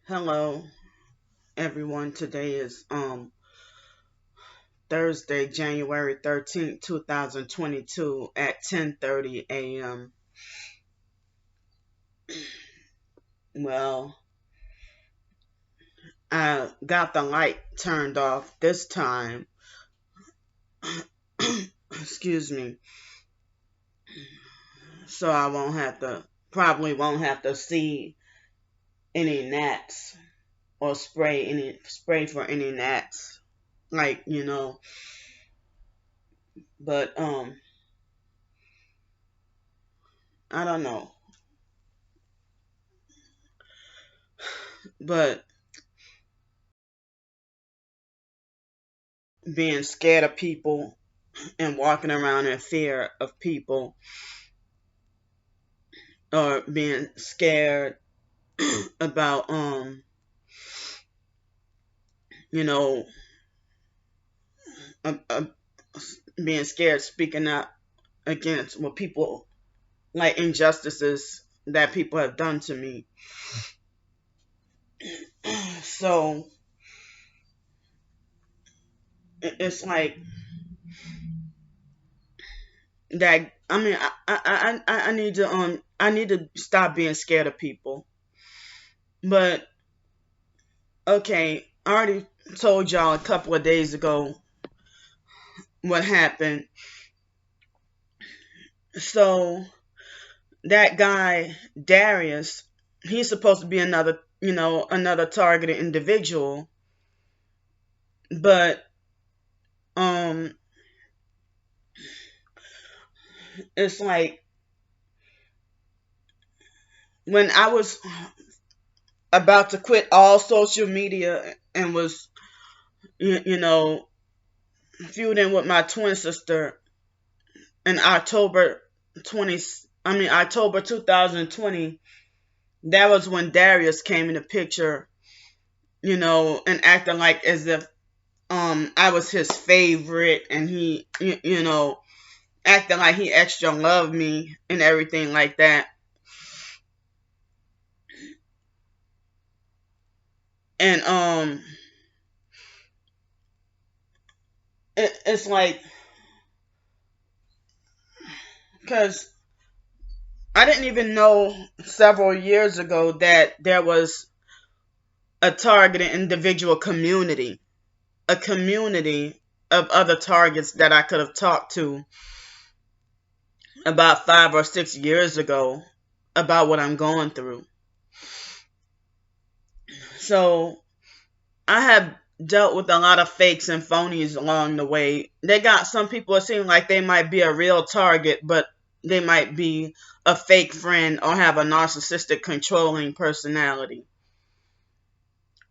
Hello everyone. Today is Thursday, January 13th, 2022 at 10:30 a.m. Well, I got the light turned off this time. Excuse me. So I probably won't have to see any gnats or spray for any gnats. But I don't know. But being scared of people and walking around in fear of people, or being scared about you know uh, uh, being scared speaking out against what people, like injustices that people have done to me. So it's like that. I mean, I need to stop being scared of people. But okay, I already told y'all a couple of days ago what happened. So that guy Darius, he's supposed to be another targeted individual, but um it's like when I was about to quit all social media and was you know feuding with my twin sister in October 2020. That was when Darius came in the picture, and acting like as if I was his favorite, and he acting like he extra loved me and everything like that. And it's like, because I didn't even know several years ago that there was a targeted individual community, a community of other targets that I could have talked to about 5 or 6 years ago about what I'm going through. So I have dealt with a lot of fakes and phonies along the way. They got some people that seem like they might be a real target, but they might be a fake friend or have a narcissistic controlling personality.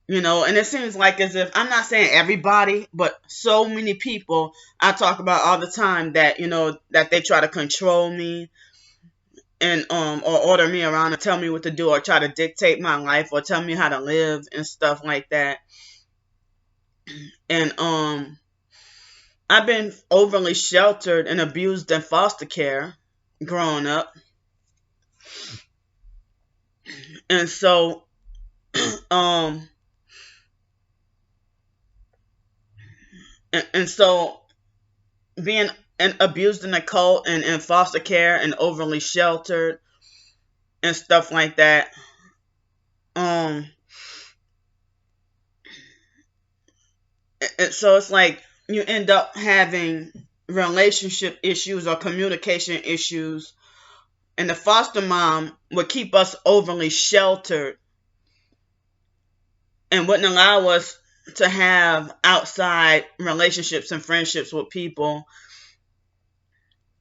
And it seems like as if, I'm not saying everybody, but so many people I talk about all the time that, that they try to control me and or order me around and tell me what to do or try to dictate my life or tell me how to live and stuff like that. And I've been overly sheltered and abused in foster care growing up. And so um and so being abused in a cult and in foster care and overly sheltered and stuff like that, um so it's like you end up having relationship issues or communication issues, and the foster mom would keep us overly sheltered and wouldn't allow us to have outside relationships and friendships with people.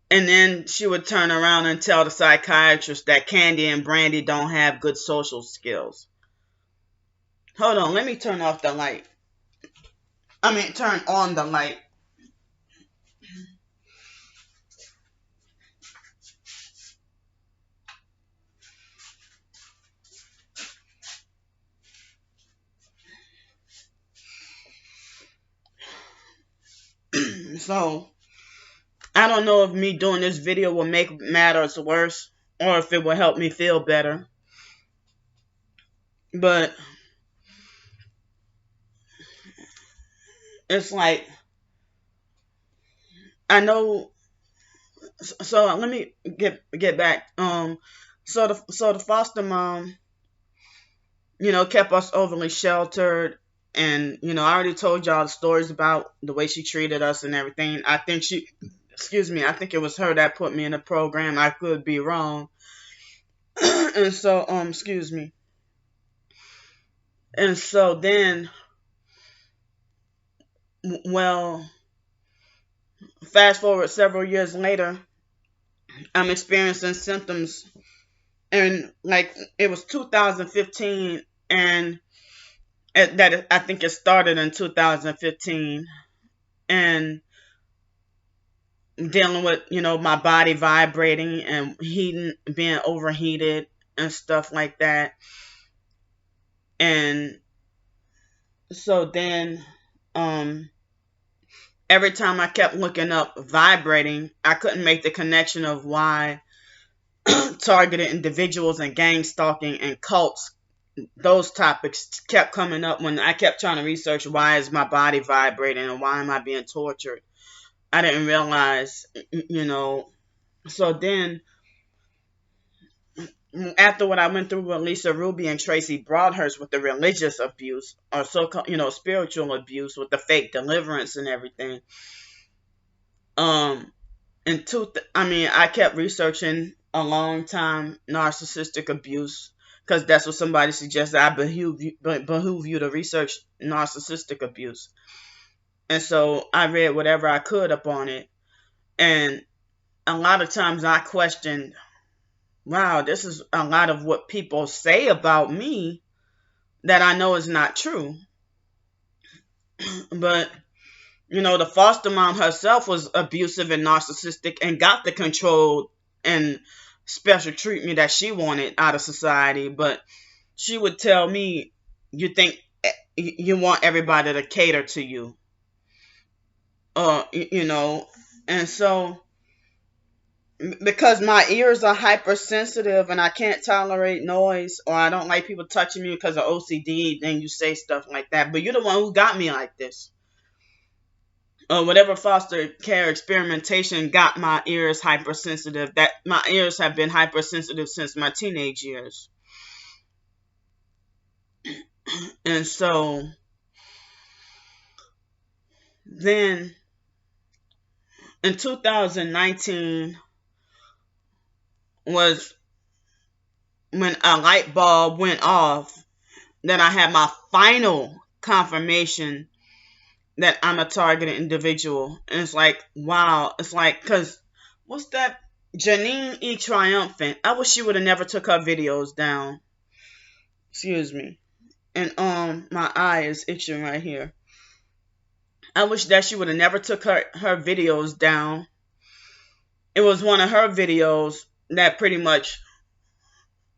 And then she would turn around and tell the psychiatrist that Candy and Brandy don't have good social skills. Hold on, let me turn off the light. Turn on the light. So, I don't know if me doing this video will make matters worse or if it will help me feel better. But it's like I know. So let me get back. So the foster mom, kept us overly sheltered. And, I already told y'all the stories about the way she treated us and everything. Excuse me, I think it was her that put me in the program. I could be wrong. And so, excuse me. And so then, well, fast forward several years later, I'm experiencing symptoms. And like, it was 2015, and I think it started in 2015. And dealing with, my body vibrating and being overheated and stuff like that. And so then, every time I kept looking up vibrating, I couldn't make the connection of why targeted individuals and gang stalking and cults, those topics kept coming up when I kept trying to research why is my body vibrating and why am I being tortured. I didn't realize, So then, after what I went through with Lisa Ruby and Tracy Broadhurst with the religious abuse, or so-called, spiritual abuse with the fake deliverance and everything, I kept researching a long time narcissistic abuse because that's what somebody suggested. I behoove you to research narcissistic abuse, and so I read whatever I could upon it, and a lot of times I questioned, wow, this is a lot of what people say about me that I know is not true. But, the foster mom herself was abusive and narcissistic and got the control and special treatment that she wanted out of society. But she would tell me, you think you want everybody to cater to you. And so, because my ears are hypersensitive and I can't tolerate noise, or I don't like people touching me because of OCD, then you say stuff like that. But you're the one who got me like this. Whatever foster care experimentation got my ears hypersensitive. That my ears have been hypersensitive since my teenage years. And so then in 2019 was when a light bulb went off, that I had my final confirmation that I'm a targeted individual. And it's like, wow. It's like, because what's that? Janine E. Triumphant. I wish she would have never took her videos down. Excuse me. And my eye is itching right here. I wish that she would have never took her videos down. It was one of her videos that pretty much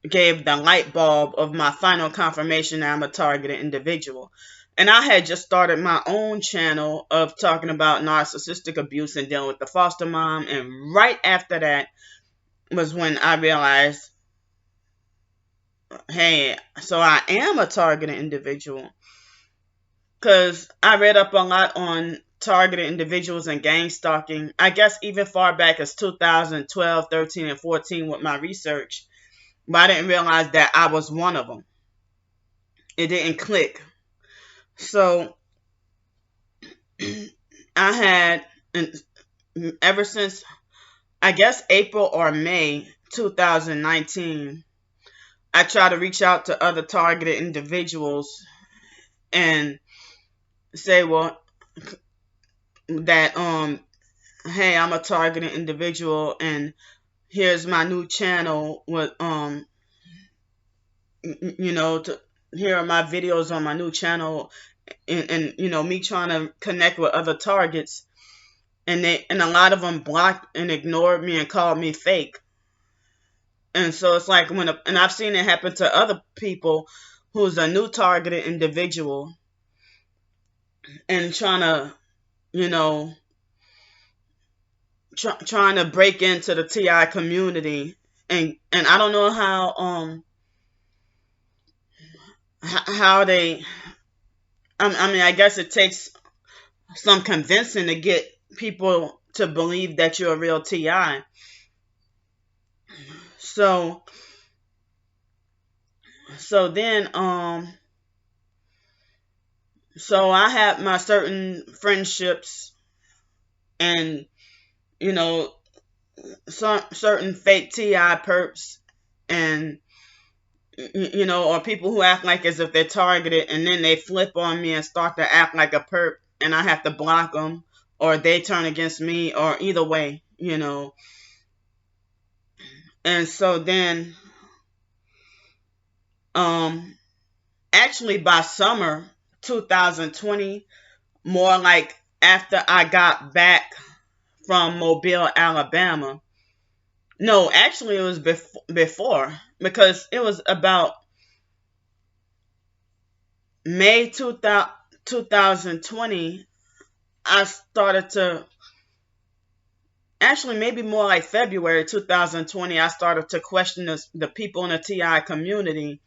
gave the light bulb of my final confirmation that I'm a targeted individual. And I had just started my own channel of talking about narcissistic abuse and dealing with the foster mom. And right after that was when I realized, hey, so I am a targeted individual. Because I read up a lot on targeted individuals and gang stalking. I guess even far back as 2012, 13, and 14 with my research. But I didn't realize that I was one of them. It didn't click. So I had, ever since, I guess, April or May 2019, I try to reach out to other targeted individuals and say, well, that, hey, I'm a targeted individual and here's my new channel with, here are my videos on my new channel, and me trying to connect with other targets, and a lot of them blocked and ignored me and called me fake. And so it's like and I've seen it happen to other people who's a new targeted individual and trying to, trying to break into the TI community, and I don't know how they. I mean, I guess it takes some convincing to get people to believe that you're a real TI. So so then so I have my certain friendships and you know some certain fake TI perps and or people who act like as if they're targeted and then they flip on me and start to act like a perp and I have to block them or they turn against me or either way. And so then um actually by summer 2020, more like after I got back from Mobile, Alabama. No, actually it was before because it was about May 2020 I started to actually maybe more like February 2020 I started to question the people in the TI community.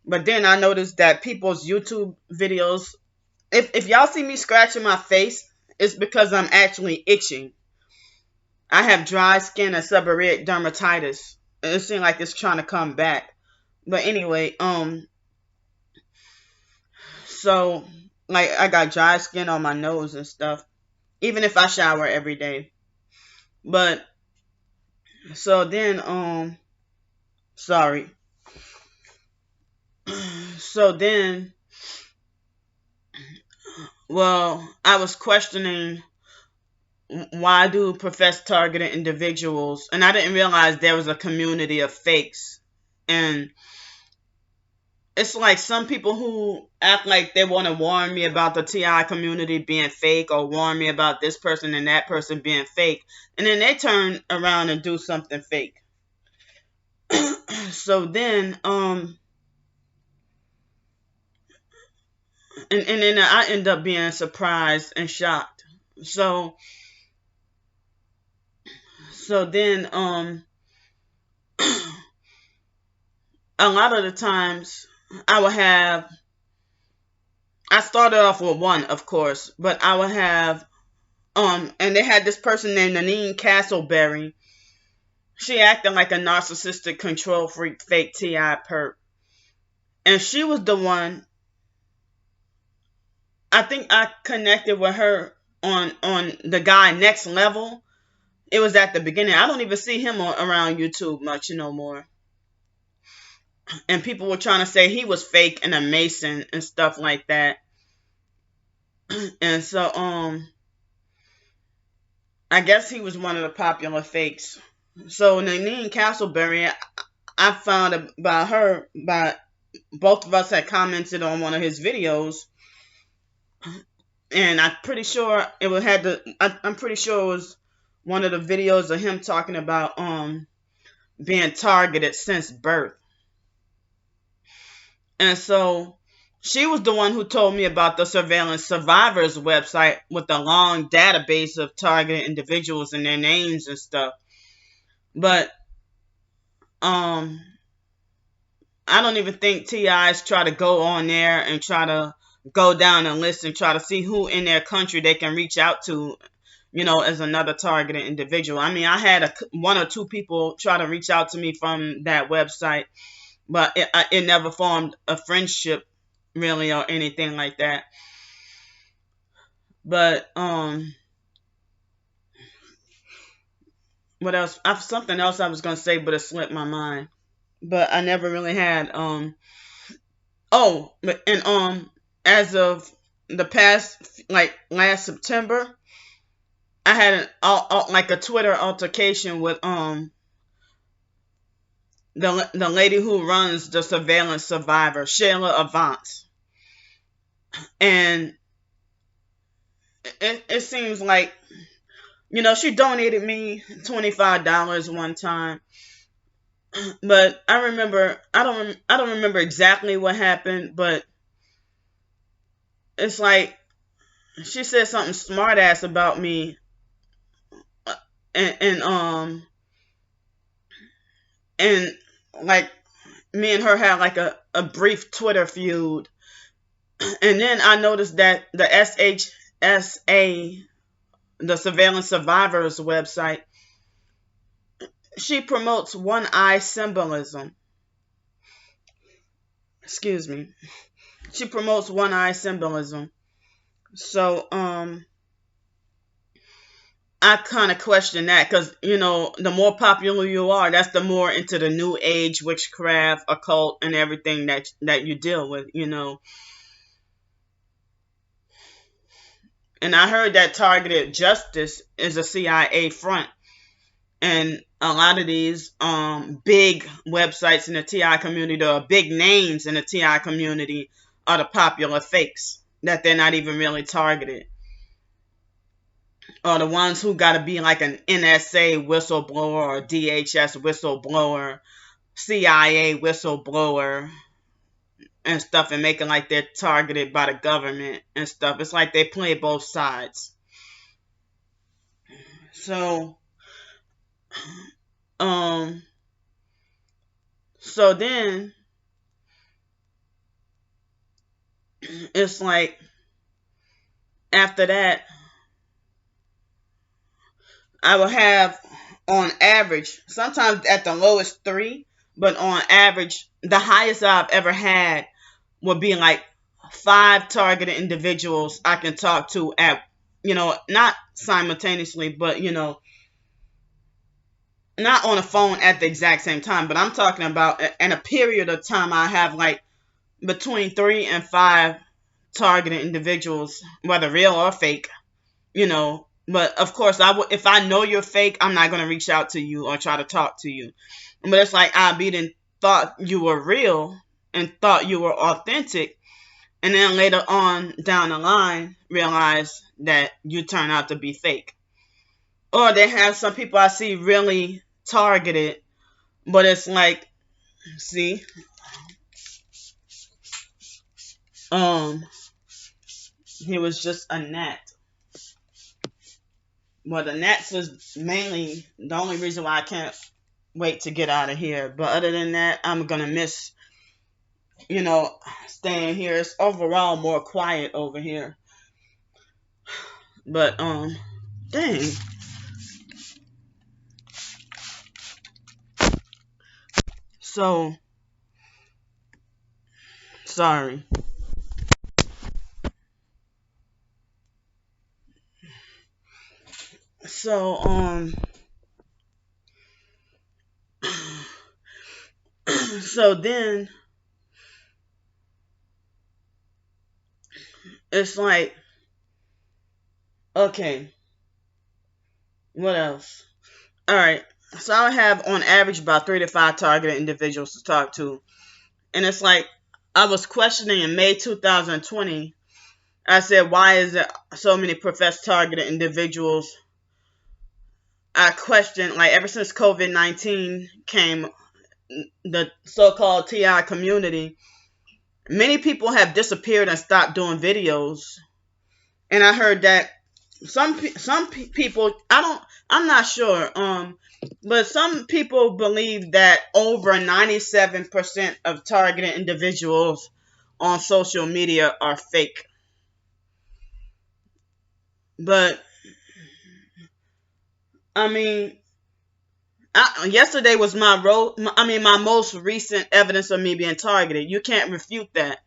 But then I noticed that people's YouTube videos, if y'all see me scratching my face, it's because I'm actually itching. I have dry skin and seborrheic dermatitis. It seems like it's trying to come back. But anyway, so like I got dry skin on my nose and stuff, even if I shower every day. But so then, sorry. So then, well, I was questioning why do profess targeted individuals, and I didn't realize there was a community of fakes. And it's like some people who act like they want to warn me about the TI community being fake or warn me about this person and that person being fake. And then they turn around and do something fake. So then, and then I end up being surprised and shocked. So then, a lot of the times I started off with one, of course, but I would have, and they had this person named Nanine Castleberry. She acted like a narcissistic control freak, fake TI perp. And she was the one, I think I connected with her on the guy Next Level. It was at the beginning. I don't even see him around YouTube much no more. And people were trying to say he was fake and a Mason and stuff like that. And so I guess he was one of the popular fakes. So Nanine Castleberry, I found about her by both of us had commented on one of his videos, and I'm pretty sure it was one of the videos of him talking about being targeted since birth. And so she was the one who told me about the Surveillance Survivors website with a long database of targeted individuals and their names and stuff. But I don't even think TIs try to go on there and try to go down a list and try to see who in their country they can reach out to, as another targeted individual. I mean, I had one or two people try to reach out to me from that website, but it never formed a friendship really or anything like that. But what else? Something else I was gonna say, but it slipped my mind. But I never really had as of the past, like last September, I had like a Twitter altercation with the lady who runs the Surveillance Survivor, Shayla Avance. And it seems like, she donated me $25 one time. But I don't remember exactly what happened, but it's like she said something smart ass about me, and like me and her had like a brief Twitter feud. And then I noticed that the NSA, the Surveillance Survivors website, she promotes one eye symbolism. Excuse me. She promotes one eye symbolism. So, I kind of question that because, the more popular you are, that's the more into the new age, witchcraft, occult, and everything that you deal with. And I heard that targeted justice is a CIA front. And a lot of these big websites in the TI community, or big names in the TI community, are the popular fakes that they're not even really targeted. Or the ones who got to be like an NSA whistleblower or DHS whistleblower, CIA whistleblower, and stuff, and making like they're targeted by the government and stuff. It's like they play both sides. So, so then it's like after that, I will have on average, sometimes at the lowest 3, but on average, the highest I've ever had would be like 5 targeted individuals I can talk to at, not simultaneously, but, not on the phone at the exact same time, but I'm talking about in a period of time I have like between 3 and 5 targeted individuals, whether real or fake, but of course if I know you're fake, I'm not going to reach out to you or try to talk to you. But it's like I didn't thought you were real and thought you were authentic, and then later on down the line realize that you turn out to be fake. Or they have some people I see really targeted, but it's like, see, he was just a gnat. Well, the gnats was mainly the only reason why I can't wait to get out of here. But other than that, I'm gonna miss, staying here. It's overall more quiet over here. But dang. So sorry. So so then it's like, okay, what else? All right. So I have on average about 3 to 5 targeted individuals to talk to. And it's like I was questioning in May 2020. I said, why is there so many professed targeted individuals? I questioned, like, ever since COVID-19 came, the so-called TI community, many people have disappeared and stopped doing videos. And I heard that some people, I'm not sure, but some people believe that over 97% of targeted individuals on social media are fake. But I mean, yesterday was my most recent evidence of me being targeted. You can't refute that.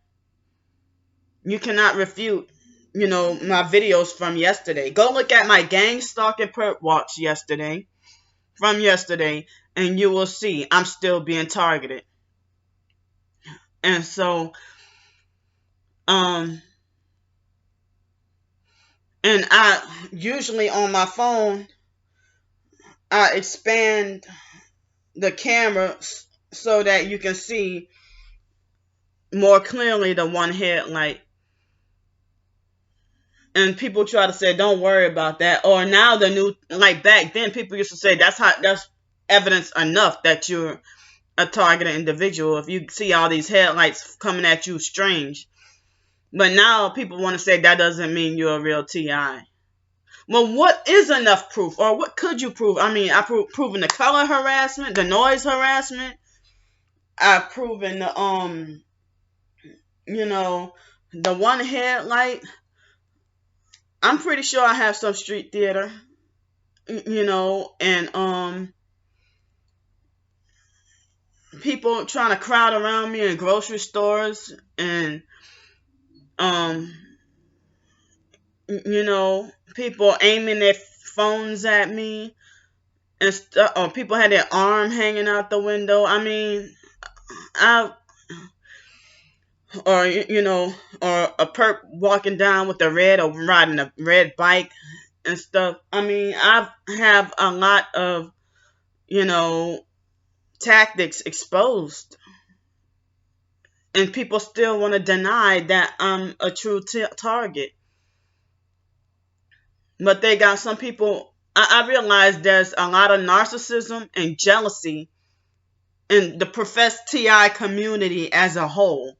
You cannot refute, my videos from yesterday. Go look at my gang stalking perp watch from yesterday, and you will see I'm still being targeted. And so, and I usually on my phone, I expand the camera so that you can see more clearly the one headlight. And people try to say, don't worry about that. Or now the new, like back then, people used to say that's evidence enough that you're a targeted individual if you see all these headlights coming at you strange. But now people want to say that doesn't mean you're a real TI. Well, what is enough proof? Or what could you prove? I mean, I've proven the color harassment, the noise harassment. I've proven the one headlight. I'm pretty sure I have some street theater, and people trying to crowd around me in grocery stores, and um people aiming their phones at me and stuff, or people had their arm hanging out the window. I mean, I or or a perp walking down with a red or riding a red bike and stuff. I mean, I have a lot of you know tactics exposed, and people still want to deny that I'm a true target. But they got some people. I realize there's a lot of narcissism and jealousy in the professed TI community as a whole,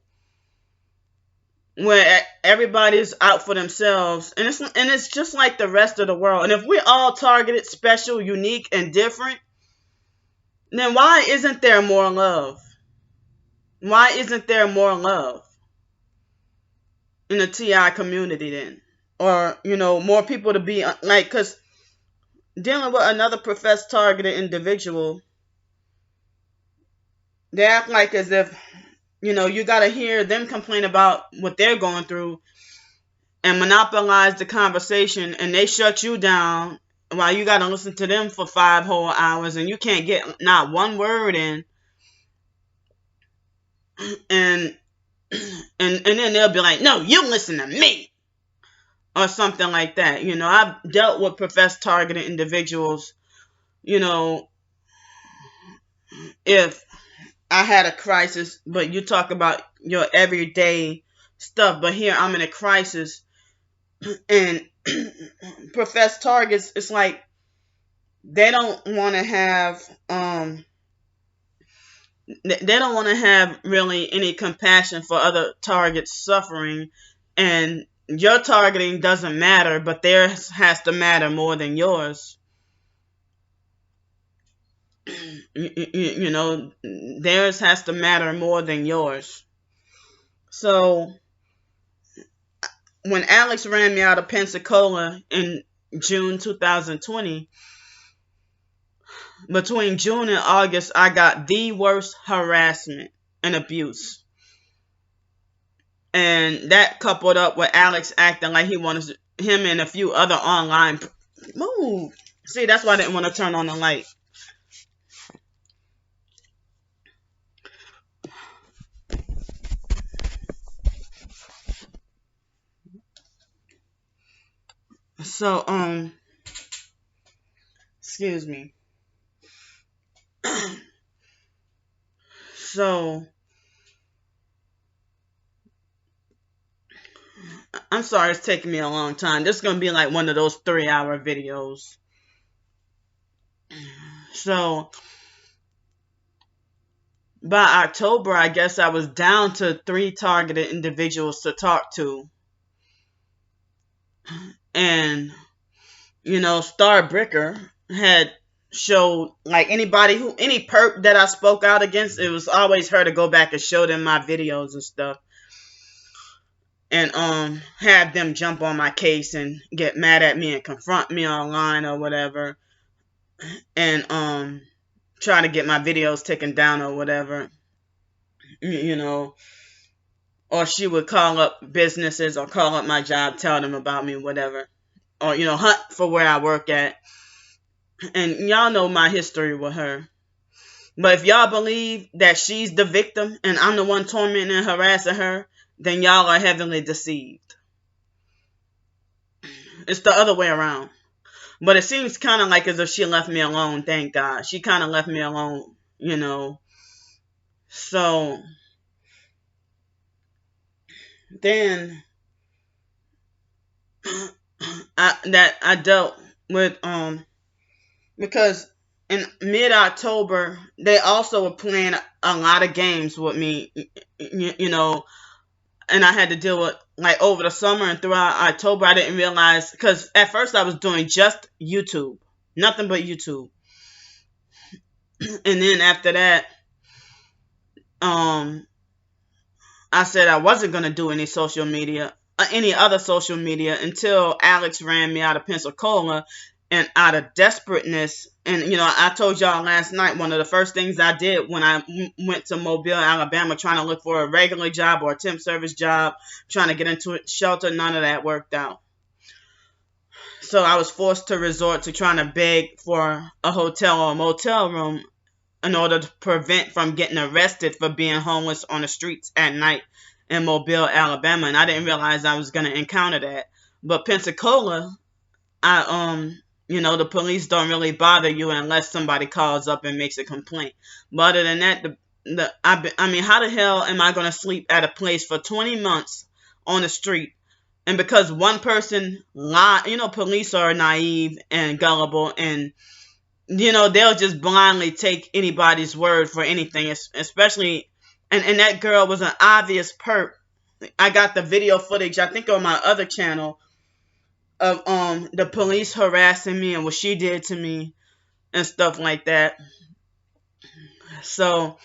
where everybody's out for themselves, and it's just like the rest of the world. And if we're all targeted, special, unique, and different, then why isn't there more love? Why isn't there more love in the TI community then? Or, more people to be like, because dealing with another professed targeted individual, they act like as if, you got to hear them complain about what they're going through and monopolize the conversation, and they shut you down while you got to listen to them for 5 whole hours, and you can't get not one word in. And then they'll be like, no, you listen to me, or something like that. I've dealt with professed targeted individuals. If I had a crisis, but you talk about your everyday stuff, but here I'm in a crisis, and professed targets, it's like they don't want to have really any compassion for other targets suffering, and your targeting doesn't matter, but theirs has to matter more than yours. Theirs has to matter more than yours. So when Alex ran me out of Pensacola in June 2020, between June and August, I got the worst harassment and abuse. And that coupled up with Alex acting like he wanted him and a few other online. Move. See, that's why I didn't want to turn on the light. So, excuse me. So, I'm sorry it's taking me a long time. This is going to be like one of those 3-hour videos. So, by October, I guess I was down to 3 targeted individuals to talk to. And, Star Bricker had showed, like, any perp that I spoke out against, it was always her to go back and show them my videos and stuff. And have them jump on my case and get mad at me and confront me online or whatever. And try to get my videos taken down or whatever. Or she would call up businesses or call up my job, tell them about me, whatever. Or, hunt for where I work at. And y'all know my history with her. But if y'all believe that she's the victim and I'm the one tormenting and harassing her, then y'all are heavily deceived. It's the other way around. But it seems kind of like as if she left me alone, thank God. She kind of left me alone, So, then I dealt with, because in mid-October, they also were playing a lot of games with me, and I had to deal with, like, over the summer and throughout October. I didn't realize, because at first I was doing just YouTube, nothing but YouTube. And then after that, I said I wasn't going to do any social media. any other social media until Alex ran me out of Pensacola, and out of desperateness. And I told y'all last night, one of the first things I did when I went to Mobile, Alabama, trying to look for a regular job or a temp service job, trying to get into a shelter, none of that worked out. So I was forced to resort to trying to beg for a hotel or a motel room in order to prevent from getting arrested for being homeless on the streets at night in Mobile, Alabama. And I didn't realize I was going to encounter that. But Pensacola, the police don't really bother you unless somebody calls up and makes a complaint. But other than that, how the hell am I going to sleep at a place for 20 months on the street? And because one person lied, police are naive and gullible, and they'll just blindly take anybody's word for anything, especially, and that girl was an obvious perp. I got the video footage, I think, on my other channel of the police harassing me and what she did to me and stuff like that. So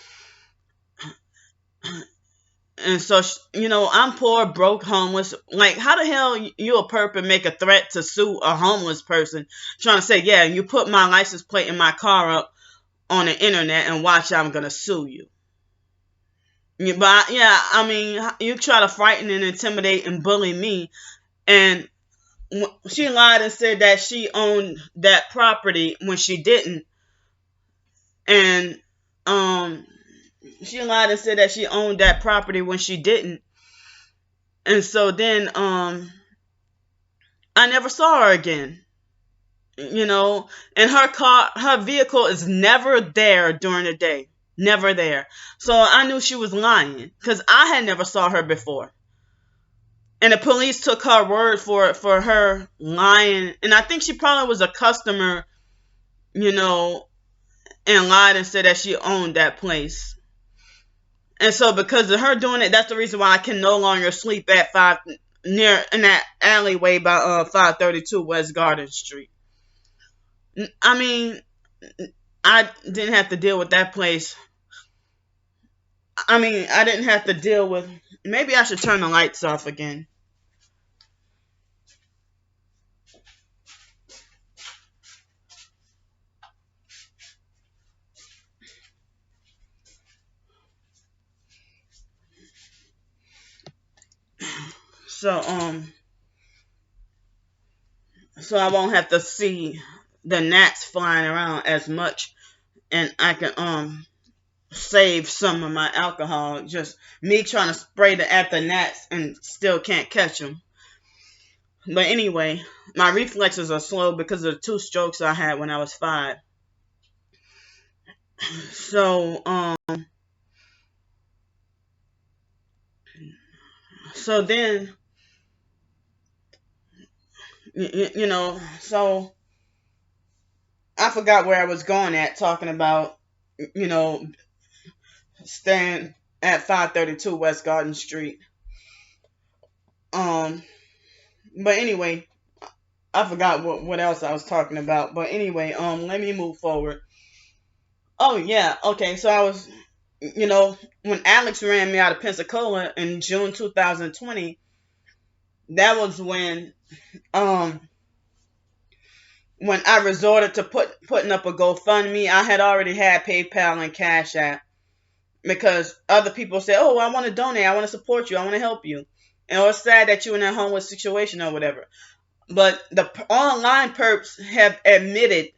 I'm poor, broke, homeless. Like, how the hell you a perp and make a threat to sue a homeless person, trying to say, yeah, you put my license plate in my car up on the internet and watch, I'm gonna sue you. But you try to frighten and intimidate and bully me, and she lied and said that she owned that property when she didn't. And she lied and said that she owned that property when she didn't. And so then I never saw her again. And her vehicle is never there during the day. Never there. So I knew she was lying because I had never saw her before. And the police took her word for it, for her lying. And I think she probably was a customer, and lied and said that she owned that place. And so because of her doing it, that's the reason why I can no longer sleep at near in that alleyway by 532 West Garden Street. I didn't have to deal with that place. I didn't have to deal with... Maybe I should turn the lights off again. So I won't have to see the gnats flying around as much, and I can save some of my alcohol. Just me trying to spray at the gnats and still can't catch them. But anyway, my reflexes are slow because of the 2 strokes I had when I was 5. So then, so I forgot where I was going at, talking about, staying at 532 West Garden Street. But anyway, I forgot what else I was talking about. But anyway, let me move forward. Oh yeah, okay. So I was, when Alex ran me out of Pensacola in June 2020, that was when I resorted to putting up a GoFundMe. I had already had PayPal and CashApp because other people said, "Oh, I want to donate. I want to support you. I want to help you." And it's sad that you're in a homeless situation or whatever. But the online perps have admitted,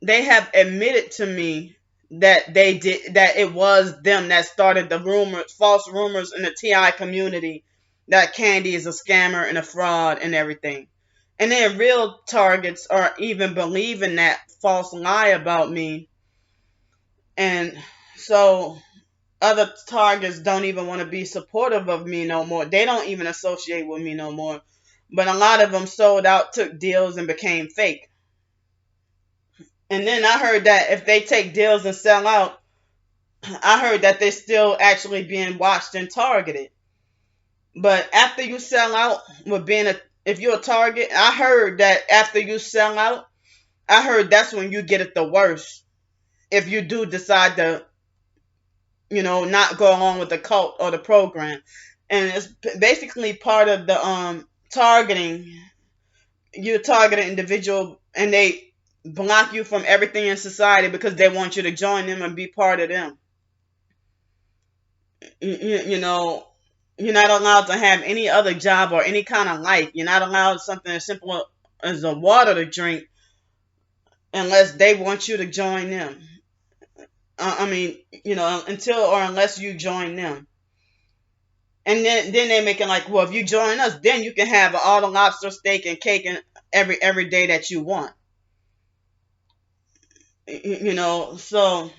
to me that they did, that it was them that started the false rumors in the TI community that Candy is a scammer and a fraud and everything. And then real targets are even believing that false lie about me. And so other targets don't even want to be supportive of me no more. They don't even associate with me no more. But a lot of them sold out, took deals, and became fake. And then I heard that if they take deals and sell out, I heard that they're still actually being watched and targeted. But after you sell out with if you're a target, I heard that after you sell out, I heard that's when you get it the worst. If you do decide to, not go along with the cult or the program. and it's basically part of the targeting. You target an individual, and they block you from everything in society because they want you to join them and be part of them. You know, you're not allowed to have any other job or any kind of life. You're not allowed something as simple as a water to drink unless they want you to join them. I mean, until or unless you join them. And then they make it like, well, if you join us, then you can have all the lobster, steak, and cake and every day that you want. So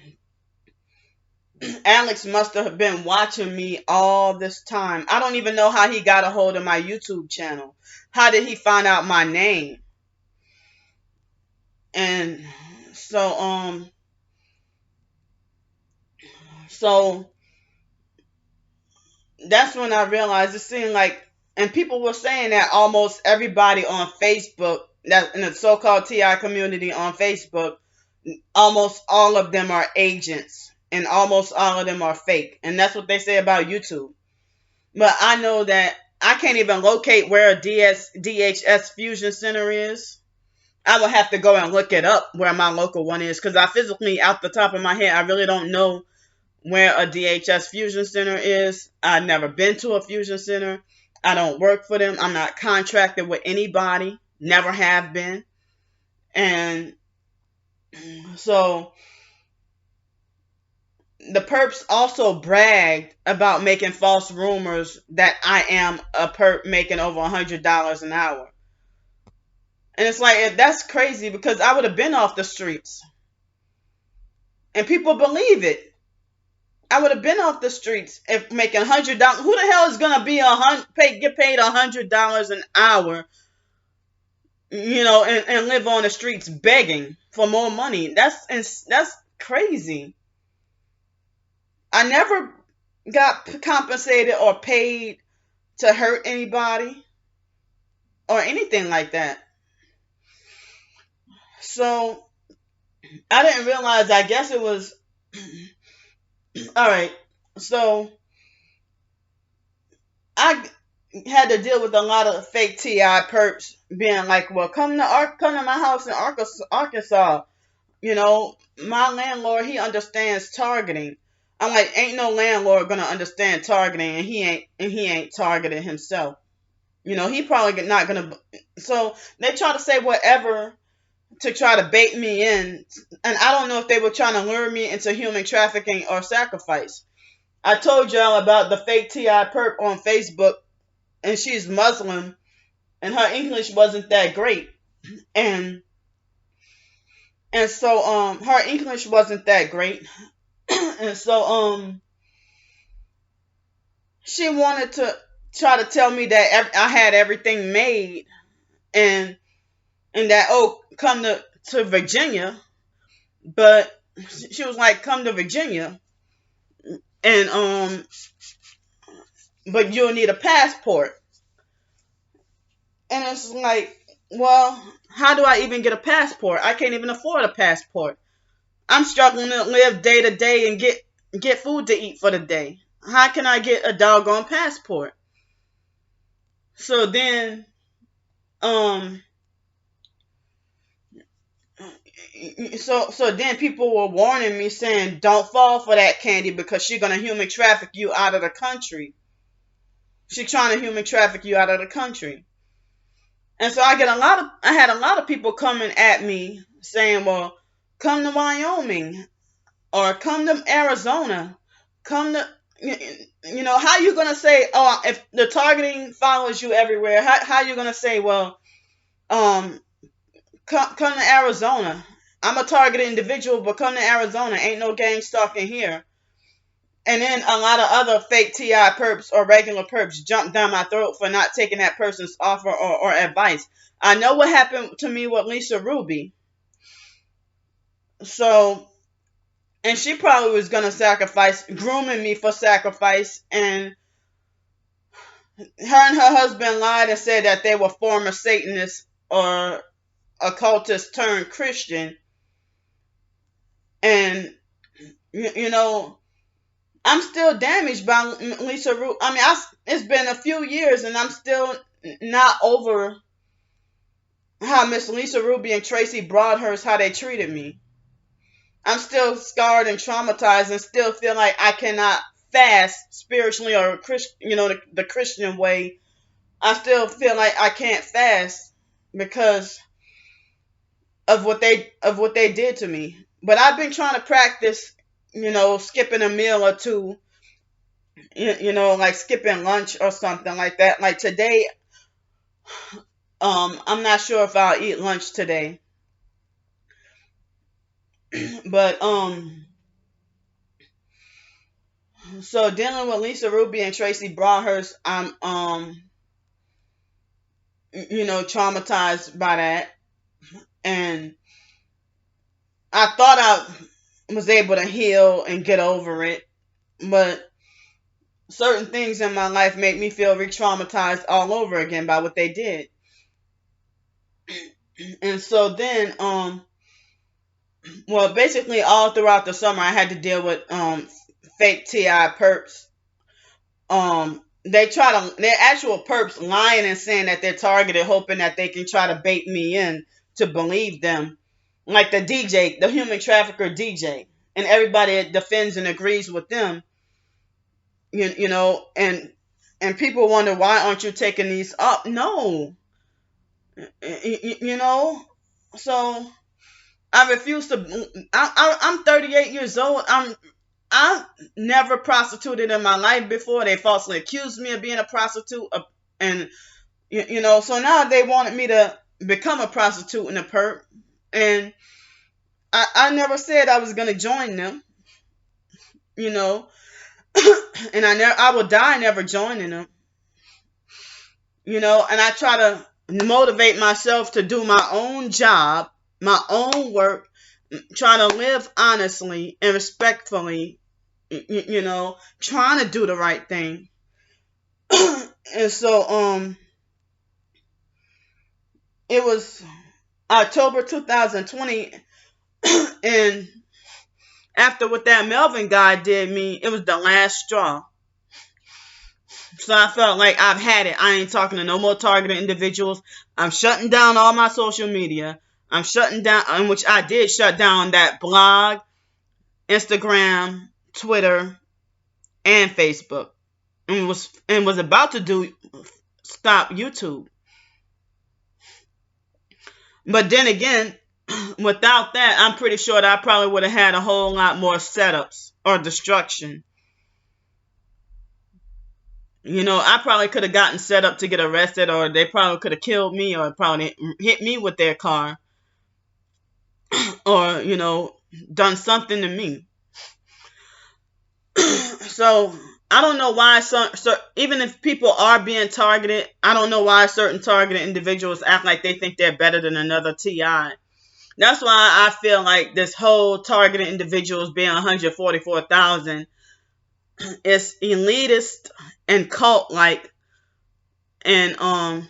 Alex must have been watching me all this time. I don't even know how he got a hold of my YouTube channel. How did he find out my name? And so that's when I realized it seemed like, and people were saying that almost everybody on Facebook, that in the so-called TI community on Facebook, almost all of them are agents and almost all of them are fake. And that's what they say about YouTube. But I know that I can't even locate where a DHS Fusion Center is. I would have to go and look it up where my local one is, because I physically, out the top of my head, I really don't know where a DHS Fusion Center is. I've never been to a Fusion Center. I don't work for them. I'm not contracted with anybody. Never have been. And so the perps also bragged about making false rumors that I am a perp making over $100 an hour. And it's like, that's crazy, because I would have been off the streets. And people believe it. I would have been off the streets if making $100. Who the hell is gonna get paid $100 an hour, and live on the streets begging for more money? That's crazy. I never got compensated or paid to hurt anybody or anything like that. So I didn't realize. I guess it was all right. So I had to deal with a lot of fake TI perps being like, well, come to my house in Arkansas. My landlord, he understands targeting. I'm like, ain't no landlord gonna understand targeting, and he ain't targeted himself. He probably not gonna. So they try to say whatever to try to bait me in, and I don't know if they were trying to lure me into human trafficking or sacrifice. I told y'all about the fake TI perp on Facebook, and she's Muslim, and her English wasn't that great, and so her English wasn't that great, and so she wanted to try to tell me that I had everything made, and that, oh, come to Virginia. But she was like, come to Virginia, and but you'll need a passport. And it's like, well, how do I even get a passport? I can't even afford a passport. I'm struggling to live day to day and get food to eat for the day. How can I get a doggone passport? So then so then people were warning me, saying, don't fall for that, Candy, because she's gonna human traffic you out of the country. She's trying to human traffic you out of the country. And so I had a lot of people coming at me saying, well, come to Wyoming or come to Arizona. Come to, how you going to say, oh, if the targeting follows you everywhere, how you going to say, well, come to Arizona. I'm a targeted individual, but come to Arizona. Ain't no gang stalking here. And then a lot of other fake TI perps or regular perps jump down my throat for not taking that person's offer or advice. I know what happened to me with Lisa Ruby. So, and she probably was going to grooming me for sacrifice. And her and her husband lied and said that they were former Satanists or occultists turned Christian. And, I'm still damaged by Lisa Ruby. I mean, it's been a few years, and I'm still not over how Miss Lisa Ruby and Tracy Broadhurst, how they treated me. I'm still scarred and traumatized, and still feel like I cannot fast spiritually or the Christian way. I still feel like I can't fast because of what they did to me. But I've been trying to practice, skipping a meal or two, like skipping lunch or something like that. Like today, I'm not sure if I'll eat lunch today. But so dealing with Lisa Ruby and Tracy Broadhurst, I'm traumatized by that. And I thought I was able to heal and get over it, but certain things in my life make me feel re-traumatized all over again by what they did. And so then, well, basically all throughout the summer, I had to deal with fake TI perps. They're actual perps lying and saying that they're targeted, hoping that they can try to bait me in to believe them. Like the DJ, the human trafficker DJ, and everybody defends and agrees with them. And people wonder, why aren't you taking these up? No, so I refuse to. I'm 38 years old. I've never prostituted in my life before. They falsely accused me of being a prostitute, and so now they wanted me to become a prostitute and a perp, and I never said I was gonna join them, and I will die never joining them, and I try to motivate myself to do my own job, my own work, trying to live honestly and respectfully, trying to do the right thing. And so it was October 2020, and after what that Melvin guy did me, it was the last straw. So I felt like I've had it. I ain't talking to no more targeted individuals. I'm shutting down all my social media. I'm shutting down, in which I did shut down that blog, Instagram, Twitter, and Facebook, and was about to stop YouTube. But then again, without that, I'm pretty sure that I probably would have had a whole lot more setups or destruction. I probably could have gotten set up to get arrested, or they probably could have killed me, or probably hit me with their car, or, done something to me. So I don't know why even if people are being targeted, I don't know why certain targeted individuals act like they think they're better than another TI. That's why I feel like this whole targeted individuals being 144,000 is elitist and cult-like, and I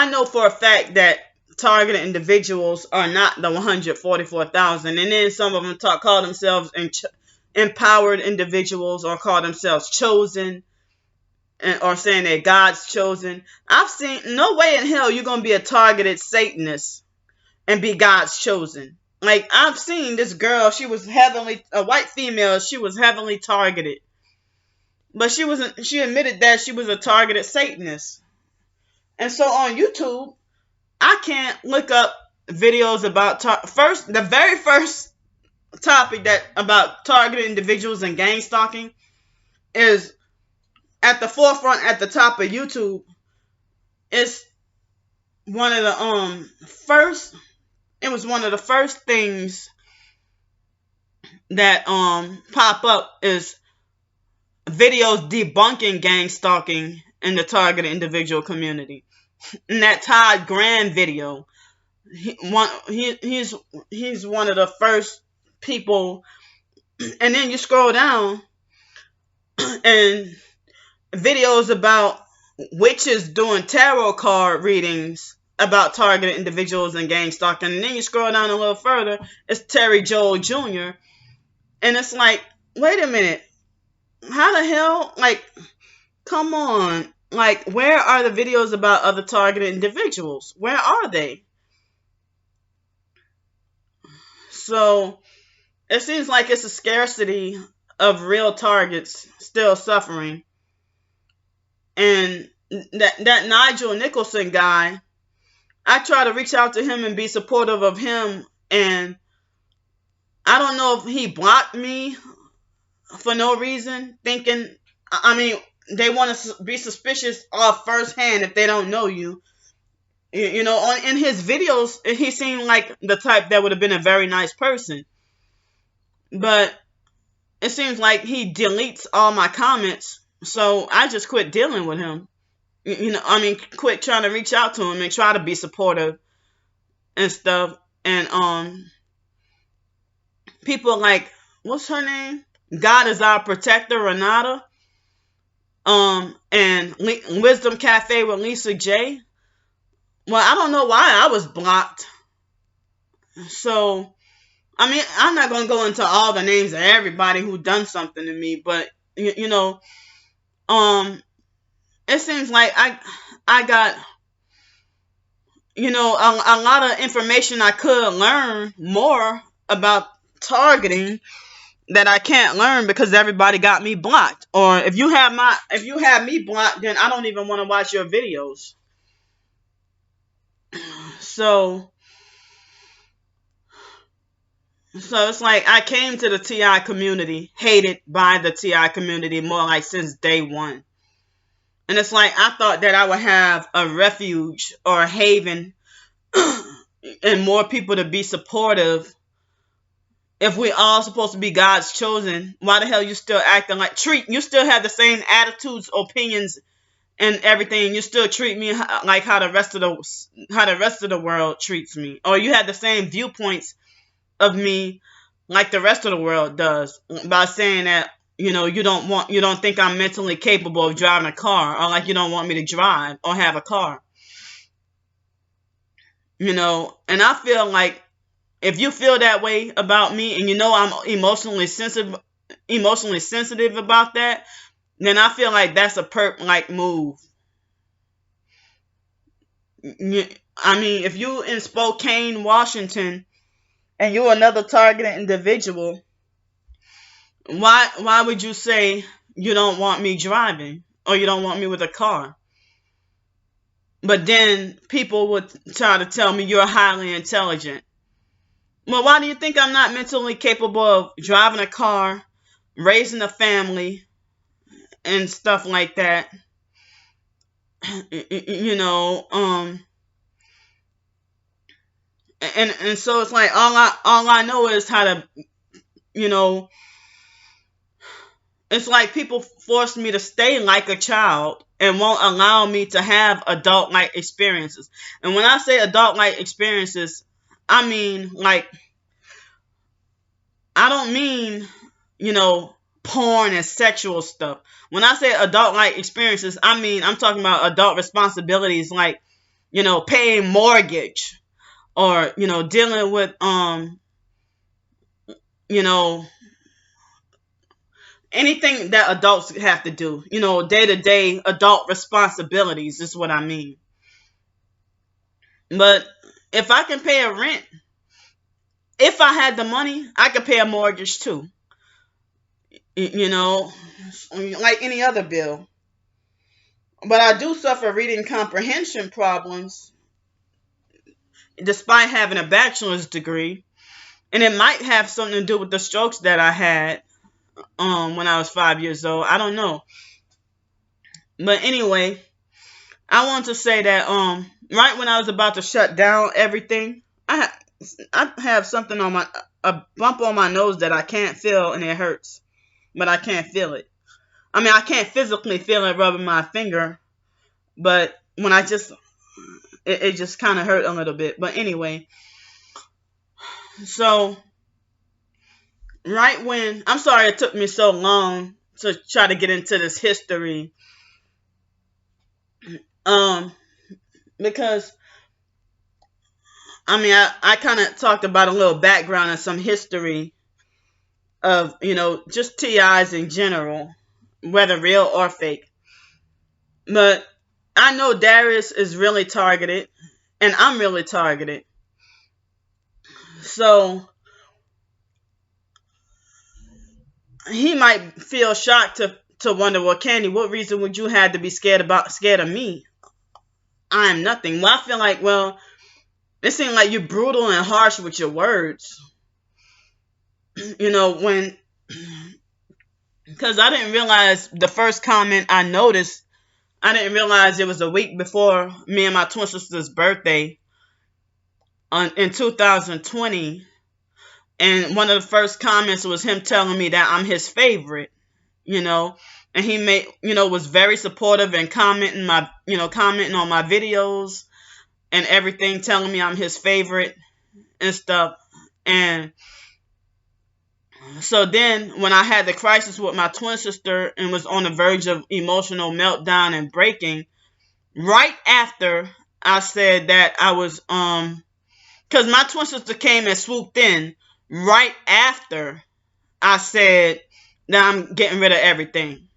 know for a fact that targeted individuals are not the 144,000, and then some of them call themselves empowered individuals, or call themselves chosen, or saying they're God's chosen. I've seen, no way in hell you're gonna be a targeted Satanist and be God's chosen. Like, I've seen this girl, she was a white female, she was heavily targeted, but she admitted that she was a targeted Satanist. And so on YouTube, I can't look up videos about the very first topic about targeted individuals and gang stalking is at the forefront, at the top of YouTube. It's one of the first. It was one of the first things that pop up is videos debunking gang stalking in the targeted individual community. In that Todd Graham video, he's one of the first people. And then you scroll down, and videos about witches doing tarot card readings about targeted individuals and gang stalking. And then you scroll down a little further, it's Terry Joel Jr. And it's like, wait a minute, how the hell? Like, come on. Like, where are the videos about other targeted individuals? Where are they? So it seems like it's a scarcity of real targets still suffering. And that Nigel Nicholson guy, I try to reach out to him and be supportive of him, and I don't know if he blocked me for no reason, thinking, I mean, they want to be suspicious of firsthand if they don't know you. You know, in his videos, he seemed like the type that would have been a very nice person. But it seems like he deletes all my comments, so I just quit dealing with him. You know, I mean, quit trying to reach out to him and try to be supportive and stuff. And people like, what's her name? God is Our Protector, Renata. And Wisdom Cafe with Lisa J. Well, I don't know why I was blocked. So, I mean, I'm not going to go into all the names of everybody who done something to me, but, you know, it seems like I got, you know, a lot of information I could learn more about targeting that I can't learn because everybody got me blocked. Or if you have me blocked, then I don't even want to watch your videos. So it's like I came to the TI community, hated by the TI community more like since day one. And it's like I thought that I would have a refuge or a haven and more people to be supportive. If we all supposed to be God's chosen, why the hell you still acting like you still have the same attitudes, opinions, and everything? You still treat me like how the rest of the world treats me, or you have the same viewpoints of me like the rest of the world does by saying that, you know, you don't think I'm mentally capable of driving a car, or like you don't want me to drive or have a car. You know, and I feel like if you feel that way about me and you know I'm emotionally sensitive about that, then I feel like that's a perp-like move. I mean, if you in Spokane, Washington, and you're another targeted individual, why would you say you don't want me driving or you don't want me with a car? But then people would try to tell me you're highly intelligent. Well, why do you think I'm not mentally capable of driving a car, raising a family, and stuff like that? You know, and so it's like all I know is how to, you know, it's like people force me to stay like a child and won't allow me to have adult-like experiences. And when I say adult-like experiences, I mean, like, I don't mean, you know, porn and sexual stuff. When I say adult-like experiences, I mean, I'm talking about adult responsibilities like, you know, paying mortgage or, you know, dealing with, you know, anything that adults have to do, you know, day-to-day adult responsibilities is what I mean. But if I can pay a rent, if I had the money, I could pay a mortgage too. You know, like any other bill. But I do suffer reading comprehension problems despite having a bachelor's degree. And it might have something to do with the strokes that I had when I was 5 years old. I don't know. But anyway, I want to say that right when I was about to shut down everything, I have something on a bump on my nose that I can't feel, and it hurts. But I can't feel it. I mean, I can't physically feel it rubbing my finger, but when it just kind of hurt a little bit. But anyway, so right when, I'm sorry it took me so long to try to get into this history, because I mean, I kind of talked about a little background and some history of, just TIs in general, whether real or fake. But I know Darius is really targeted, and I'm really targeted. So he might feel shocked to wonder, well, Candy, what reason would you have to be scared of me? I'm nothing. Well, I feel like, well, it seems like you're brutal and harsh with your words. When, because I didn't realize the first comment I noticed, I didn't realize it was a week before me and my twin sister's birthday in 2020. And one of the first comments was him telling me that I'm his favorite, and he was very supportive and commenting on my videos and everything, telling me I'm his favorite and stuff. And so then when I had the crisis with my twin sister and was on the verge of emotional meltdown and breaking, right after I said that I was, because my twin sister came and swooped in right after I said that I'm getting rid of everything.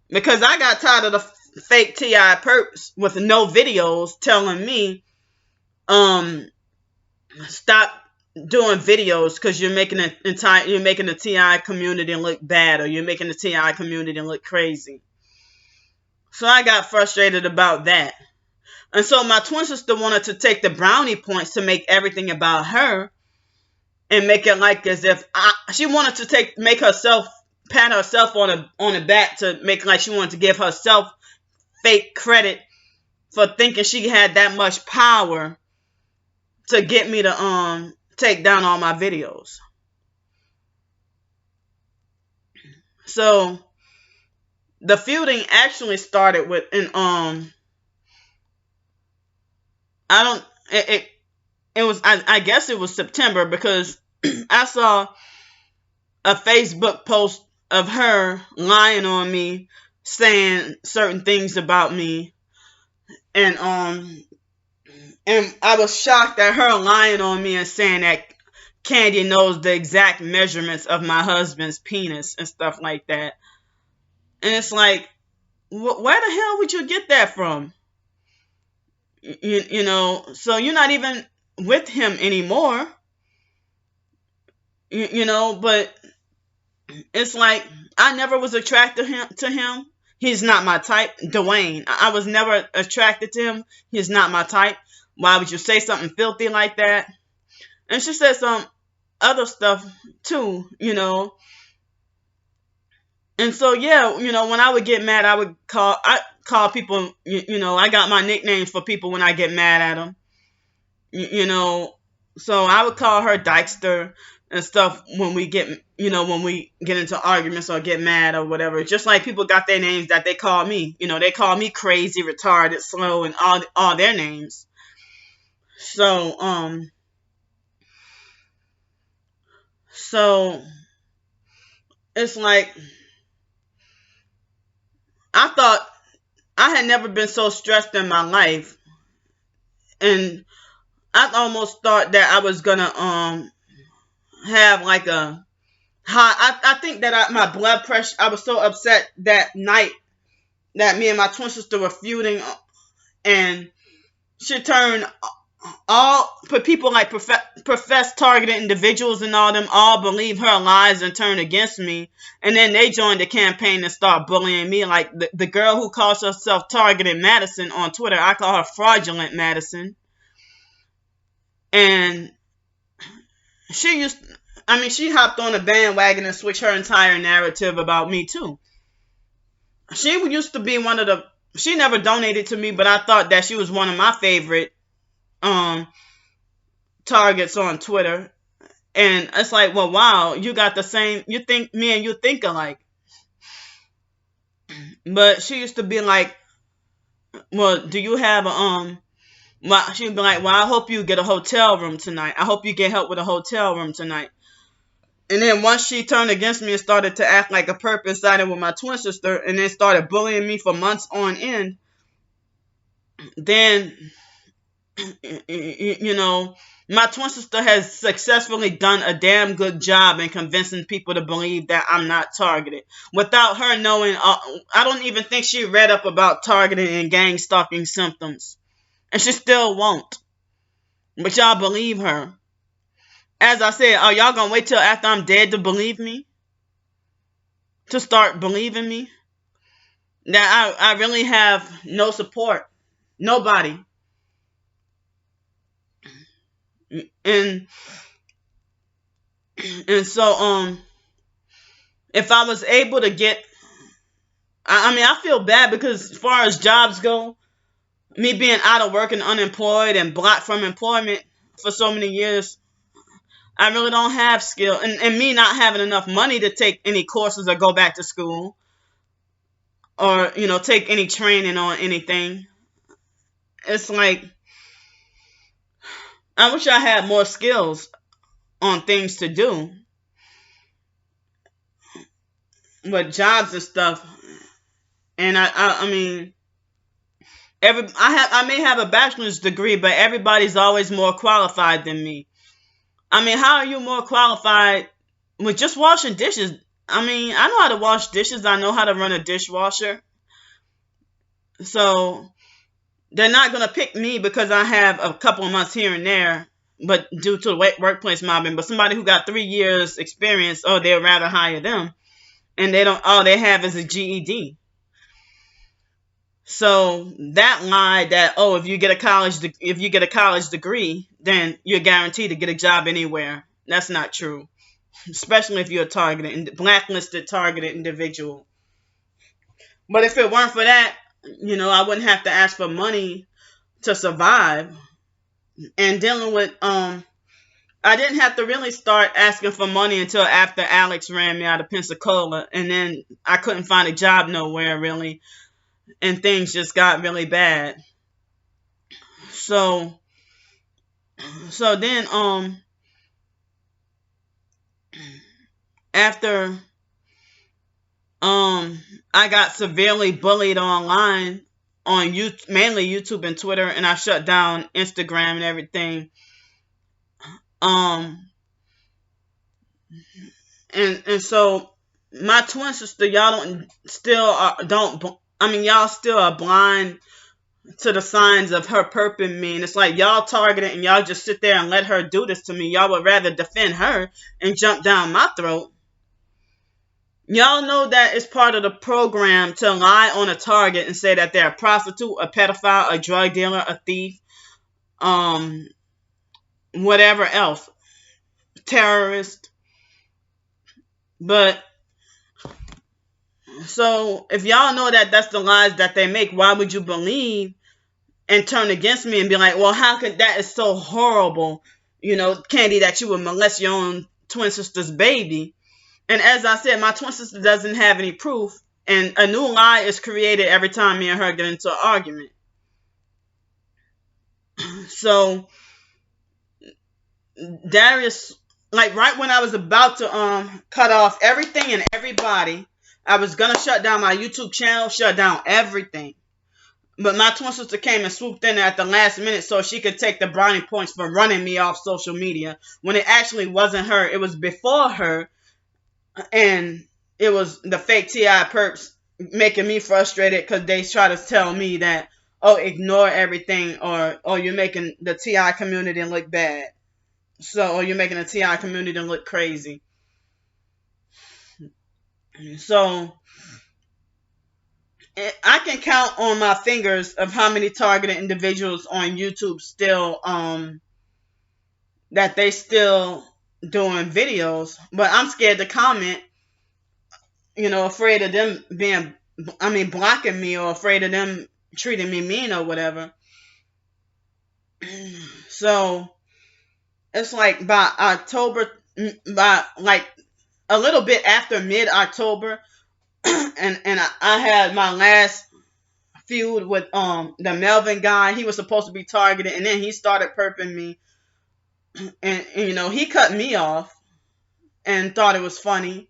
Because I got tired of the fake TI perps with no videos telling me, stop doing videos because you're making the TI community look bad, or you're making the TI community look crazy. So I got frustrated about that. And so my twin sister wanted to take the brownie points to make everything about her and make it like as if she wanted to make herself, pat herself on the back to make like she wanted to give herself fake credit for thinking she had that much power to get me to take down all my videos. So the feuding actually started with I guess it was September, because I saw a Facebook post of her lying on me, saying certain things about me, and I was shocked at her lying on me and saying that Candy knows the exact measurements of my husband's penis and stuff like that. And it's like, where the hell would you get that from? So you're not even with him anymore. But it's like, I never was attracted to him. He's not my type. Dwayne, I was never attracted to him. He's not my type. Why would you say something filthy like that? And she said some other stuff too, And so, yeah, when I would get mad, I call people, I got my nicknames for people when I get mad at them. So I would call her Dykester and stuff when we get into arguments or get mad or whatever. Just like people got their names that they call me. They call me crazy, retarded, slow, and all their names. So, it's like, I thought I had never been so stressed in my life, and I almost thought that I was gonna have like a high. I think that my blood pressure. I was so upset that night that me and my twin sister were feuding, and she turned all people like professed targeted individuals and all them all believe her lies and turn against me, and then they joined the campaign and start bullying me. Like the girl who calls herself Targeted Madison on Twitter, I call her Fraudulent Madison. And she hopped on a bandwagon and switched her entire narrative about me too. She used to be she never donated to me, but I thought that she was one of my favorite targets on Twitter. And it's like, well, wow, you got the same, me and you think alike. But she used to be like, well, do you have well, she'd be like, well, I hope you get a hotel room tonight. I hope you get help with a hotel room tonight. And then once she turned against me and started to act like a perp and sided with my twin sister, and then started bullying me for months on end, then, My twin sister has successfully done a damn good job in convincing people to believe that I'm not targeted. Without her knowing, I don't even think she read up about targeting and gang stalking symptoms. And she still won't. But y'all believe her. As I said, are y'all gonna wait till after I'm dead to believe me? To start believing me? That I really have no support. Nobody. And so if I was able to get, I mean, I feel bad because as far as jobs go, me being out of work and unemployed and blocked from employment for so many years, I really don't have skill. And me not having enough money to take any courses or go back to school or, take any training on anything. It's like, I wish I had more skills on things to do. But jobs and stuff. And I mean, I may have a bachelor's degree, but everybody's always more qualified than me. I mean, how are you more qualified with just washing dishes? I mean, I know how to wash dishes. I know how to run a dishwasher. So they're not going to pick me because I have a couple of months here and there, but due to the workplace mobbing. But somebody who got 3 years experience, they'd rather hire them. And all they have is a GED. So that lie that, if you get a college degree, then you're guaranteed to get a job anywhere. That's not true. Especially if you're a blacklisted targeted individual. But if it weren't for that, I wouldn't have to ask for money to survive. And dealing with, I didn't have to really start asking for money until after Alex ran me out of Pensacola. And then I couldn't find a job nowhere, really. And things just got really bad. So then, after, I got severely bullied online on YouTube, mainly YouTube and Twitter, and I shut down Instagram and everything. And so my twin sister, y'all y'all still are blind to the signs of her perping me. And it's like y'all target it and y'all just sit there and let her do this to me. Y'all would rather defend her and jump down my throat. Y'all know that it's part of the program to lie on a target and say that they're a prostitute, a pedophile, a drug dealer, a thief, whatever else, terrorist. But so if y'all know that that's the lies that they make, why would you believe and turn against me and be like, well, how could that is so horrible, Candy, that you would molest your own twin sister's baby? And as I said, my twin sister doesn't have any proof, and a new lie is created every time me and her get into an argument. So Darius, like right when I was about to cut off everything and everybody, I was gonna shut down my YouTube channel, shut down everything. But my twin sister came and swooped in at the last minute so she could take the brownie points for running me off social media when it actually wasn't her. It was before her. And it was the fake T.I. perps making me frustrated because they try to tell me that, ignore everything, or you're making the T.I. community look bad. Or you're making the T.I. community look crazy. So I can count on my fingers of how many targeted individuals on YouTube still, that they still doing videos, but I'm scared to comment, afraid of them blocking me, or afraid of them treating me mean or whatever. So it's like by October, by like a little bit after mid-October, and I had my last feud with the Melvin guy. He was supposed to be targeted, and then he started perping me. And he cut me off and thought it was funny.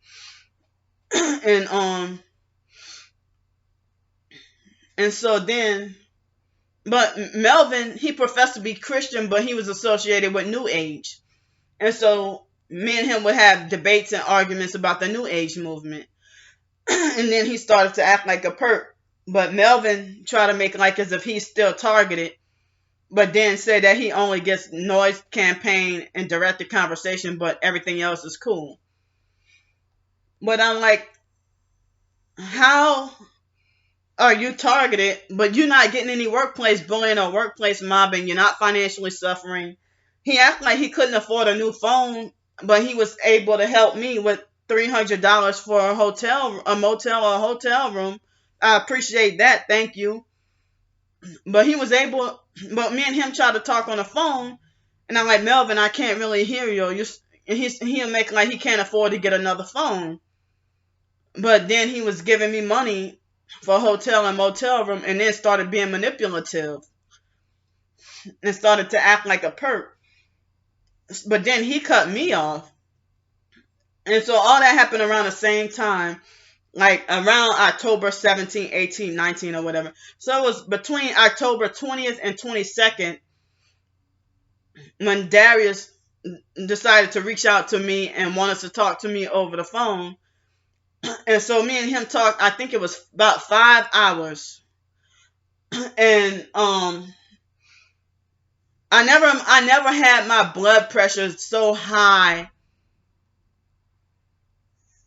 And so then But Melvin, he professed to be Christian, but he was associated with New Age. And so me and him would have debates and arguments about the New Age movement. And then he started to act like a perp. But Melvin tried to make like as if he's still targeted, but then said that he only gets noise campaign and directed conversation, but everything else is cool. But I'm like, how are you targeted, but you're not getting any workplace bullying or workplace mobbing? You're not financially suffering. He acted like he couldn't afford a new phone, but he was able to help me with $300 for a motel or a hotel room. I appreciate that. Thank you. But he was able, but me and him tried to talk on the phone, and I'm like, Melvin, I can't really hear you. And he'll make like he can't afford to get another phone. But then he was giving me money for a hotel and motel room, and then started being manipulative and started to act like a perp. But then he cut me off. And so all that happened around the same time, like around October 17, 18, 19 or whatever. So it was between October 20th and 22nd when Darius decided to reach out to me and wanted to talk to me over the phone. And so me and him talked, I think it was about 5 hours. And I never had my blood pressure so high.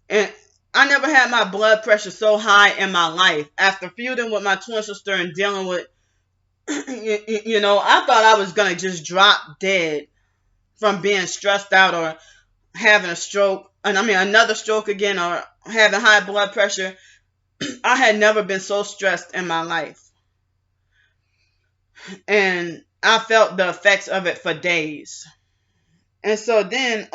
And I never had my blood pressure so high in my life. After feuding with my twin sister and dealing with, I thought I was going to just drop dead from being stressed out or having a stroke. And I mean, another stroke again, or having high blood pressure. I had never been so stressed in my life. And I felt the effects of it for days. And so then,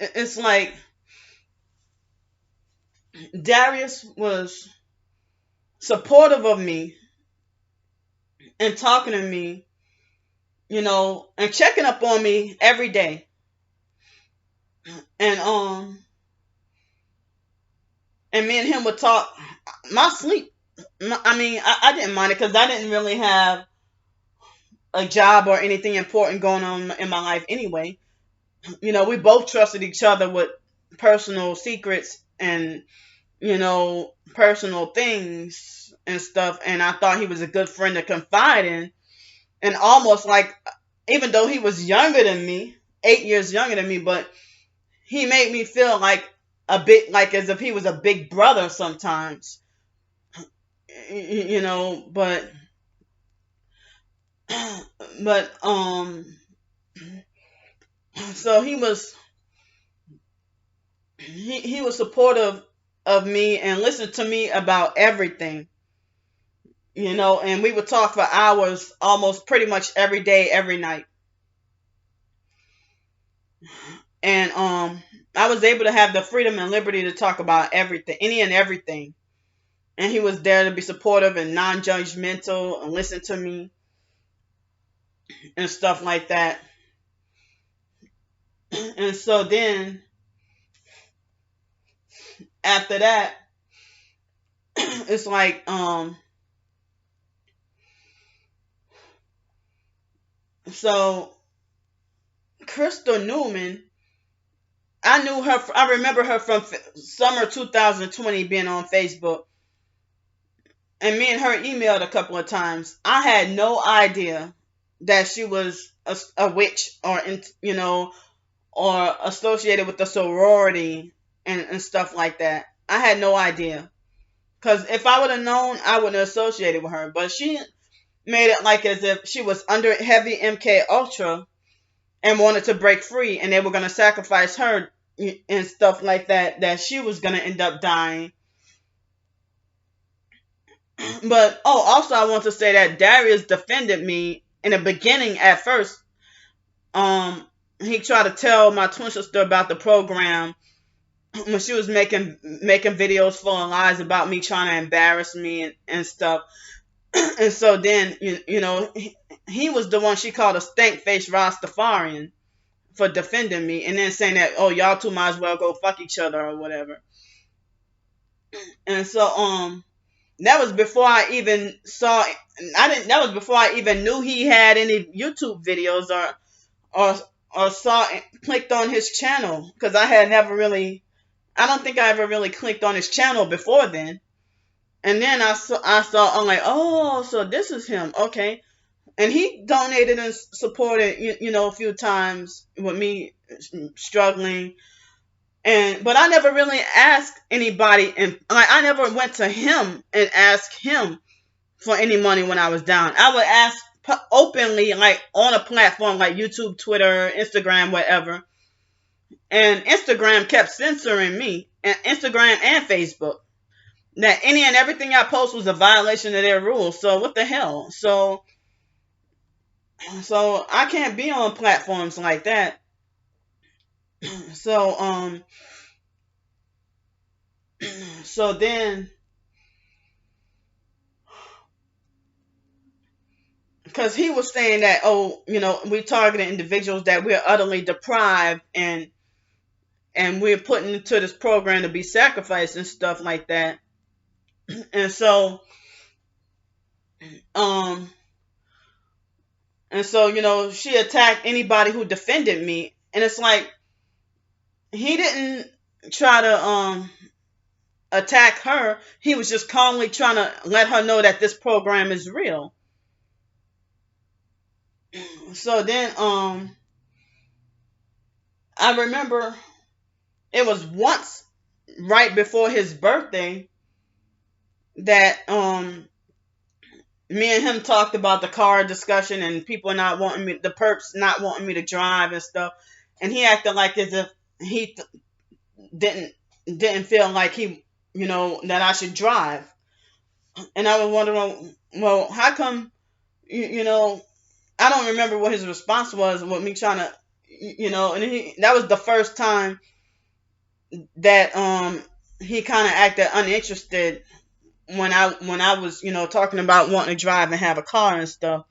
it's like Darius was supportive of me and talking to me, and checking up on me every day. And me and him would talk. My sleep, I didn't mind it because I didn't really have a job or anything important going on in my life anyway. We both trusted each other with personal secrets and, personal things and stuff. And I thought he was a good friend to confide in. And almost like, even though he was younger than me, 8 years younger than me, but he made me feel like a bit like as if he was a big brother sometimes. But so he was supportive of me and listened to me about everything, and we would talk for hours, almost pretty much every day, every night. And I was able to have the freedom and liberty to talk about everything, any and everything. And he was there to be supportive and non-judgmental and listen to me and stuff like that. And so then, after that, it's like, so Crystal Newman, I knew her, I remember her from summer 2020 being on Facebook. And me and her emailed a couple of times. I had no idea that she was a witch or, or associated with the sorority and stuff like that. I had no idea. Because if I would have known, I wouldn't have associated with her. But she made it like as if she was under heavy MK Ultra and wanted to break free. And they were going to sacrifice her and stuff like that. That she was going to end up dying. But, also I want to say that Darius defended me in the beginning at first. He tried to tell my twin sister about the program when she was making videos full of lies about me trying to embarrass me and stuff. And so then, he was the one she called a stank-faced Rastafarian for defending me and then saying that, y'all two might as well go fuck each other or whatever. And so that was before I even saw. I didn't. That was before I even knew he had any YouTube videos or or saw clicked on his channel, because I had never really. I don't think I ever really clicked on his channel before then. And then I saw. I'm like, oh, so this is him. Okay. And he donated and supported, a few times with me struggling. But I never really asked anybody, and like I never went to him and asked him for any money when I was down. I would ask openly, like on a platform like YouTube, Twitter, Instagram, whatever. And Instagram kept censoring me, and Instagram and Facebook, that any and everything I post was a violation of their rules. So what the hell? So I can't be on platforms like that. So so then, because he was saying that, oh, we targeted individuals that we're utterly deprived, and we're putting into this program to be sacrificed and stuff like that. And so um she attacked anybody who defended me, and it's like he didn't try to attack her. He was just calmly trying to let her know that this program is real. So then I remember it was once right before his birthday that me and him talked about the car discussion and people not wanting me, the perps not wanting me to drive and stuff, and he acted like as if he didn't feel like he, that I should drive. And I was wondering, well, how come, you know, I don't remember what his response was with me trying to, and that was the first time that he kind of acted uninterested when I was, talking about wanting to drive and have a car and stuff,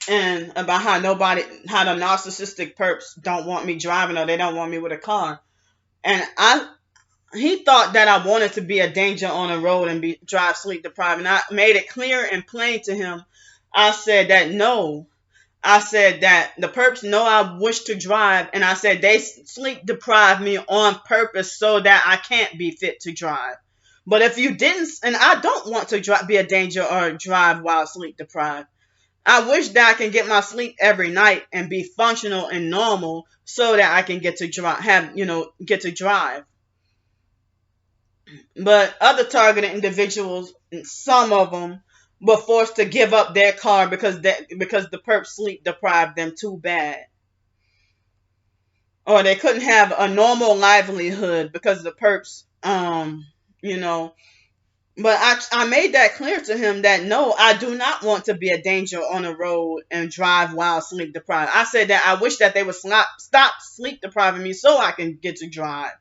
and about how the narcissistic perps don't want me driving, or they don't want me with a car. And he thought that I wanted to be a danger on the road and drive sleep deprived. And I made it clear and plain to him. I said that no. I said that the perps know I wish to drive, and I said they sleep deprive me on purpose so that I can't be fit to drive. But if you didn't, and I don't want to be a danger or drive while sleep deprived. I wish that I can get my sleep every night and be functional and normal so that I can get to drive. But other targeted individuals, some of them, were forced to give up their car because the perps sleep deprived them too bad, or they couldn't have a normal livelihood because the perps, you know. But I made that clear to him that no, I do not want to be a danger on the road and drive while sleep deprived. I said that I wish that they would stop sleep depriving me so I can get to drive.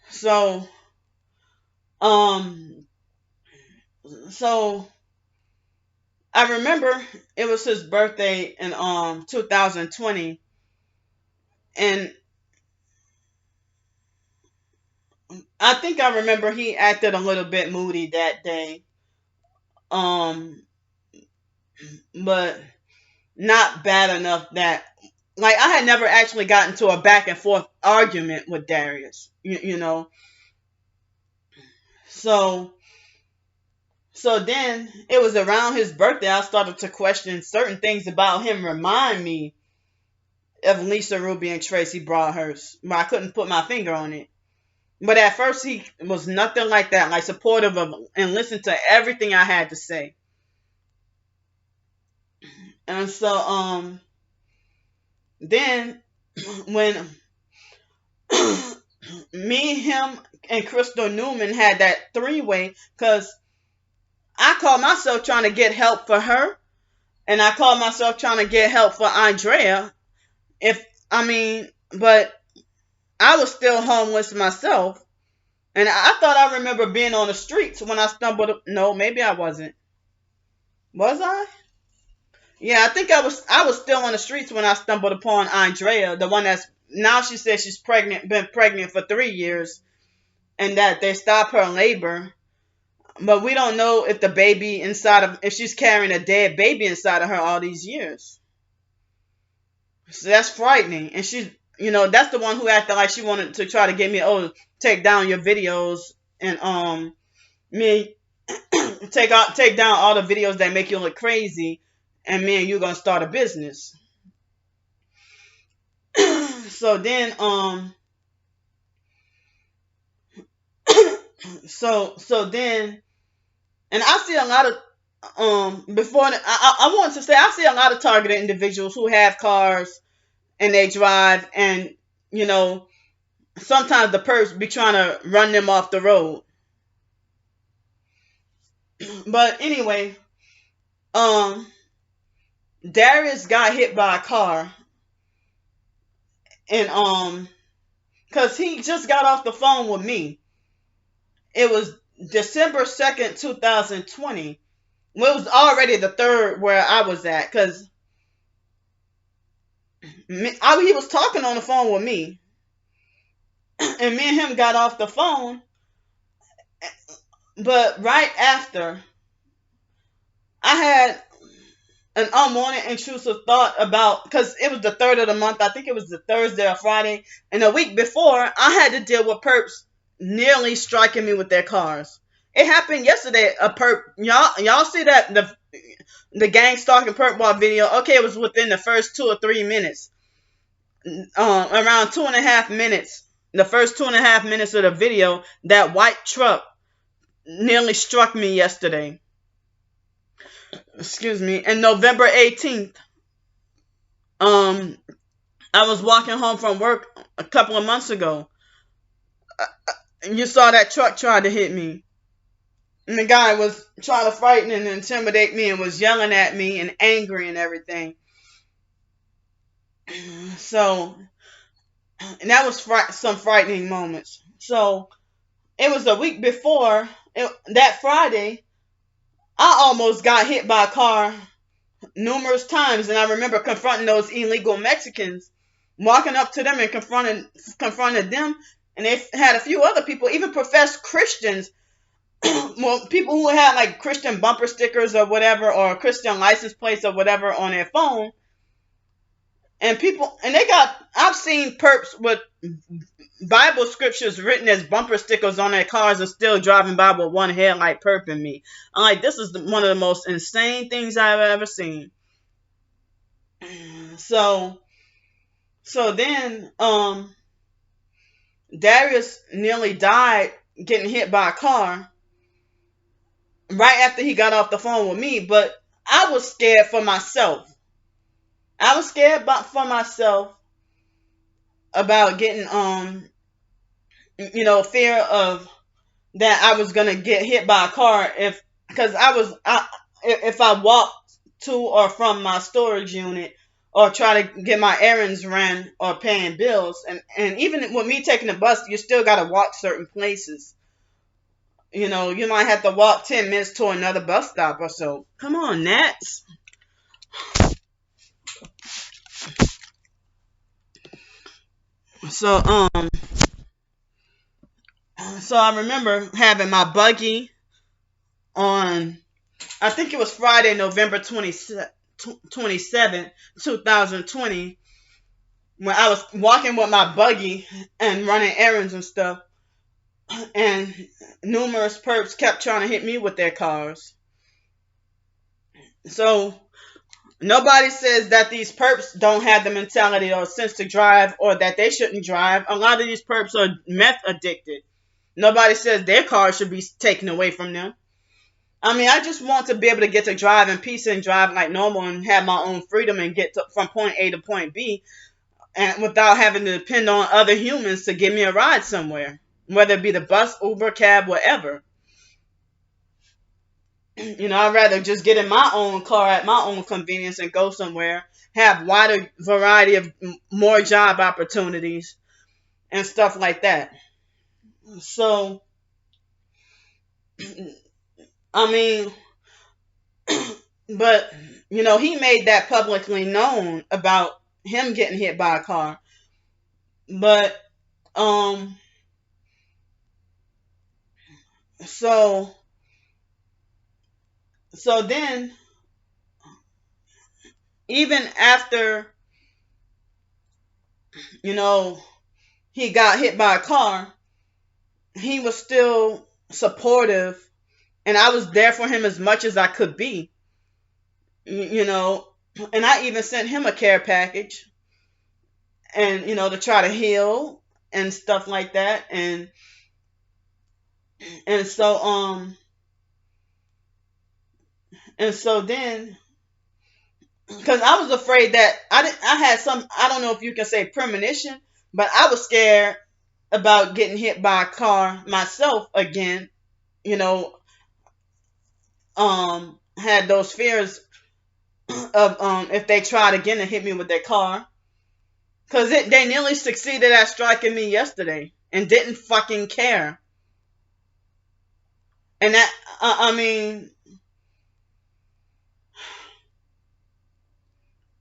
So, um, so I remember it was his birthday in 2020, and I think I remember he acted a little bit moody that day. Um, but not bad enough that, like, I had never actually gotten to a back and forth argument with Darius. So then it was around his birthday I started to question certain things about him remind me of Lisa, Ruby, and Tracy Broadhurst, but I couldn't put my finger on it. But at first he was nothing like that, like supportive of and listened to everything I had to say. And so then when me, him, and Crystal Newman had that three-way, because I called myself trying to get help for her, and I called myself trying to get help for Andrea. But I was still homeless myself. And I thought I remember being on the streets when I stumbled. No, maybe I wasn't. Was I? Yeah, I think I was still on the streets when I stumbled upon Andrea, the one now she says she's pregnant, been pregnant for 3 years, and that they stopped her labor. But we don't know if the baby inside of, if she's carrying a dead baby inside of her all these years. So that's frightening. And she's, that's the one who acted like she wanted to try to get me, take down your videos and me take down all the videos that make you look crazy, and me and you gonna start a business. So then so then, and I see a lot of before I want to say I see a lot of targeted individuals who have cars and they drive, and sometimes the perps be trying to run them off the road. But anyway, Darius got hit by a car, and cause he just got off the phone with me. It was December 2nd, 2020. Well, it was already the third where I was at, cause he was talking on the phone with me, and me and him got off the phone. But right after, I had an unwanted intrusive thought about, because it was the third of the month, I think it was the Thursday or Friday, and a week before, I had to deal with perps nearly striking me with their cars. It happened yesterday. A perp, y'all see that the gang stalking perp walk video? Okay, it was within the first 2 or 3 minutes, around 2.5 minutes. The first 2.5 minutes of the video, that white truck nearly struck me yesterday. Excuse me. And November 18th, I was walking home from work a couple of months ago. You saw that truck try to hit me. And the guy was trying to frighten and intimidate me and was yelling at me and angry and everything. So, and that was some frightening moments. So, it was a week before, that Friday, I almost got hit by a car numerous times. And I remember confronting those illegal Mexicans, walking up to them and confronted them. And they had a few other people, even professed Christians, well, people who had like Christian bumper stickers or whatever, or Christian license plates or whatever on their phone. And I've seen perps with Bible scriptures written as bumper stickers on their cars and still driving by with one headlight perping me. I'm like, this is one of the most insane things I've ever seen. So then, Darius nearly died getting hit by a car right after he got off the phone with me, but I was scared for myself. I was scared for myself about getting, fear of that I was going to get hit by a car because if I walked to or from my storage unit or try to get my errands ran or paying bills. And even with me taking the bus, you still got to walk certain places. You might have to walk 10 minutes to another bus stop or so. Come on, Nats. So I remember having my buggy on, I think it was Friday, November 27th, 2020, when I was walking with my buggy and running errands and stuff, and numerous perps kept trying to hit me with their cars. So nobody says that these perps don't have the mentality or sense to drive, or that they shouldn't drive. A lot of these perps are meth addicted. Nobody says their car should be taken away from them. I mean, I just want to be able to get to drive in peace and drive like normal and have my own freedom and get from point A to point B, and without having to depend on other humans to give me a ride somewhere, whether it be the bus, Uber, cab, whatever. I'd rather just get in my own car at my own convenience and go somewhere, have wider variety of more job opportunities and stuff like that. So, I mean, but, he made that publicly known about him getting hit by a car. But um so then, even after, you know, he got hit by a car, he was still supportive, and I was there for him as much as I could be. You know, and I even sent him a care package, and to try to heal and stuff like that. And so and so then, because I was afraid that I had some, I don't know if you can say premonition, but I was scared about getting hit by a car myself again. You know, had those fears of if they tried again to hit me with their car, because they nearly succeeded at striking me yesterday and didn't fucking care. And that, I mean,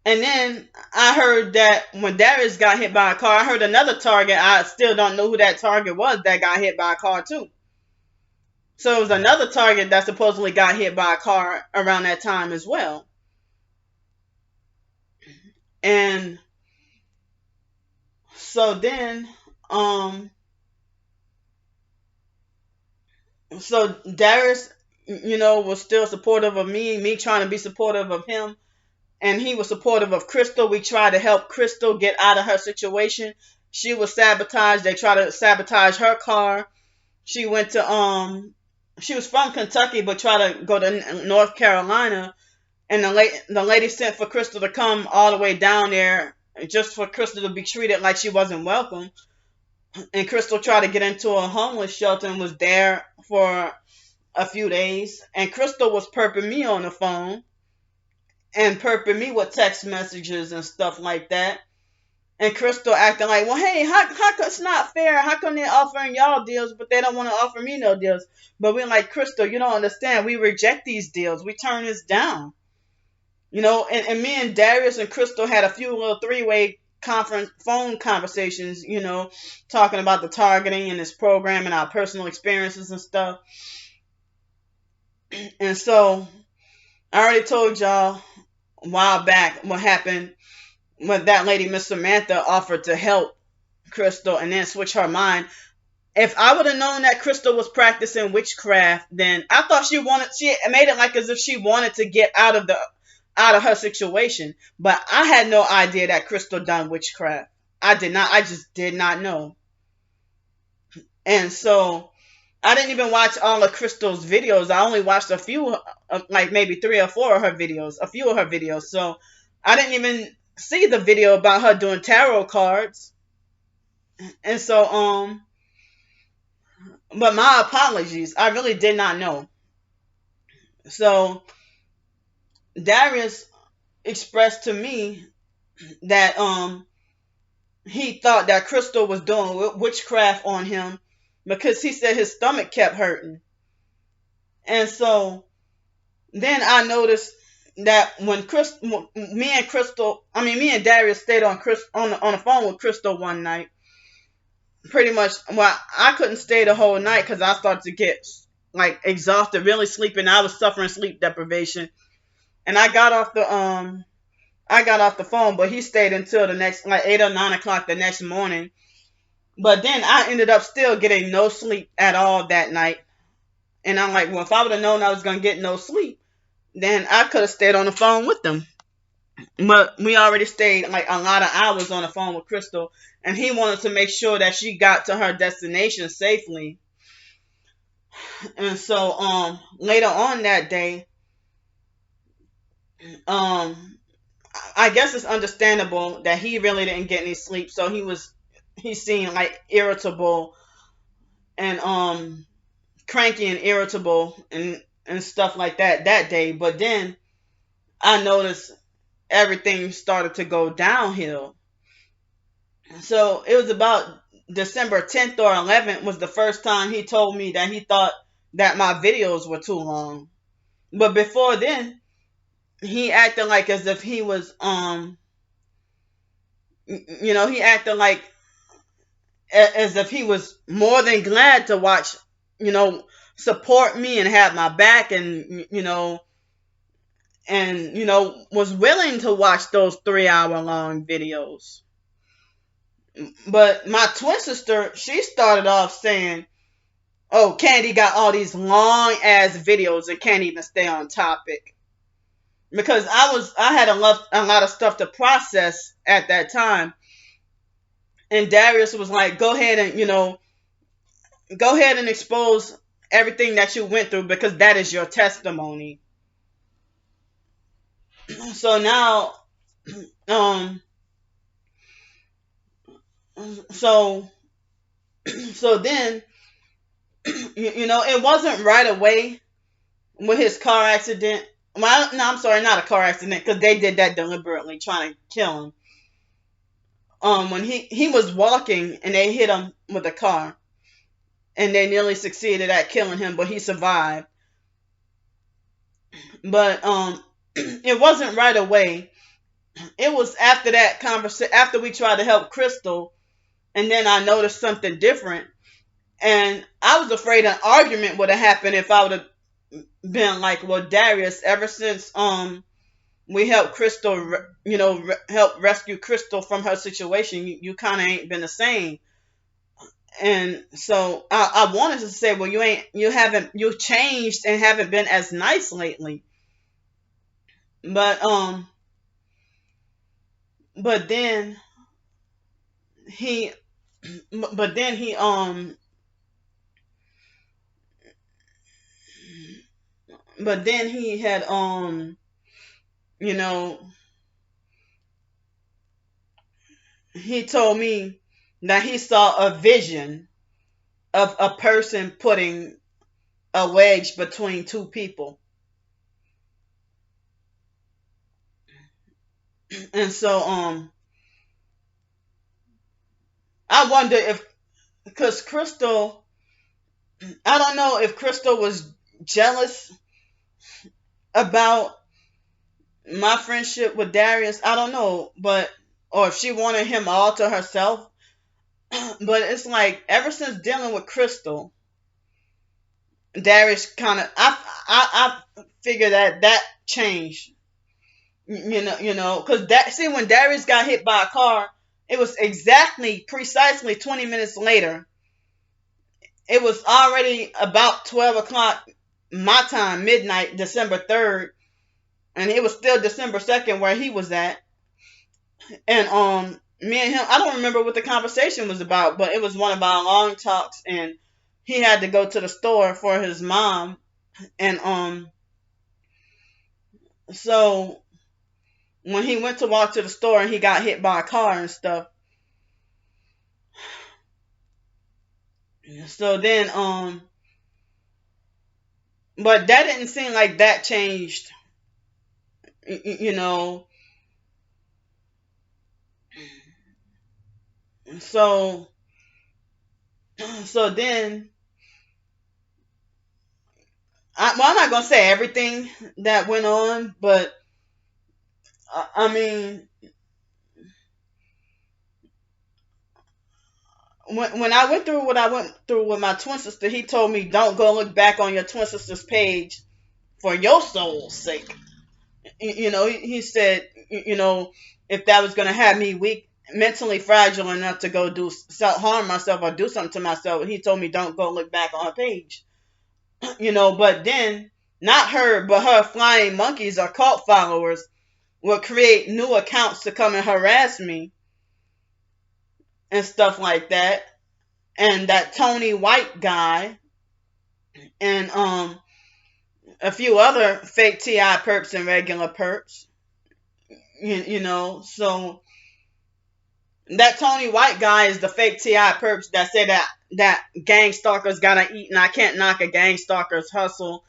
and then I heard that when Darius got hit by a car, I heard another target. I still don't know who that target was that got hit by a car too. So it was another target that supposedly got hit by a car around that time as well. And so then, so Darius, was still supportive of me trying to be supportive of him, and he was supportive of Crystal. We tried to help Crystal get out of her situation. She was sabotaged. They tried to sabotage her car. She went to she was from Kentucky but tried to go to North Carolina, and the lady sent for Crystal to come all the way down there just for Crystal to be treated like she wasn't welcome. And Crystal tried to get into a homeless shelter and was there for a few days. And Crystal was perping me on the phone and perping me with text messages and stuff like that. And Crystal acting like, well, hey, how it's not fair? How come they're offering y'all deals, but they don't want to offer me no deals? But we're like, Crystal, you don't understand. We reject these deals. We turn this down. And me and Darius and Crystal had a few little three-way phone conversations, talking about the targeting and this program and our personal experiences and stuff. And so I already told y'all a while back what happened when that lady, Miss Samantha, offered to help Crystal and then switch her mind. If I would have known that Crystal was practicing witchcraft, then I thought she made it like as if she wanted to get out of her situation. But I had no idea that Crystal done witchcraft. I did not. I just did not know. And so I didn't even watch all of Crystal's videos. I only watched a few, like maybe 3 or 4 of her videos, a few of her videos. So I didn't even see the video about her doing tarot cards. And so, but my apologies. I really did not know. So Darius expressed to me that he thought that Crystal was doing witchcraft on him because he said his stomach kept hurting. And so then I noticed that when me and Darius stayed on the phone with Crystal one night. Pretty much, well, I couldn't stay the whole night because I started to get like exhausted, really sleeping. I was suffering sleep deprivation, and I got off the phone, but he stayed until the next, like 8 or 9 o'clock the next morning. But then I ended up still getting no sleep at all that night. And I'm like, well, if I would have known I was going to get no sleep, then I could have stayed on the phone with them. But we already stayed like a lot of hours on the phone with Crystal, and he wanted to make sure that she got to her destination safely. And so later on that day, I guess it's understandable that he really didn't get any sleep, so he seemed like irritable and cranky and irritable and stuff like that day. But then I noticed everything started to go downhill. So it was about December 10th or 11th was the first time he told me that he thought that my videos were too long. But before then, he acted like as if he was he acted like as if he was more than glad to watch, support me and have my back, and was willing to watch those 3 hour long videos. But my twin sister, she started off saying, "Oh, Candy got all these long ass videos and can't even stay on topic." Because I had a lot of stuff to process at that time. And Darius was like, "Go ahead and, go ahead and expose everything that you went through, because that is your testimony." So now, um, so so then, it wasn't right away with his car accident. Well, no, I'm sorry, not a car accident, because they did that deliberately, trying to kill him. When he was walking and they hit him with a car, and they nearly succeeded at killing him, but he survived. But it wasn't right away. It was after that conversation, after we tried to help Crystal, and then I noticed something different, and I was afraid an argument would have happened if I would have been like, "Well, Darius, ever since we helped Crystal, help rescue Crystal from her situation, you kind of ain't been the same." And so I wanted to say, "Well, you changed and haven't been as nice lately." But but then he but then he but then he had you know he told me that he saw a vision of a person putting a wedge between two people. And so I wonder if, because Crystal, I don't know if Crystal was jealous about my friendship with Darius. I don't know, or if she wanted him all to herself. But it's like, ever since dealing with Crystal, Darius kind of, I figure that changed. Because when Darius got hit by a car, it was precisely 20 minutes later. It was already about 12 o'clock my time, midnight, December 3rd, and it was still December 2nd where he was at. And me and him, I don't remember what the conversation was about, but it was one of our long talks, and he had to go to the store for his mom. And so when he went to walk to the store and he got hit by a car and stuff, so then but that didn't seem like that changed, you know. So then I'm not gonna say everything that went on, but I mean, when I went through what I went through with my twin sister, he told me, "Don't go look back on your twin sister's page for your soul's sake." He said, if that was gonna have me weak, mentally fragile enough to go do harm myself or do something to myself, he told me, "Don't go look back on her page." But then, not her, but her flying monkeys or cult followers would create new accounts to come and harass me and stuff like that. And that Tony White guy and a few other fake TI perps and regular perps. So that Tony White guy is the fake TI perps that say that gang stalkers gotta eat, and I can't knock a gang stalker's hustle,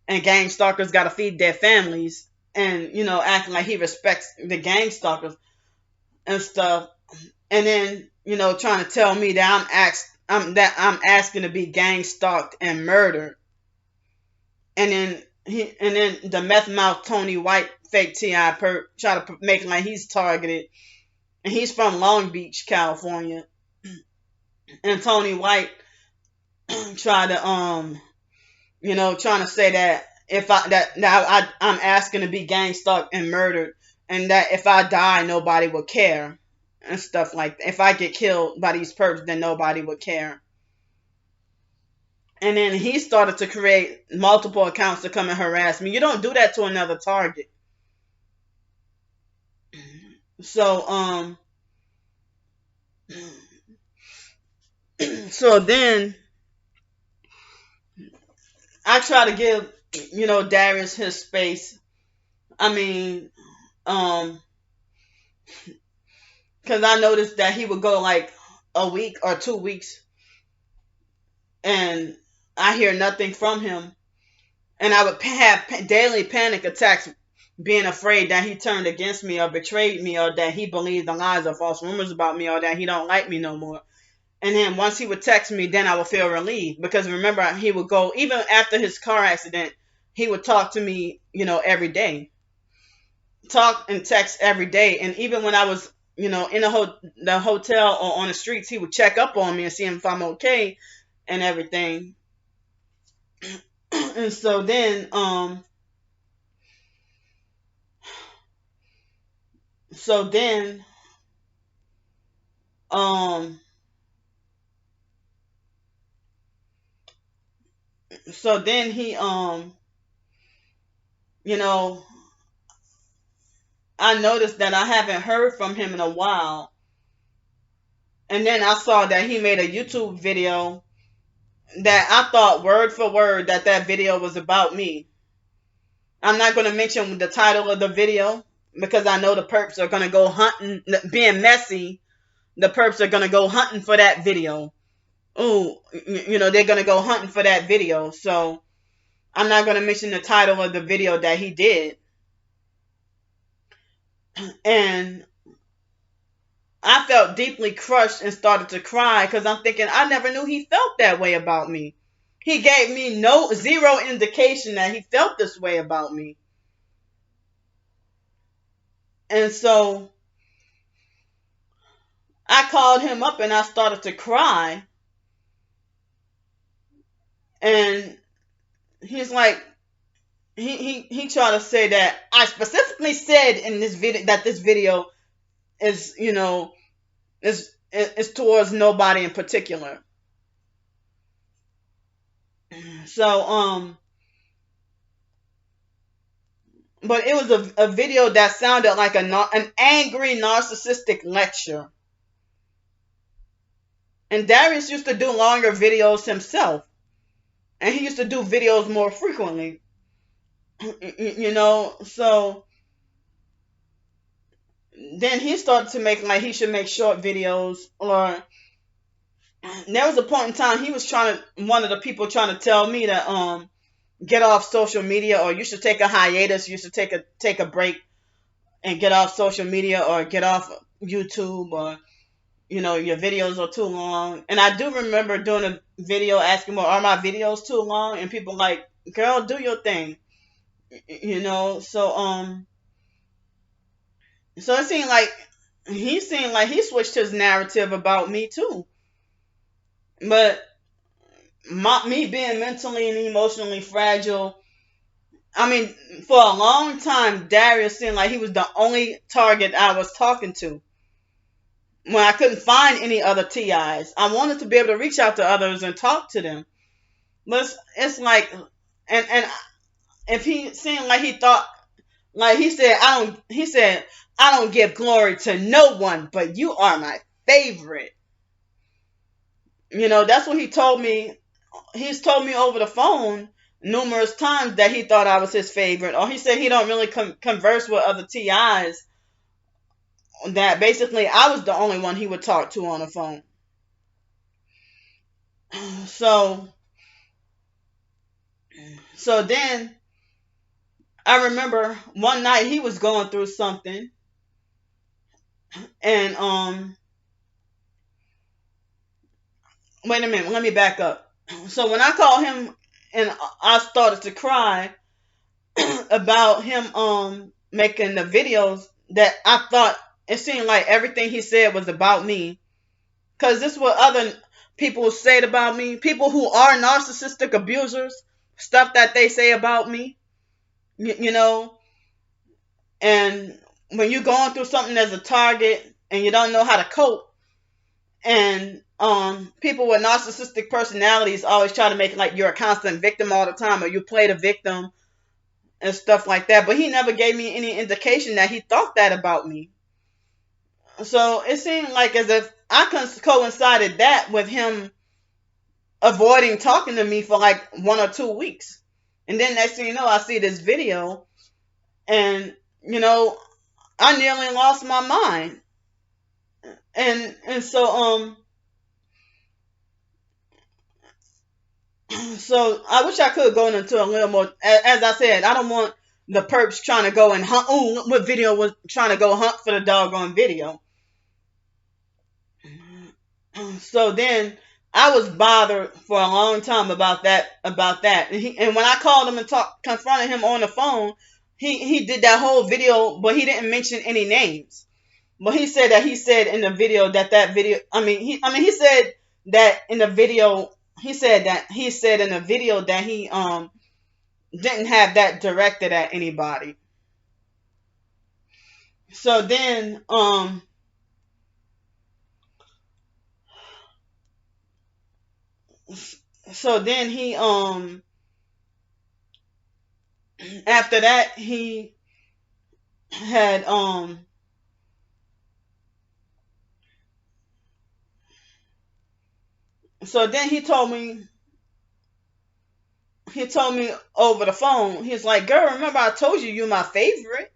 and gang stalkers gotta feed their families, and acting like he respects the gang stalkers and stuff. And then trying to tell me that I'm asking to be gang stalked and murdered. And then the meth mouth Tony White fake TI perp try to make like he's targeted, and he's from Long Beach, California. And Tony White tried to trying to say that if I that now I'm asking to be gang stalked and murdered, and that if I die nobody would care and stuff like that. If I get killed by these perps, then nobody would care. And then he started to create multiple accounts to come and harass me. You don't do that to another target. So so then I try to give Darius his space. I mean, because I noticed that he would go like a week or 2 weeks, and I hear nothing from him, and I would have daily panic attacks, being afraid that he turned against me or betrayed me, or that he believed the lies or false rumors about me, or that he don't like me no more. And then once he would text me, then I would feel relieved, because remember, he would go, even after his car accident, he would talk to me, every day, talk and text every day. And even when I was, in the hotel or on the streets, he would check up on me and see if I'm okay and everything. And so then, so then, um, so then he, you know, I noticed that I haven't heard from him in a while. And then I saw that he made a YouTube video that I thought word for word that that video was about me. I'm not going to mention the title of the video because I know the perps are going to go hunting, being messy. The perps are going to go hunting for that video. Ooh, they're going to go hunting for that video. So I'm not going to mention the title of the video that he did. And I felt deeply crushed and started to cry because I'm thinking I never knew he felt that way about me. He gave me zero indication that he felt this way about me. And so I called him up and I started to cry. And he's like, he tried to say that I specifically said in this video that this video is, is towards nobody in particular. So, but it was a video that sounded like an angry narcissistic lecture. And Darius used to do longer videos himself. And he used to do videos more frequently. So then he started to make like he should make short videos. Or there was a point in time he was one of the people trying to tell me to get off social media, or you should take a hiatus, you should take a break and get off social media, or get off YouTube, or your videos are too long. And I do remember doing a video asking, well, are my videos too long? And people like, girl, do your thing. So it seemed like he switched his narrative about me too. But me being mentally and emotionally fragile, I mean, for a long time, Darius seemed like he was the only target I was talking to. When I couldn't find any other TIs, I wanted to be able to reach out to others and talk to them. But it's like, and if he seemed like he thought, like he said, I don't give glory to no one, but you are my favorite. That's what he told me. He's told me over the phone numerous times that he thought I was his favorite. Or he said he don't really converse with other TIs. That basically I was the only one he would talk to on the phone. So then I remember one night he was going through something, and wait a minute, let me back up. So when I called him and I started to cry about him making the videos, that I thought it seemed like everything he said was about me, because this was people say about me, people who are narcissistic abusers, stuff that they say about me, you know, and when you're going through something as a target and you don't know how to cope, and people with narcissistic personalities always try to make it like you're a constant victim all the time, or you play the victim and stuff like that. But he never gave me any indication that he thought that about me. So it seemed like as if I coincided that with him avoiding talking to me for like 1 or 2 weeks. And then next thing you know, I see this video, and I nearly lost my mind. And so I wish I could go into a little more. As I said, I don't want the perps trying to go and hunt. Oh, what video was trying to go hunt for the doggone video. So then I was bothered for a long time about that. And when I called him and confronted him on the phone, he did that whole video, but he didn't mention any names. But he said in the video that video. He said that in the video. He said in the video that he didn't have that directed at anybody. So then he after that he had so then he told me over the phone, he's like, girl, remember I told you you're my favorite.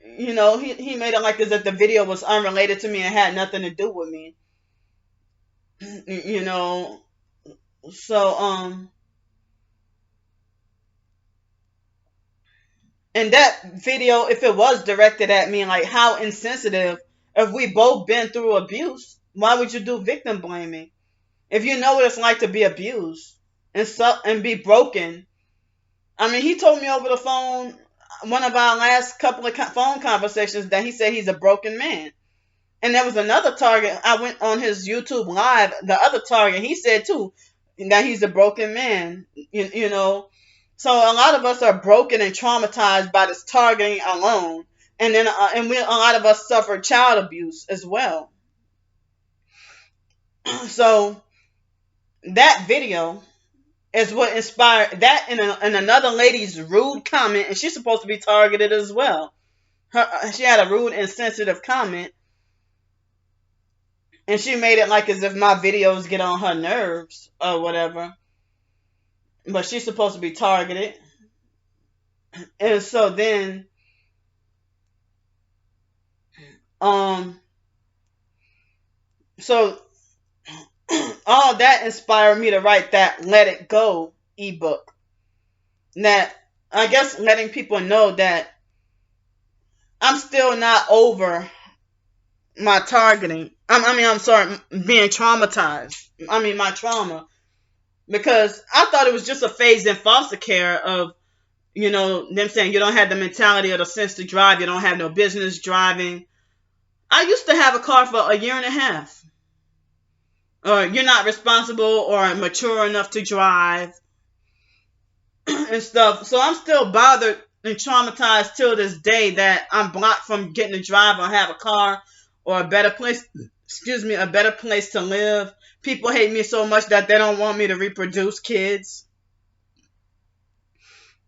He made it like as if the video was unrelated to me and had nothing to do with me. So and that video, if it was directed at me, like, how insensitive. If we both been through abuse, why would you do victim blaming? If you know what it's like to be abused and be broken. He told me over the phone, one of our last couple of phone conversations, that he said he's a broken man. And there was another target. I went on his YouTube live. The other target, he said too, that he's a broken man. So a lot of us are broken and traumatized by this targeting alone, and then a lot of us suffer child abuse as well. So that video is what inspired that, in another lady's rude comment, and she's supposed to be targeted as well. She had a rude, insensitive comment, and she made it like as if my videos get on her nerves or whatever. But she's supposed to be targeted. And so then so all that inspired me to write that Let It Go ebook. That, I guess, letting people know that I'm still not over my targeting. I'm sorry, being traumatized. My trauma. Because I thought it was just a phase in foster care of, them saying you don't have the mentality or the sense to drive. You don't have no business driving. I used to have a car for a year and a half. Or you're not responsible or mature enough to drive and stuff. So I'm still bothered and traumatized till this day that I'm blocked from getting to drive or have a car or a better place to live. People hate me so much that they don't want me to reproduce kids.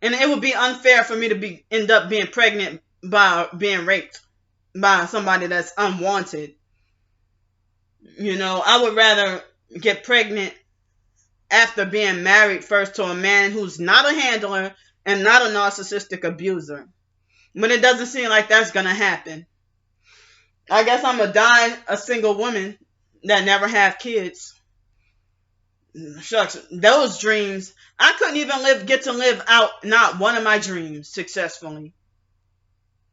And it would be unfair for me to end up being pregnant by being raped by somebody that's unwanted. I would rather get pregnant after being married first to a man who's not a handler and not a narcissistic abuser. But it doesn't seem like that's going to happen. I guess I'm going to die a single woman that never have kids. Shucks, those dreams, I couldn't even get to live out not one of my dreams successfully.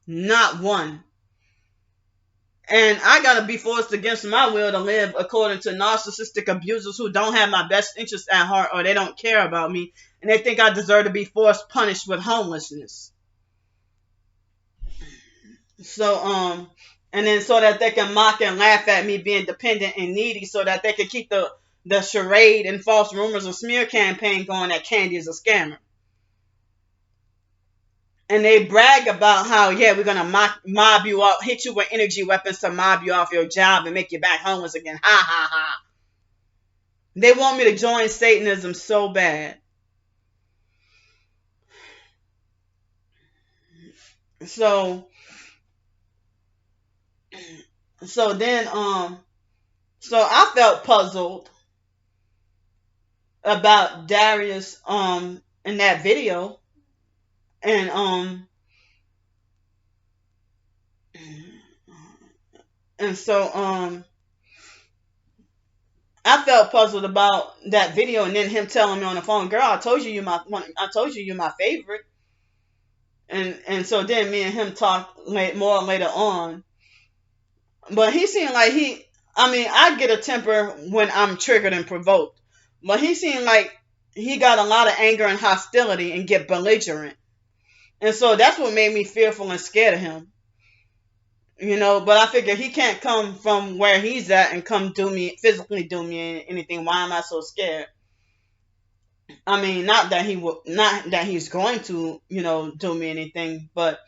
Not one. And I gotta be forced against my will to live according to narcissistic abusers who don't have my best interests at heart, or they don't care about me, and they think I deserve to be punished with homelessness. So, And then so that they can mock and laugh at me being dependent and needy, so that they can keep the charade and false rumors and smear campaign going that Candy is a scammer. And they brag about how, yeah, we're gonna mob you up, hit you with energy weapons to mob you off your job and make you back homeless again. Ha ha ha. They want me to join Satanism so bad. So then so I felt puzzled about Darius in that video. And so I felt puzzled about that video, and then him telling me on the phone, "Girl, I told you you're my favorite." And so then me and him talked more later on. But he seemed like I get a temper when I'm triggered and provoked. But he seemed like he got a lot of anger and hostility and get belligerent. And so that's what made me fearful and scared of him. But I figure he can't come from where he's at and come physically do me anything. Why am I so scared? I mean, not that he's going to, do me anything, but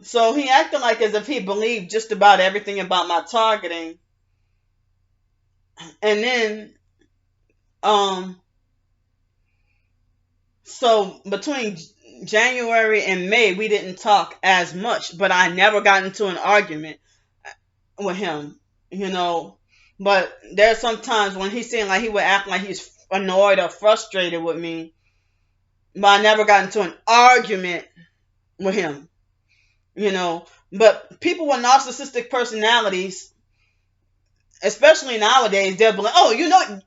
so he acted like as if he believed just about everything about my targeting. And then so between January and May, we didn't talk as much, but I never got into an argument with him, But there's sometimes when he seemed like he would act like he's annoyed or frustrated with me, but I never got into an argument with him, But people with narcissistic personalities, especially nowadays, they'll be like, "Oh, you don't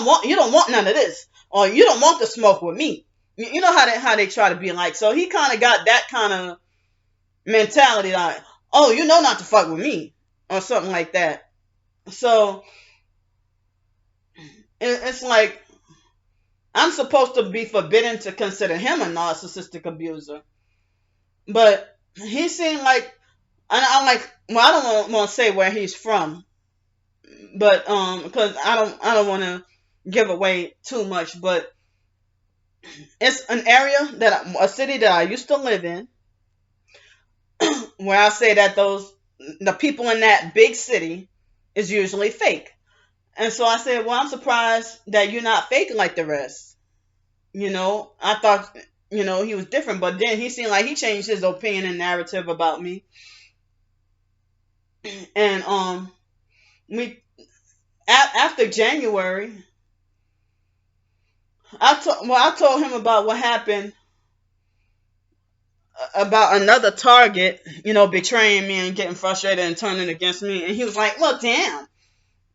want none of this, or you don't want to smoke with me." You know how they try to be like. So he kind of got that kind of mentality, like, "Oh, you know not to fuck with me," or something like that. So it's like I'm supposed to be forbidden to consider him a narcissistic abuser, but he seemed like, I'm like, well, I don't want to say where he's from, but because I don't want to give away too much, but it's an area a city that I used to live in, where I say that the people in that big city is usually fake. And so I said, well, I'm surprised that you're not fake like the rest. I thought, he was different, but then he seemed like he changed his opinion and narrative about me. And after January, I told him about what happened about another target, betraying me and getting frustrated and turning against me. And he was like, "Well, damn.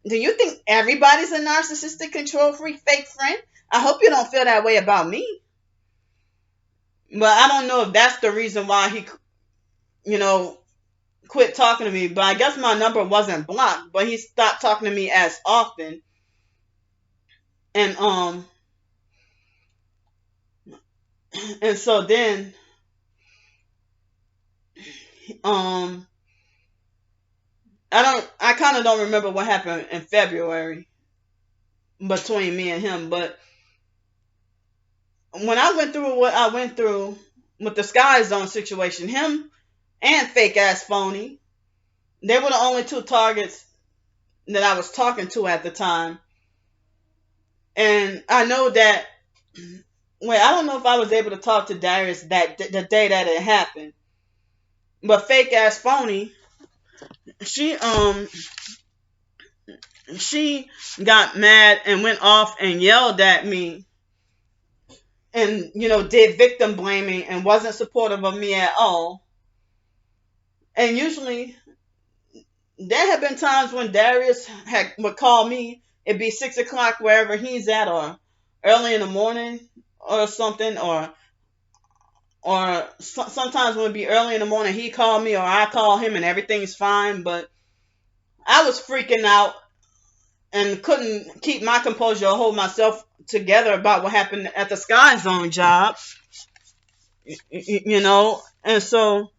Do you think everybody's a narcissistic, control freak, fake friend? I hope you don't feel that way about me." But I don't know if that's the reason why he, quit talking to me. But I guess my number wasn't blocked, but he stopped talking to me as often. And so then I kind of don't remember what happened in February between me and him, but when I went through what I went through with the Sky Zone situation, him and fake ass phony, they were the only two targets that I was talking to at the time. And I know that, I don't know if I was able to talk to Darius the day that it happened, but fake ass phony, she got mad and went off and yelled at me and did victim blaming and wasn't supportive of me at all. And usually there have been times when Darius would call me. It'd be 6 o'clock wherever he's at, or early in the morning or something, or sometimes when it'd be early in the morning, he call me or I call him and everything's fine. But I was freaking out and couldn't keep my composure or hold myself together about what happened at the Sky Zone job. you know. And so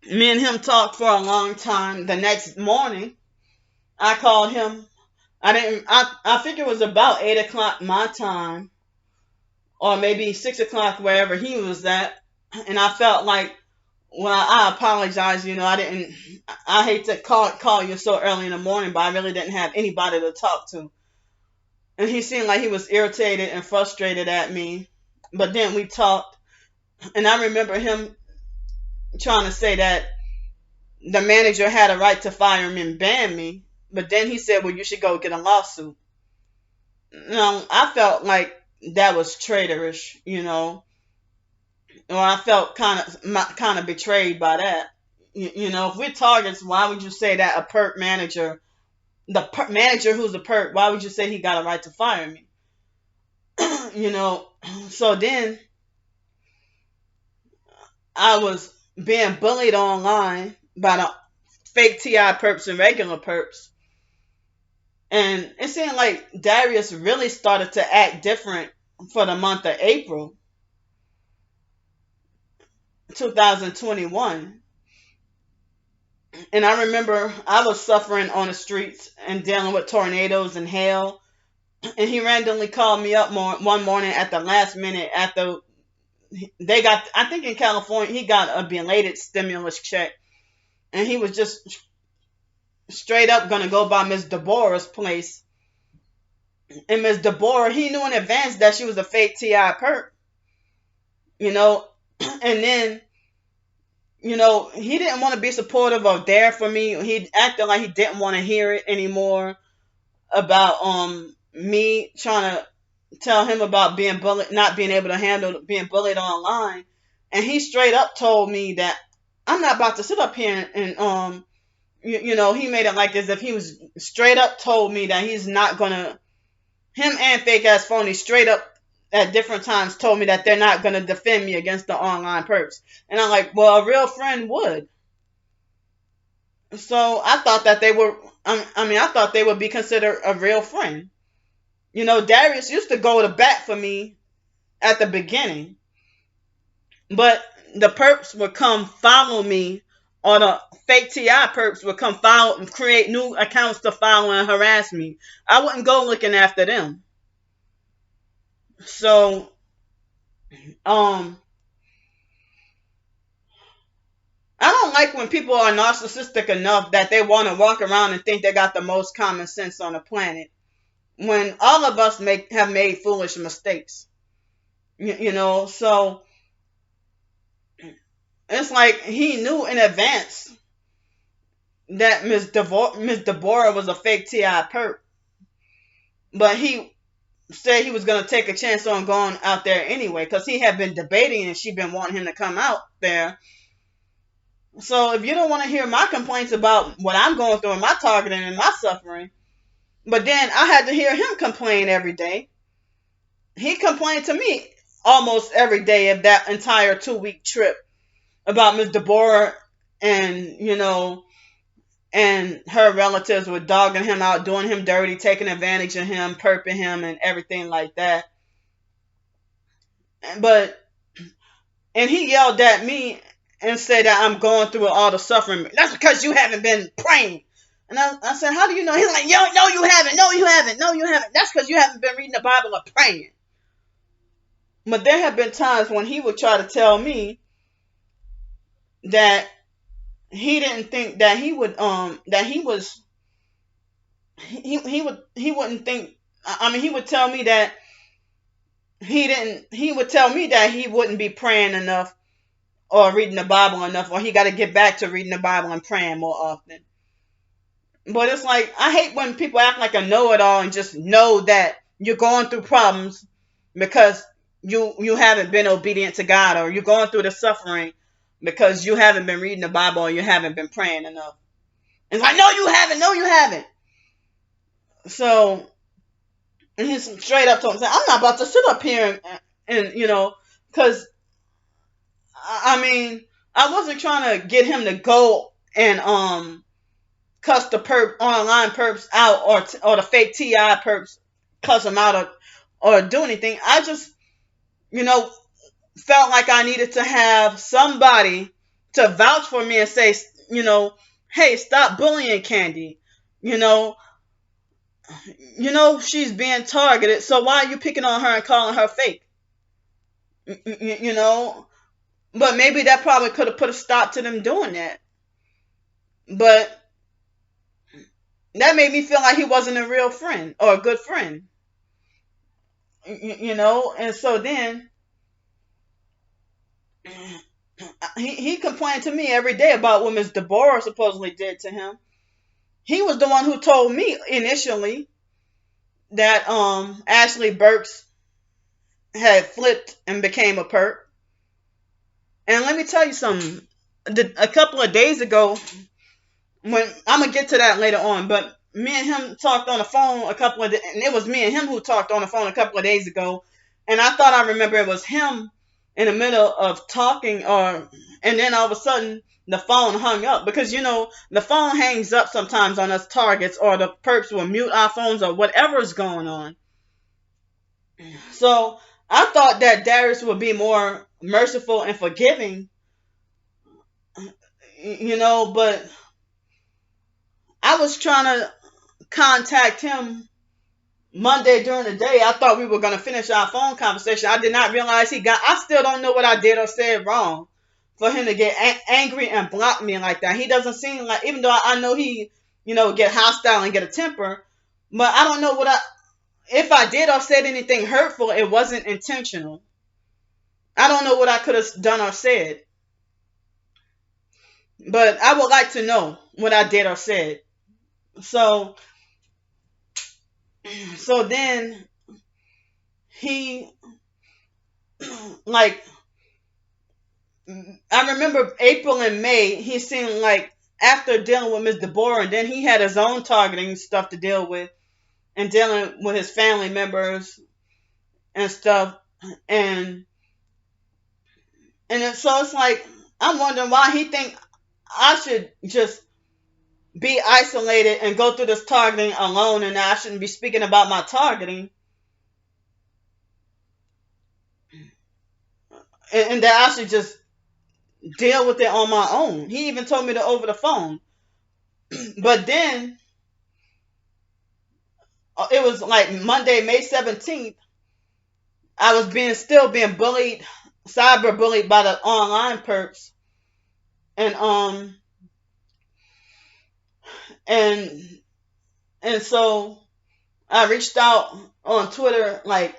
me and him talked for a long time. The next morning, I called him. I didn't. I think it was about 8 o'clock my time, or maybe 6 o'clock wherever he was at. And I felt like, well, I apologize. I didn't. I hate to call you so early in the morning, but I really didn't have anybody to talk to. And he seemed like he was irritated and frustrated at me. But then we talked, and I remember him trying to say that the manager had a right to fire me and ban me. But then he said, well, you should go get a lawsuit. I felt like that was traitorish. Or I felt kind of betrayed by that. If we're targets, why would you say that a perk manager, manager who's a perk, why would you say he got a right to fire me? you know, so then I was being bullied online by the fake TI perps and regular perps. And it seemed like Darius really started to act different for the month of April 2021. And I remember I was suffering on the streets and dealing with tornadoes and hail. And he randomly called me up one morning at the last minute after they got, I think in California, he got a belated stimulus check. And he was just straight up going to go by Miss Deborah's place. And Miss Deborah, he knew in advance that she was a fake TI perp. And then, he didn't want to be supportive or there for me. He acted like he didn't want to hear it anymore about me trying to tell him about being bullied, not being able to handle being bullied online. And he straight up told me that I'm not about to sit up here and he made it like as if he was straight up told me that he's not gonna, him and fake ass phony straight up at different times told me that they're not gonna defend me against the online perps. And I'm like, well, a real friend would. So I thought that they were, I thought they would be considered a real friend. Darius used to go to bat for me at the beginning, but the perps would come follow me, or the fake TI perps would come follow and create new accounts to follow and harass me. I wouldn't go looking after them. So, I don't like when people are narcissistic enough that they want to walk around and think they got the most common sense on the planet, when all of us have made foolish mistakes. So it's like he knew in advance that Miss Deborah was a fake TI perp, but he said he was going to take a chance on going out there anyway, because he had been debating and she'd been wanting him to come out there. So if you don't want to hear my complaints about what I'm going through and my targeting and my suffering, but then I had to hear him complain every day. He complained to me almost every day of that entire 2-week trip about Miss Deborah, and and her relatives were dogging him out, doing him dirty, taking advantage of him, perping him, and everything like that. And he yelled at me and said that I'm going through all the suffering. That's because you haven't been praying. And I said, how do you know? He's like, yo, no, you haven't. No, you haven't. No, you haven't. That's because you haven't been reading the Bible or praying. But there have been times when he would try to tell me that he didn't think that he would that he was he wouldn't think, he would tell me that he would tell me that he wouldn't be praying enough or reading the Bible enough, or he got to get back to reading the Bible and praying more often. But it's like, I hate when people act like a know-it-all and just know that you're going through problems because you haven't been obedient to God, or you're going through the suffering because you haven't been reading the Bible or you haven't been praying enough. It's like, no, you haven't. No, you haven't. So, and he's straight up told me, I'm not about to sit up here and because, I wasn't trying to get him to go and cuss the online perps out, or the fake TI perps cuss them out, or do anything. I just, felt like I needed to have somebody to vouch for me and say, hey, stop bullying Candy. You know, she's being targeted. So why are you picking on her and calling her fake? You know, but maybe that probably could have put a stop to them doing that. But that made me feel like he wasn't a real friend or a good friend. And so then he complained to me every day about what Miss Deborah supposedly did to him. He was the one who told me initially that Ashley Burks had flipped and became a perp. And let me tell you something. A couple of days ago, when I'm gonna get to that later on, but me and him talked on the phone and it was me and him who talked on the phone a couple of days ago, and I thought I remember it was him in the middle of talking, and then all of a sudden the phone hung up, because the phone hangs up sometimes on us targets, or the perps will mute our phones or whatever's going on. So I thought that Darius would be more merciful and forgiving, but I was trying to contact him Monday during the day. I thought we were going to finish our phone conversation. I did not realize I still don't know what I did or said wrong for him to get angry and block me like that. He doesn't seem like, even though I know he, get hostile and get a temper, but I don't know if I did or said anything hurtful, it wasn't intentional. I don't know what I could have done or said, but I would like to know what I did or said. So then he, like, I remember April and May, he seemed like, after dealing with Miss Deborah, and then he had his own targeting stuff to deal with, and dealing with his family members and stuff, and so it's like, I'm wondering why he think I should just be isolated and go through this targeting alone, and I shouldn't be speaking about my targeting, and that I should just deal with it on my own. He even told me to over the phone. But then it was like Monday, May 17th. I was still being bullied, cyber bullied by the online perps, and so I reached out on Twitter. Like,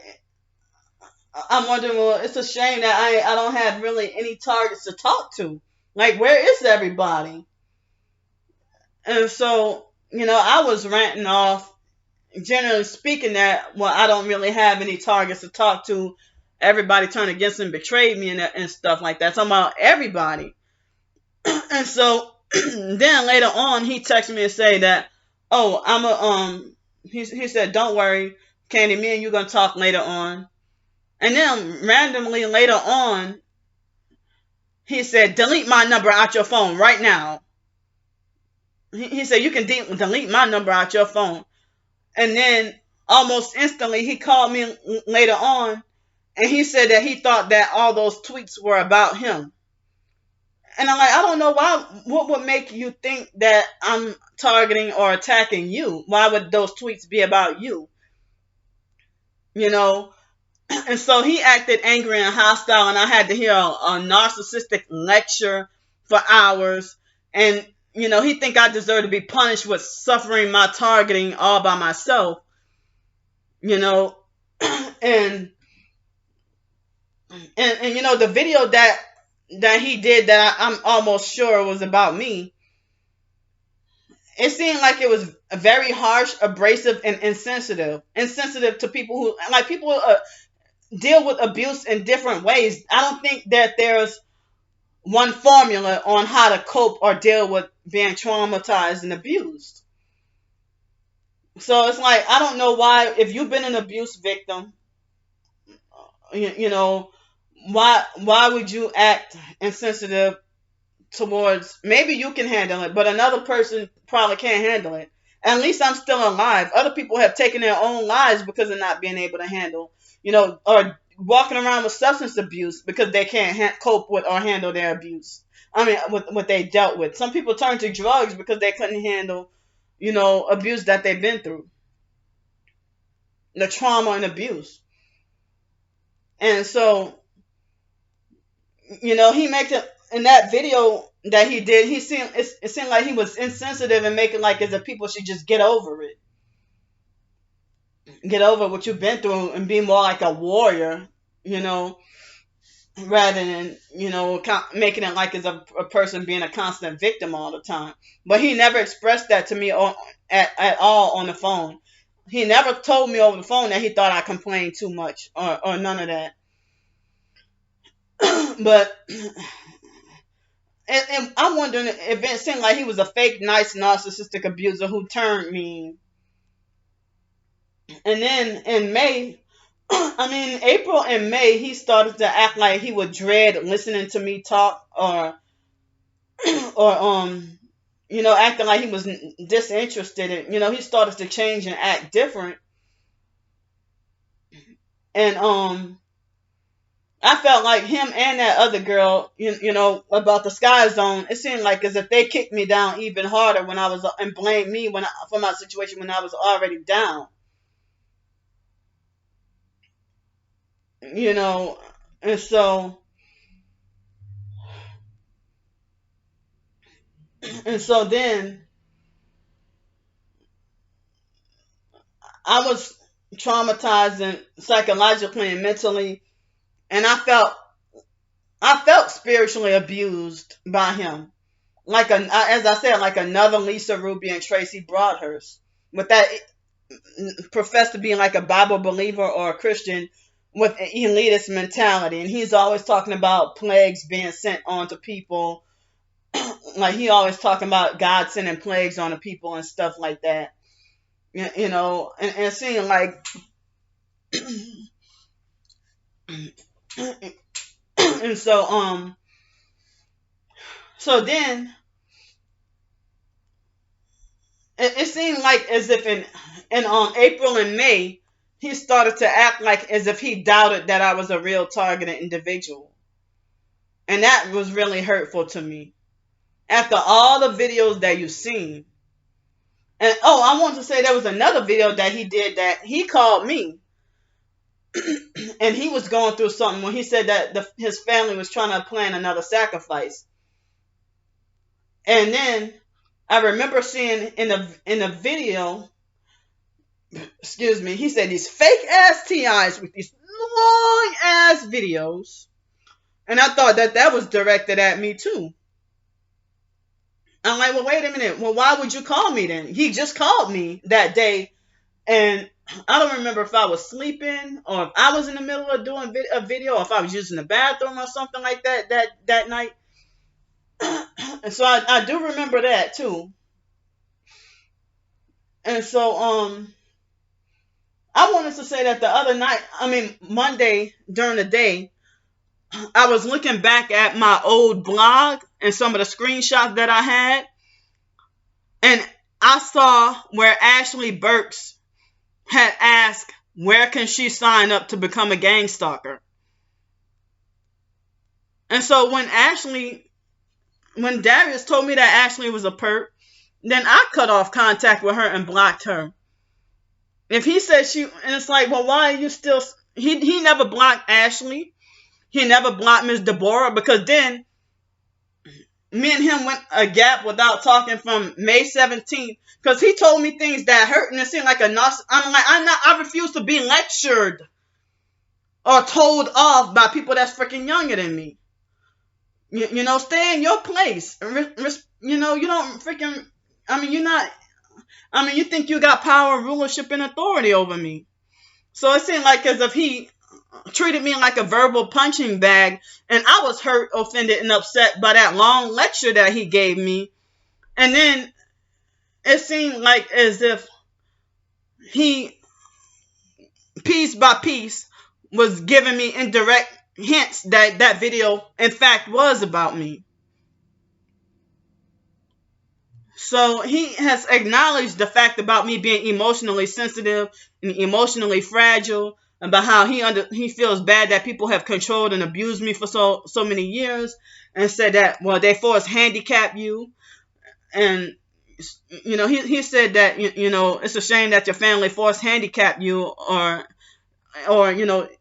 I'm wondering, well, it's a shame that I don't have really any targets to talk to. Like, where is everybody? And so, I was ranting off, generally speaking, that, well, I don't really have any targets to talk to. Everybody turned against me, betrayed me, and stuff like that. Talking about everybody. And so then later on, he texted me and say that, oh, he said, don't worry, Candy, me and you gonna talk later on. And then randomly later on, he said, delete my number out your phone right now. He said, you can delete my number out your phone. And then almost instantly, he called me later on, and he said that he thought that all those tweets were about him. And I'm like, I don't know what would make you think that I'm targeting or attacking you? Why would those tweets be about you? And so he acted angry and hostile, and I had to hear a narcissistic lecture for hours. And, he think I deserve to be punished with suffering my targeting all by myself. And the video that he did that I'm almost sure was about me, it seemed like it was very harsh, abrasive, and insensitive to people who, like, people deal with abuse in different ways. I don't think that there's one formula on how to cope or deal with being traumatized and abused. So it's like, I don't know why, if you've been an abuse victim, why would you act insensitive towards, maybe you can handle it, but another person probably can't handle it. At least I'm still alive. Other people have taken their own lives because of not being able to handle, or walking around with substance abuse because they can't cope with or handle their abuse. I mean, with what they dealt with. Some people turn to drugs because they couldn't handle, abuse that they've been through, the trauma and abuse. And so, he makes it in that video that he did. It seemed like he was insensitive and making like as if people should just get over it, get over what you've been through, and be more like a warrior, you know, rather than making it like as a person being a constant victim all the time. But he never expressed that to me at all on the phone. He never told me over the phone that he thought I complained too much or none of that. But and I'm wondering if it seemed like he was a fake, nice, narcissistic abuser who turned mean. And then in April and May, he started to act like he would dread listening to me talk, or acting like he was disinterested. And he started to change and act different. And I felt like him and that other girl, about the Sky Zone. It seemed like as if they kicked me down even harder when I was, and blamed me for my situation when I was already down. And so then I was traumatized and psychologically and mentally, and I felt spiritually abused by him, as I said, like another Lisa Ruby and Tracy Broadhurst, with that professed to be like a Bible believer or a Christian with an elitist mentality. And he's always talking about plagues being sent onto people. Like he always talking about God sending plagues on the people and stuff like that. And it seemed like and so then it seemed like as if in April and May, he started to act like as if he doubted that I was a real targeted individual. And that was really hurtful to me. After all the videos that you've seen. And I want to say there was another video that he did that he called me. And he was going through something when he said that his family was trying to plan another sacrifice. And then I remember seeing in a video, excuse me, he said these fake ass TIs with these long ass videos. And I thought that was directed at me too. I'm like, well, wait a minute. Well, why would you call me then? He just called me that day. And I don't remember if I was sleeping or if I was in the middle of doing a video or if I was using the bathroom or something like that night. And so I do remember that too. And so I wanted to say that the other night, Monday during the day, I was looking back at my old blog and some of the screenshots that I had. And I saw where Ashley Burks had asked, where can she sign up to become a gang stalker? And so when Darius told me that Ashley was a perp, then I cut off contact with her and blocked her. If he said and it's like, well, why are you still, he never blocked Ashley. He never blocked Miss Deborah, because then me and him went a gap without talking from May 17th, because he told me things that hurt, and it seemed like a narcissist. I refuse to be lectured or told off by people that's freaking younger than me. Stay in your place. You don't freaking, you think you got power, rulership, and authority over me. So it seemed like as if he treated me like a verbal punching bag, and I was hurt, offended, and upset by that long lecture that he gave me. And then it seemed like as if he, piece by piece, was giving me indirect hints that video, in fact, was about me. So he has acknowledged the fact about me being emotionally sensitive and emotionally fragile, about how he feels bad that people have controlled and abused me for so many years, and said that, well, they force handicap you. And he said that it's a shame that your family forced handicap you, or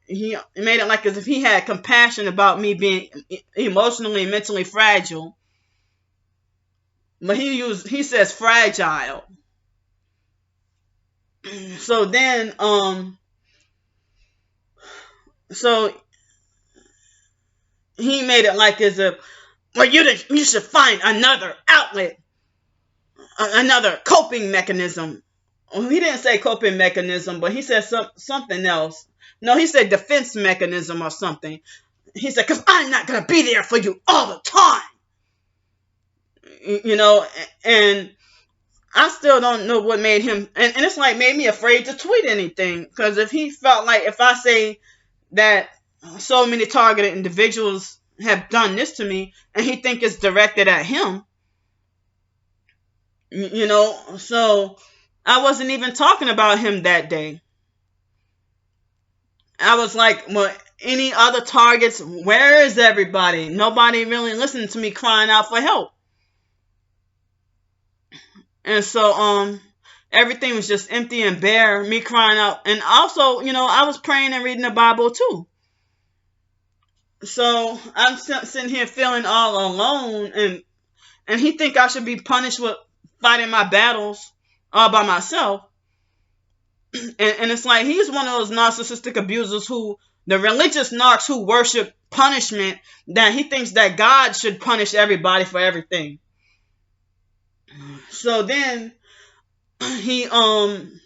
he made it like as if he had compassion about me being emotionally and mentally fragile. But he says fragile. So then so he made it like as if, well, you should find another outlet, another coping mechanism. He didn't say coping mechanism, but he said something else. No, he said defense mechanism or something. He said, because I'm not going to be there for you all the time. And I still don't know what made him, and it's like made me afraid to tweet anything. Because if he felt like if I say that so many targeted individuals have done this to me, and he think it's directed at him, so I wasn't even talking about him that day. I was like, well, any other targets? Where is everybody? Nobody really listened to me crying out for help. And so everything was just empty and bare, me crying out. And also, I was praying and reading the Bible too. So I'm sitting here feeling all alone, and he think I should be punished with fighting my battles all by myself. And it's like he's one of those narcissistic abusers the religious narcs who worship punishment, that he thinks that God should punish everybody for everything. So then he and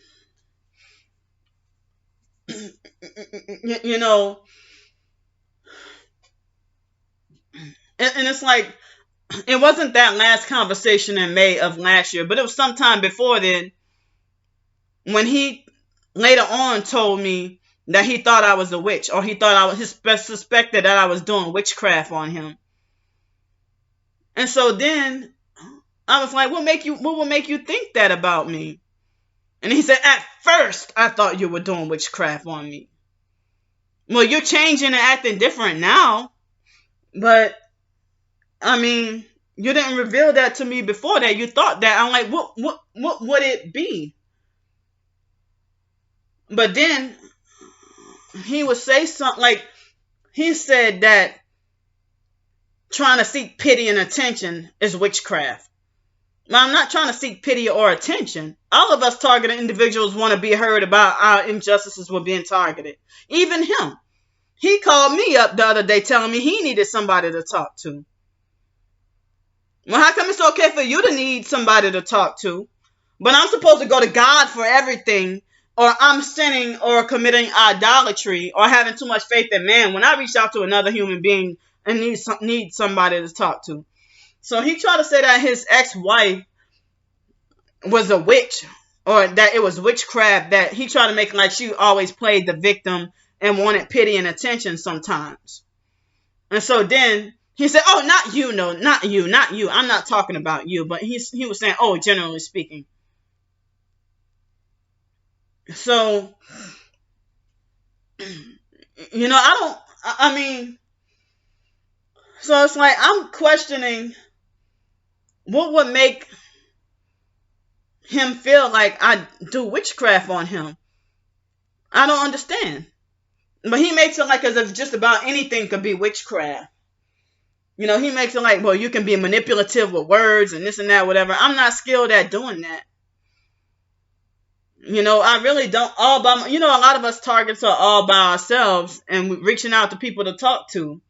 it's like, it wasn't that last conversation in May of last year, but it was sometime before then, when he later on told me that he thought I was a witch, or he suspected that I was doing witchcraft on him. And so then I was like, what will make you think that about me? And he said, at first I thought you were doing witchcraft on me. Well, you're changing and acting different now, but I mean, you didn't reveal that to me before that. You thought that. I'm like, what would it be? But then he would say something like, he said that trying to seek pity and attention is witchcraft. Now, I'm not trying to seek pity or attention. All of us targeted individuals want to be heard about our injustices were being targeted. Even him. He called me up the other day telling me he needed somebody to talk to. Well, how come it's okay for you to need somebody to talk to, but I'm supposed to go to God for everything, or I'm sinning or committing idolatry or having too much faith in man when I reach out to another human being and need somebody to talk to? So he tried to say that his ex-wife was a witch, or that it was witchcraft, that he tried to make like she always played the victim and wanted pity and attention sometimes. And so then he said, oh, not you, no, not you. I'm not talking about you. But he was saying, oh, generally speaking. So, so it's like I'm questioning what would make him feel like I do witchcraft on him. I don't understand. But he makes it like as if just about anything could be witchcraft. He makes it like, well, you can be manipulative with words and this and that, whatever. I'm not skilled at doing that. I really don't a lot of us targets are all by ourselves and reaching out to people to talk to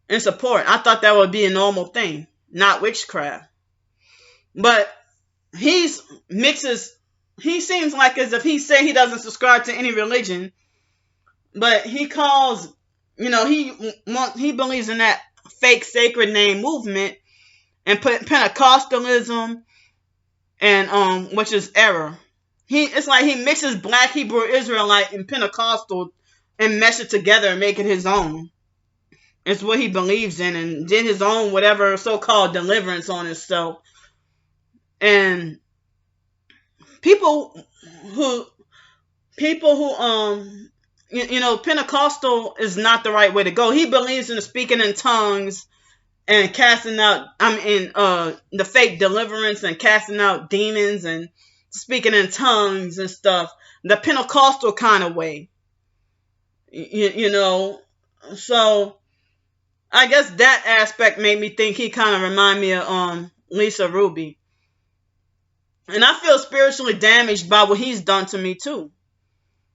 and support. I thought that would be a normal thing, not witchcraft. But he seems like as if he said he doesn't subscribe to any religion, but he calls, he believes in that fake sacred name movement and put Pentecostalism and which is error. It's like he mixes Black Hebrew Israelite and Pentecostal and mesh it together and make it his own. It's what he believes in, and did his own whatever so-called deliverance on himself. And people who Pentecostal is not the right way to go. He believes in speaking in tongues and casting out, the fake deliverance and casting out demons and speaking in tongues and stuff. The Pentecostal kind of way. So I guess that aspect made me think he kind of remind me of Lisa Ruby. And I feel spiritually damaged by what he's done to me too.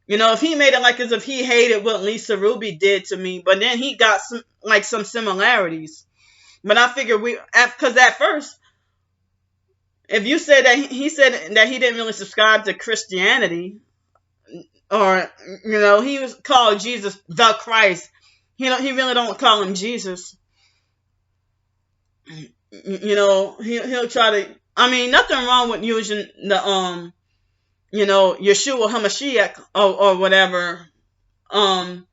If he made it like as if he hated what Lisa Ruby did to me, but then he got some similarities. But I figure because at first, if you say that he said that he didn't really subscribe to Christianity, or he was called Jesus the Christ, he really don't call him Jesus. He'll try to. Nothing wrong with using the Yeshua HaMashiach or whatever, or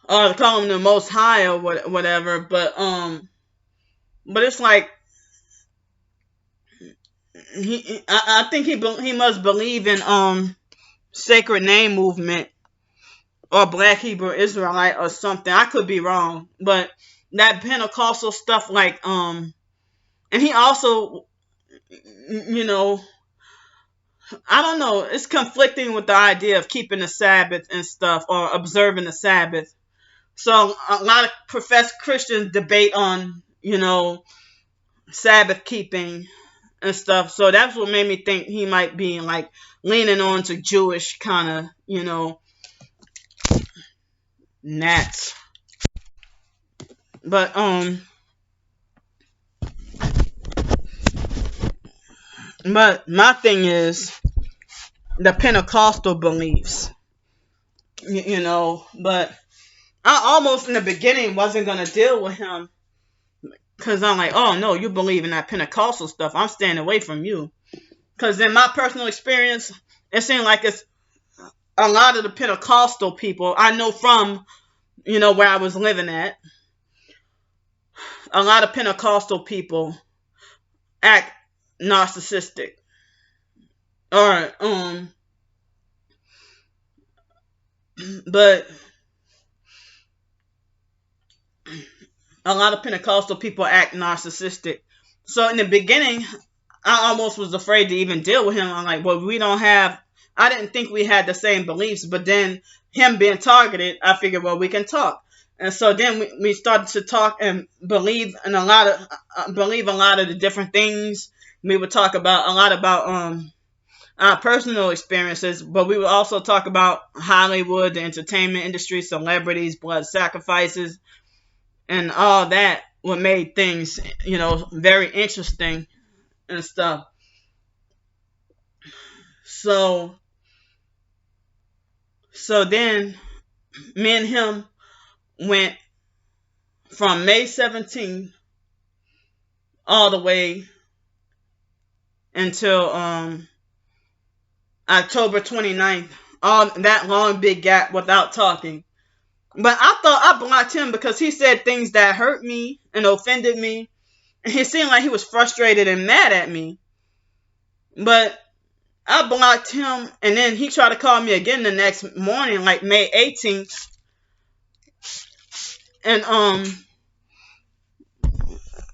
to call him the Most High or whatever, but it's like I think he must believe in Sacred Name Movement or Black Hebrew Israelite or something. I could be wrong, but that Pentecostal stuff, and he also, I don't know, it's conflicting with the idea of keeping the Sabbath and stuff, or observing the Sabbath. So a lot of professed Christians debate on, Sabbath keeping and stuff. So that's what made me think he might be leaning on to Jewish kind of, nats. But my thing is the Pentecostal beliefs, but I almost in the beginning wasn't going to deal with him, because I'm like, oh no, you believe in that Pentecostal stuff, I'm staying away from you. Because in my personal experience, it seemed like it's a lot of the Pentecostal people I know from, where I was living at. A lot of Pentecostal people act narcissistic. Or, but a lot of Pentecostal people act narcissistic. So in the beginning, I almost was afraid to even deal with him. I'm like, well, I didn't think we had the same beliefs, but then him being targeted, I figured, well, we can talk. And so then we started to talk and believe in a lot of the different things. We would talk a lot about our personal experiences, but we would also talk about Hollywood, the entertainment industry, celebrities, blood sacrifices, and all that. What made things, very interesting and stuff. So then me and him went from May 17th all the way until October 29th. All that long big gap without talking. But I thought I blocked him because he said things that hurt me and offended me. And it seemed like he was frustrated and mad at me. But I blocked him, and then he tried to call me again the next morning, like May 18th. And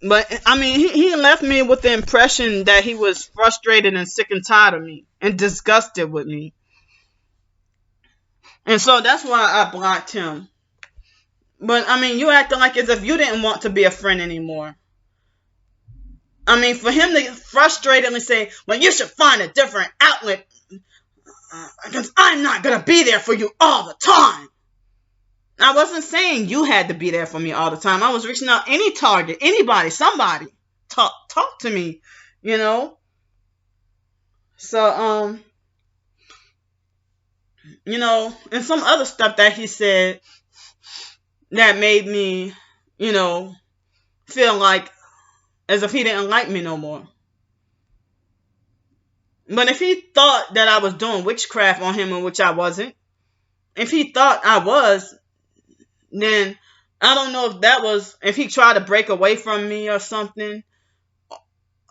but he left me with the impression that he was frustrated and sick and tired of me and disgusted with me. And so that's why I blocked him. But you acting like as if you didn't want to be a friend anymore. For him to frustratedly say, well, you should find a different outlet, because I'm not going to be there for you all the time. I wasn't saying you had to be there for me all the time. I was reaching out any target, anybody, somebody. Talk to me, So, and some other stuff that he said that made me, feel like as if he didn't like me no more. But if he thought that I was doing witchcraft on him, in which I wasn't, if he thought I was, then I don't know if he tried to break away from me or something.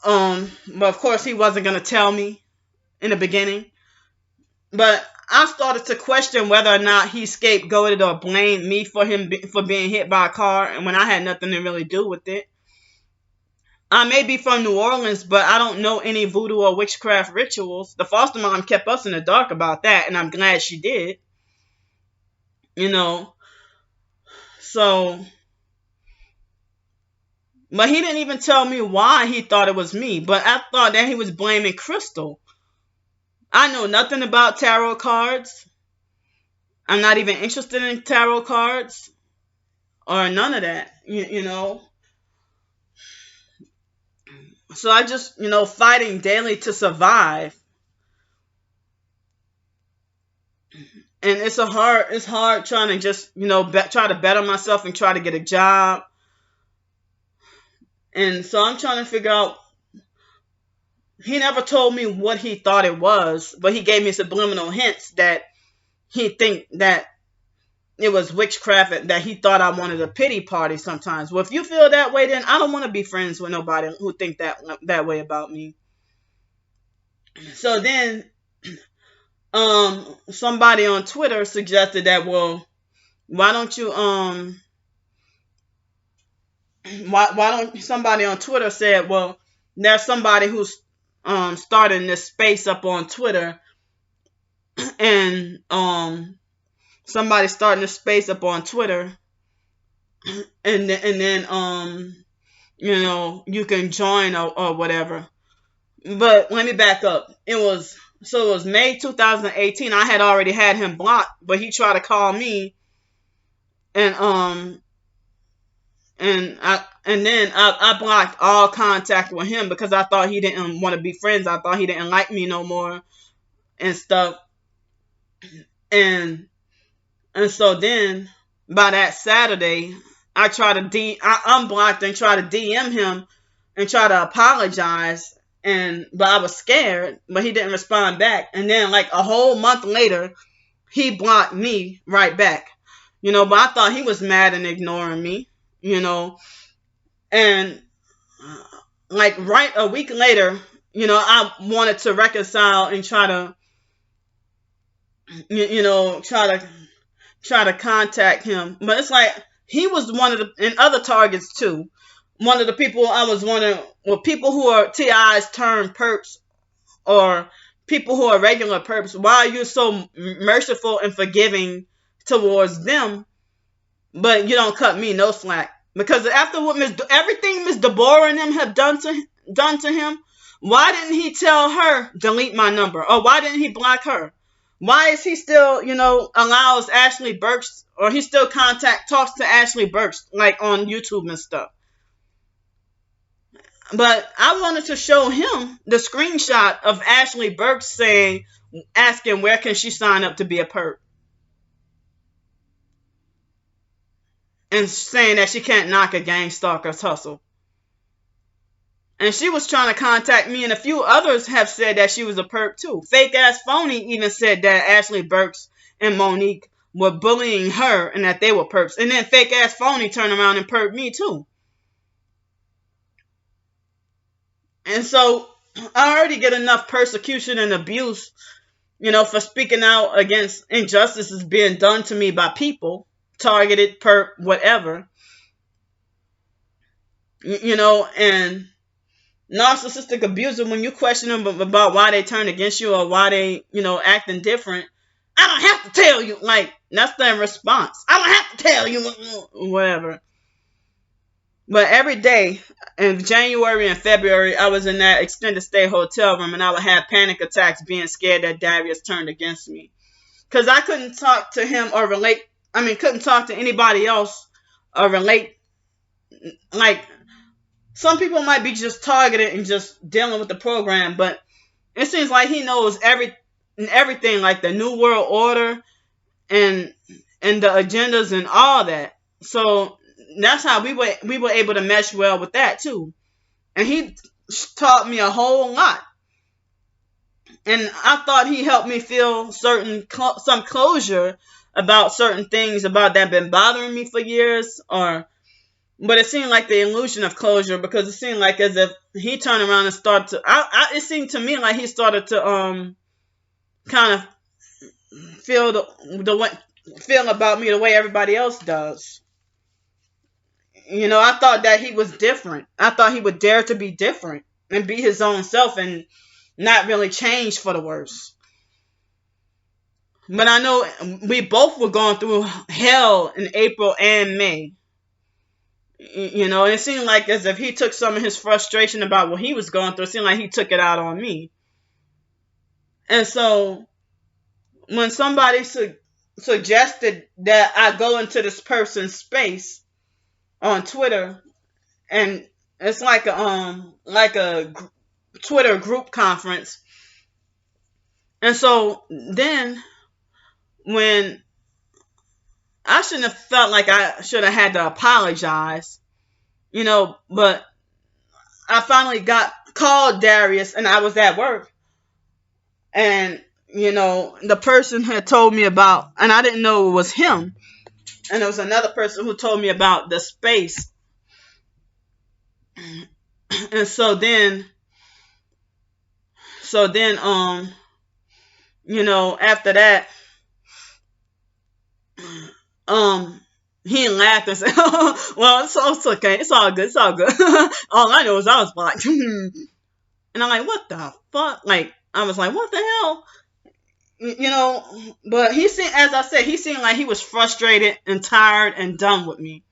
But of course he wasn't going to tell me in the beginning. But I started to question whether or not he scapegoated or blamed me for for being hit by a car, and when I had nothing to really do with it. I may be from New Orleans, but I don't know any voodoo or witchcraft rituals. The foster mom kept us in the dark about that, and I'm glad she did. You know, so, but he didn't even tell me why he thought it was me, but I thought that he was blaming Crystal. I know nothing about tarot cards. I'm not even interested in tarot cards or none of that, you know. So I just, fighting daily to survive. And it's hard trying to just, try to better myself and try to get a job. And so I'm trying to figure out, he never told me what he thought it was, but he gave me subliminal hints that he think that it was witchcraft, that he thought I wanted a pity party sometimes. Well, if you feel that way, then I don't want to be friends with nobody who think that way about me. So then, somebody on Twitter suggested that, well, why don't you, somebody on Twitter said, well, there's somebody who's, starting this space up on Twitter, and, somebody starting a space up on Twitter, and then you can join or whatever. But let me back up. It was May 2018. I had already had him blocked, but he tried to call me, and then I blocked all contact with him because I thought he didn't want to be friends. I thought he didn't like me no more and stuff. And so then, by that Saturday, I unblocked and tried to DM him and try to apologize, but I was scared, but he didn't respond back. And then, like a whole month later, he blocked me right back, but I thought he was mad and ignoring me, and like right a week later, I wanted to reconcile and try to contact him. But it's like he was one of the, and other targets too, one of the people I was wondering, well, people who are TIs turned perps, or people who are regular perps, why are you so merciful and forgiving towards them, but you don't cut me no slack? Because after what everything Miss Deborah and them have done to him, why didn't he tell her delete my number, or why didn't he block her? Why is he still, allows Ashley Burks, or he still talks to Ashley Burks, like on YouTube and stuff? But I wanted to show him the screenshot of Ashley Burks asking where can she sign up to be a perp, and saying that she can't knock a gang stalker's hustle. And she was trying to contact me, and a few others have said that she was a perp too. Fake ass Phony even said that Ashley Burks and Monique were bullying her and that they were perps. And then fake ass Phony turned around and perped me too. And so I already get enough persecution and abuse, for speaking out against injustices being done to me by people, targeted, perp, whatever. And narcissistic abuser, when you question them about why they turn against you or why they, acting different, I don't have to tell you. Like, that's their response. I don't have to tell you, whatever. But every day in January and February, I was in that extended stay hotel room, and I would have panic attacks being scared that Darius turned against me. Because I couldn't talk to him or relate. Couldn't talk to anybody else or relate. Like, some people might be just targeted and just dealing with the program, but it seems like he knows everything, like the New World Order and the agendas and all that. So that's how we were able to mesh well with that too. And he taught me a whole lot. And I thought he helped me feel some closure about certain things about that been bothering me for years, but it seemed like the illusion of closure, because it seemed like as if he turned around and started to, it seemed to me like he started to kind of feel the way, feel about me the way everybody else does. I thought that he was different. I thought he would dare to be different and be his own self and not really change for the worse. But I know we both were going through hell in April and May. It seemed like as if he took some of his frustration about what he was going through. It seemed like he took it out on me. And so when somebody suggested that I go into this person's space on Twitter, and it's like a Twitter group conference. And so then when I shouldn't have felt like I should have had to apologize, but I finally called Darius and I was at work. And, the person had told me about, and I didn't know it was him. And there was another person who told me about the space. And so then, after that, he laughed and said, oh, well, it's okay. It's all good. It's all good. All I know is I was blocked. And I'm like, what the fuck? Like, I was like, what the hell? But he seemed, as I said, he seemed like he was frustrated and tired and done with me.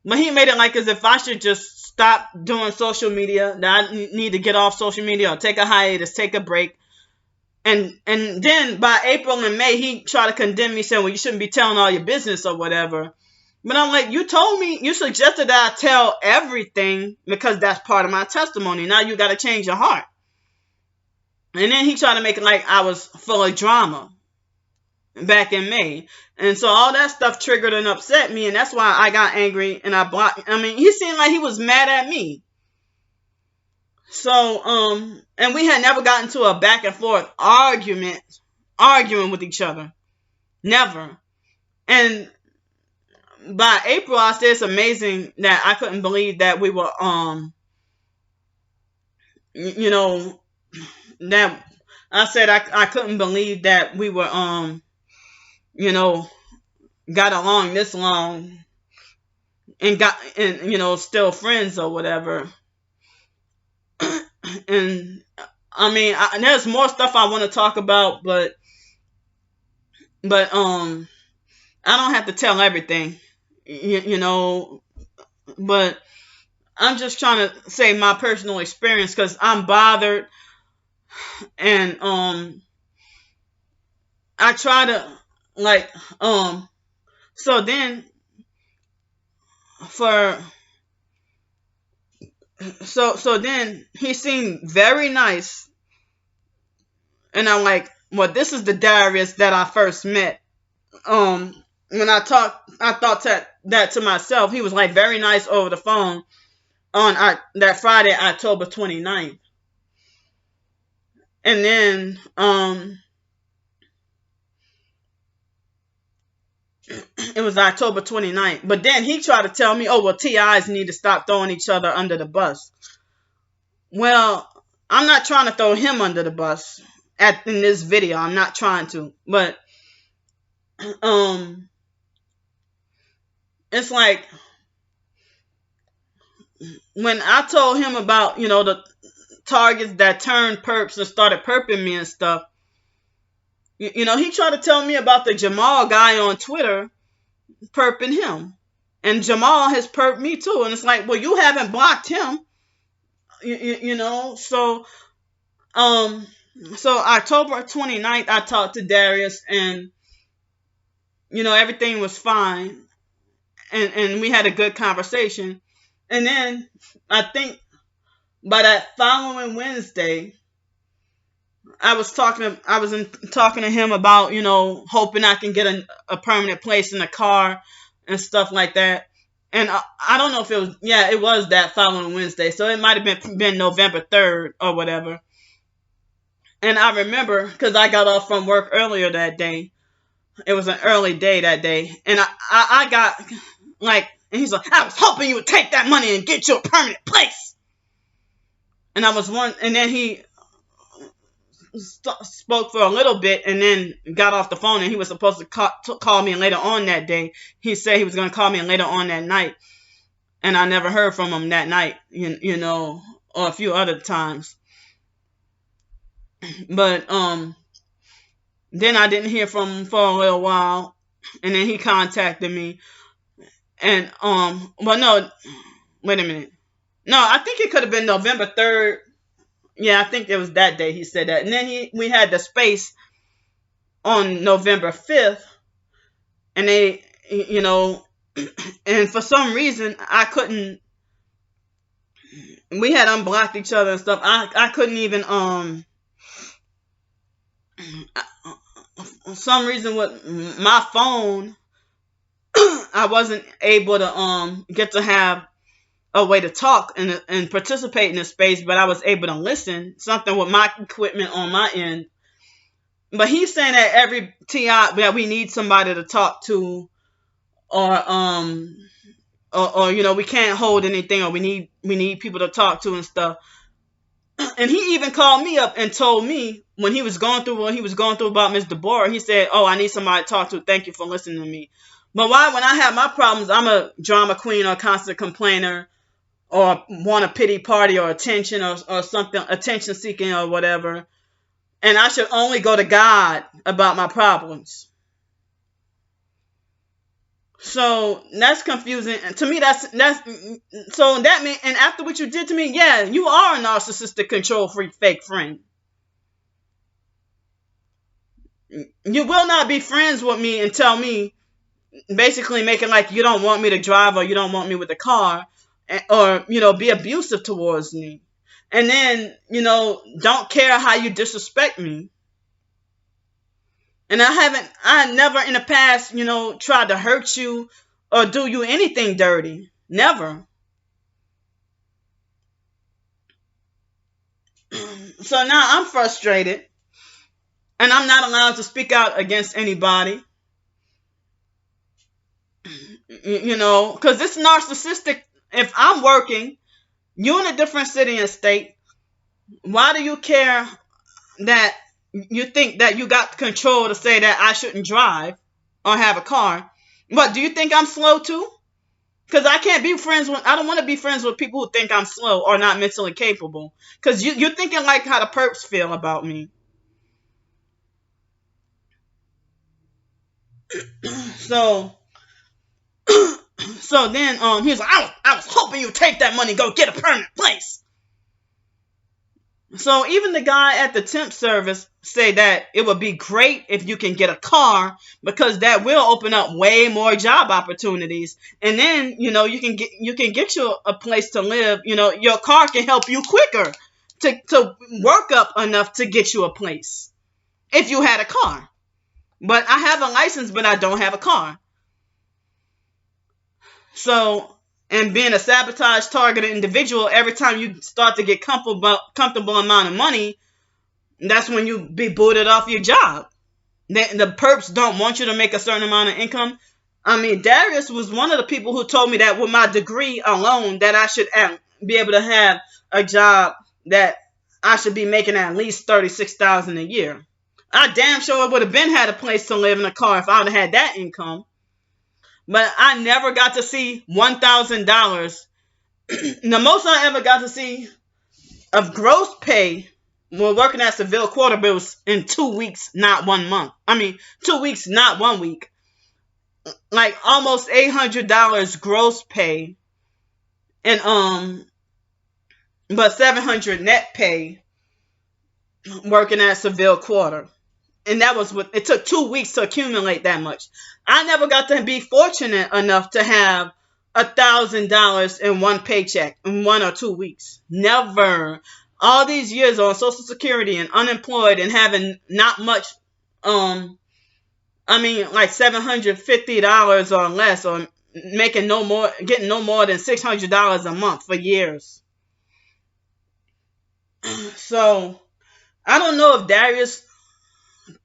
But he made it like as if I should just stop doing social media, that I need to get off social media or take a hiatus, take a break. And then by April and May, he tried to condemn me, saying, well, you shouldn't be telling all your business or whatever. But I'm like, you suggested that I tell everything because that's part of my testimony. Now you got to change your heart. And then he tried to make it like I was full of drama back in May. And so all that stuff triggered and upset me. And that's why I got angry and I blocked. I mean, he seemed like he was mad at me. So, and we had never gotten to a back and forth arguing with each other. Never. And by April, I said it's amazing that I couldn't believe that we were, that I said I couldn't believe that we were, got along this long and still friends or whatever. And I mean, there's more stuff I want to talk about, but I don't have to tell everything, but I'm just trying to say my personal experience because I'm bothered. And I try to so then so then he seemed very nice, and I'm like, well, this is the Darius that I first met. When I thought that to myself. He was like very nice over the phone on that Friday, October 29th. And then, it was October 29th. But then he tried to tell me, oh, well, TIs need to stop throwing each other under the bus. Well, I'm not trying to throw him under the bus in this video. I'm not trying to. But, it's like, when I told him about, the targets that turned perps and started perping me and stuff, he tried to tell me about the Jamal guy on Twitter perping him. And Jamal has perped me too. And it's like, well, you haven't blocked him. So October 29th, I talked to Darius and, everything was fine. And we had a good conversation. And then I think by that following Wednesday, I was talking to him about, hoping I can get a permanent place in the car and stuff like that. And I don't know if it was that following Wednesday. So it might have been November 3rd or whatever. And I remember because I got off from work earlier that day. It was an early day that day. And I got and he's like, I was hoping you would take that money and get you a permanent place. And I was and then he spoke for a little bit and then got off the phone, and he was supposed to call me later on that day. He said he was going to call me later on that night, and I never heard from him that night, you know, or a few other times. But then I didn't hear from him for a little while, and then he contacted me, and well, no, wait a minute. No, I think it could have been November 3rd. Yeah, I think it was that day he said that. And then we had the space on November 5th, and they, you know, and for some reason I couldn't, we had unblocked each other and stuff. I couldn't even, for some reason with my phone, I wasn't able to get to have a way to talk and participate in the space, but I was able to listen, something with my equipment on my end. But he's saying that every TI that we need somebody to talk to, or you know, we can't hold anything, or we need people to talk to and stuff. And he even called me up and told me when he was going through about Miss Deborah, he said, "Oh, I need somebody to talk to. Thank you for listening to me." But why, when I have my problems, I'm a drama queen or a constant complainer, or want a pity party or attention or something, attention seeking or whatever, and I should only go to God about my problems. So that's confusing. And to me, that's so that means, and after what you did to me, yeah, you are a narcissistic, control freak, fake friend. You will not be friends with me and tell me, basically making like you don't want me to drive, or you don't want me with the car, or, you know, be abusive towards me, and then, you know, don't care how you disrespect me. And I never in the past, you know, tried to hurt you or do you anything dirty. Never. So now I'm frustrated, and I'm not allowed to speak out against anybody. You know, because this narcissistic, if I'm working, you're in a different city and state, why do you care that you think that you got control to say that I shouldn't drive or have a car? What, do you think I'm slow too? Because I don't want to be friends with people who think I'm slow or not mentally capable. Because you're thinking like how the perps feel about me. So then he was like, I was hoping you'd take that money and go get a permanent place. So even the guy at the temp service say that it would be great if you can get a car, because that will open up way more job opportunities. And then, you know, you can get you a place to live. You know, your car can help you quicker to work up enough to get you a place if you had a car. But I have a license, but I don't have a car. So, and being a sabotage targeted individual, every time you start to get comfortable amount of money, that's when you be booted off your job. The perps don't want you to make a certain amount of income. I mean, Darius was one of the people who told me that with my degree alone, that I should be able to have a job that I should be making at least $36,000 a year. I damn sure would have had a place to live in a car if I would have had that income. But I never got to see $1,000. The most I ever got to see of gross pay while working at Seville Quarter, but it was in 2 weeks, not 1 month. I mean, 2 weeks, not 1 week. Like almost $800 gross pay, and but $700 net pay working at Seville Quarter. And that was what it took 2 weeks to accumulate that much. I never got to be fortunate enough to have $1,000 in one paycheck in 1 or 2 weeks. Never. All these years on Social Security and unemployed and having not much, I mean, like $750 or less, or getting no more than $600 a month for years. So I don't know if Darius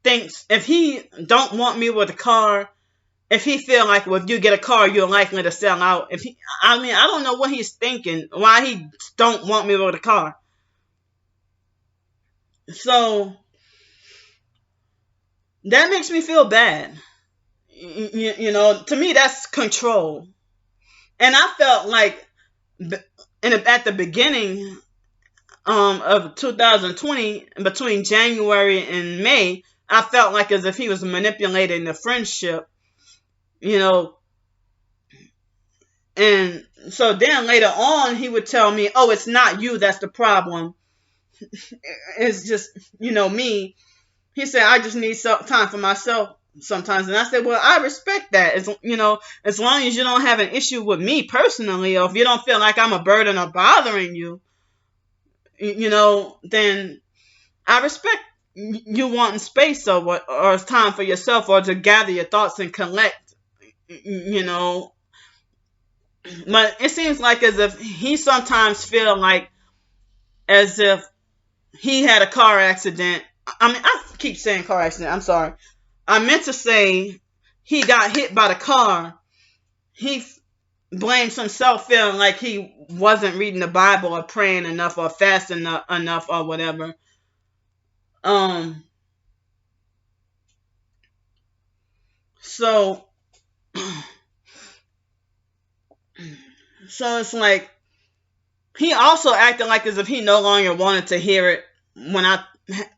thinks, if he don't want me with a car, if he feel like, well, if you get a car, you're likely to sell out. I don't know what he's thinking, why he don't want me with a car. So That makes me feel bad. To me, that's control. And I felt like at the beginning of 2020, between January and May, I felt like as if he was manipulating the friendship, you know. And so then later on, he would tell me, "Oh, it's not you that's the problem. It's just, me." He said, "I just need some time for myself sometimes." And I said, "Well, I respect that. As long as you don't have an issue with me personally, or if you don't feel like I'm a burden or bothering you, then I respect you wanting space or time for yourself, or to gather your thoughts and collect, you know." But it seems like as if he sometimes feel like as if he had a car accident. I mean, I keep saying car accident. I'm sorry. I meant to say he got hit by the car. He blames himself, feeling like he wasn't reading the Bible or praying enough or fasting enough or whatever. Um. So. So it's like he also acted like as if he no longer wanted to hear it when I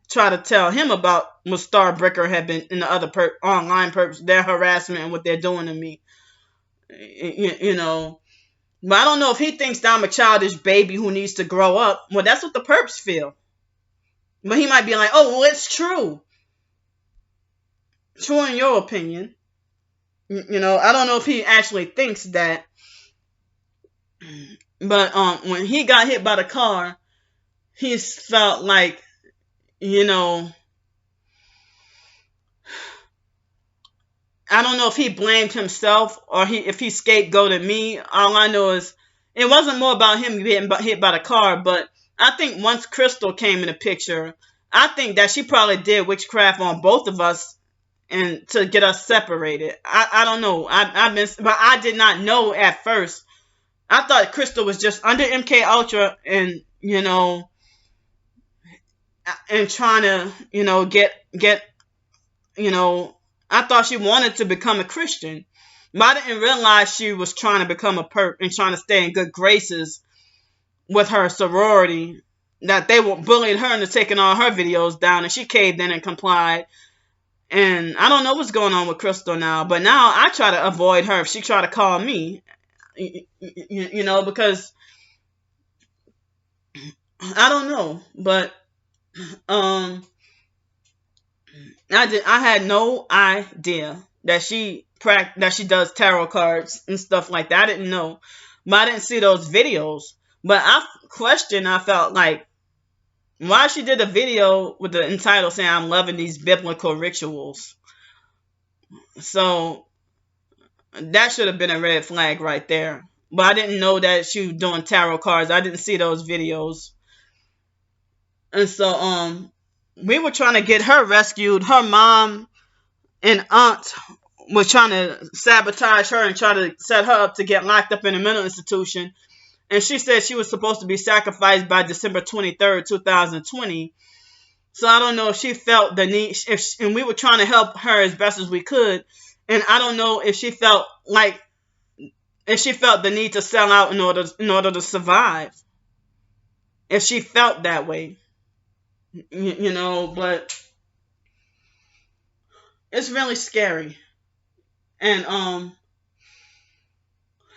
try to tell him about what Starbricker had been in the other online perps, their harassment and what they're doing to me. You know. But I don't know if he thinks that I'm a childish baby who needs to grow up. Well, that's what the perps feel. But he might be like, "Oh, well, it's true." True in your opinion. I don't know if he actually thinks that. But when he got hit by the car, he felt like, I don't know if he blamed himself or if he scapegoated me. All I know is it wasn't more about him getting hit by the car, but I think once Crystal came in the picture, I think that she probably did witchcraft on both of us and to get us separated. I don't know. But I did not know at first. I thought Crystal was just under MK Ultra and and trying to get I thought she wanted to become a Christian, but I didn't realize she was trying to become a perp and trying to stay in good graces with her sorority. That they were bullying her into taking all her videos down, and she caved in and complied. And I don't know what's going on with Crystal now, but now I try to avoid her if she try to call me, because I don't know, but I had no idea that she does tarot cards and stuff like that. I didn't know, but I didn't see those videos. But I felt like why she did a video with the entitle saying I'm loving these biblical rituals. So that should have been a red flag right there. But I didn't know that she was doing tarot cards. I didn't see those videos. And so we were trying to get her rescued. Her mom and aunt was trying to sabotage her and try to set her up to get locked up in a mental institution. And she said she was supposed to be sacrificed by December 23rd, 2020. So I don't know if she felt the need, and we were trying to help her as best as we could. And I don't know if she felt the need to sell out in order to survive. If she felt that way, but it's really scary. And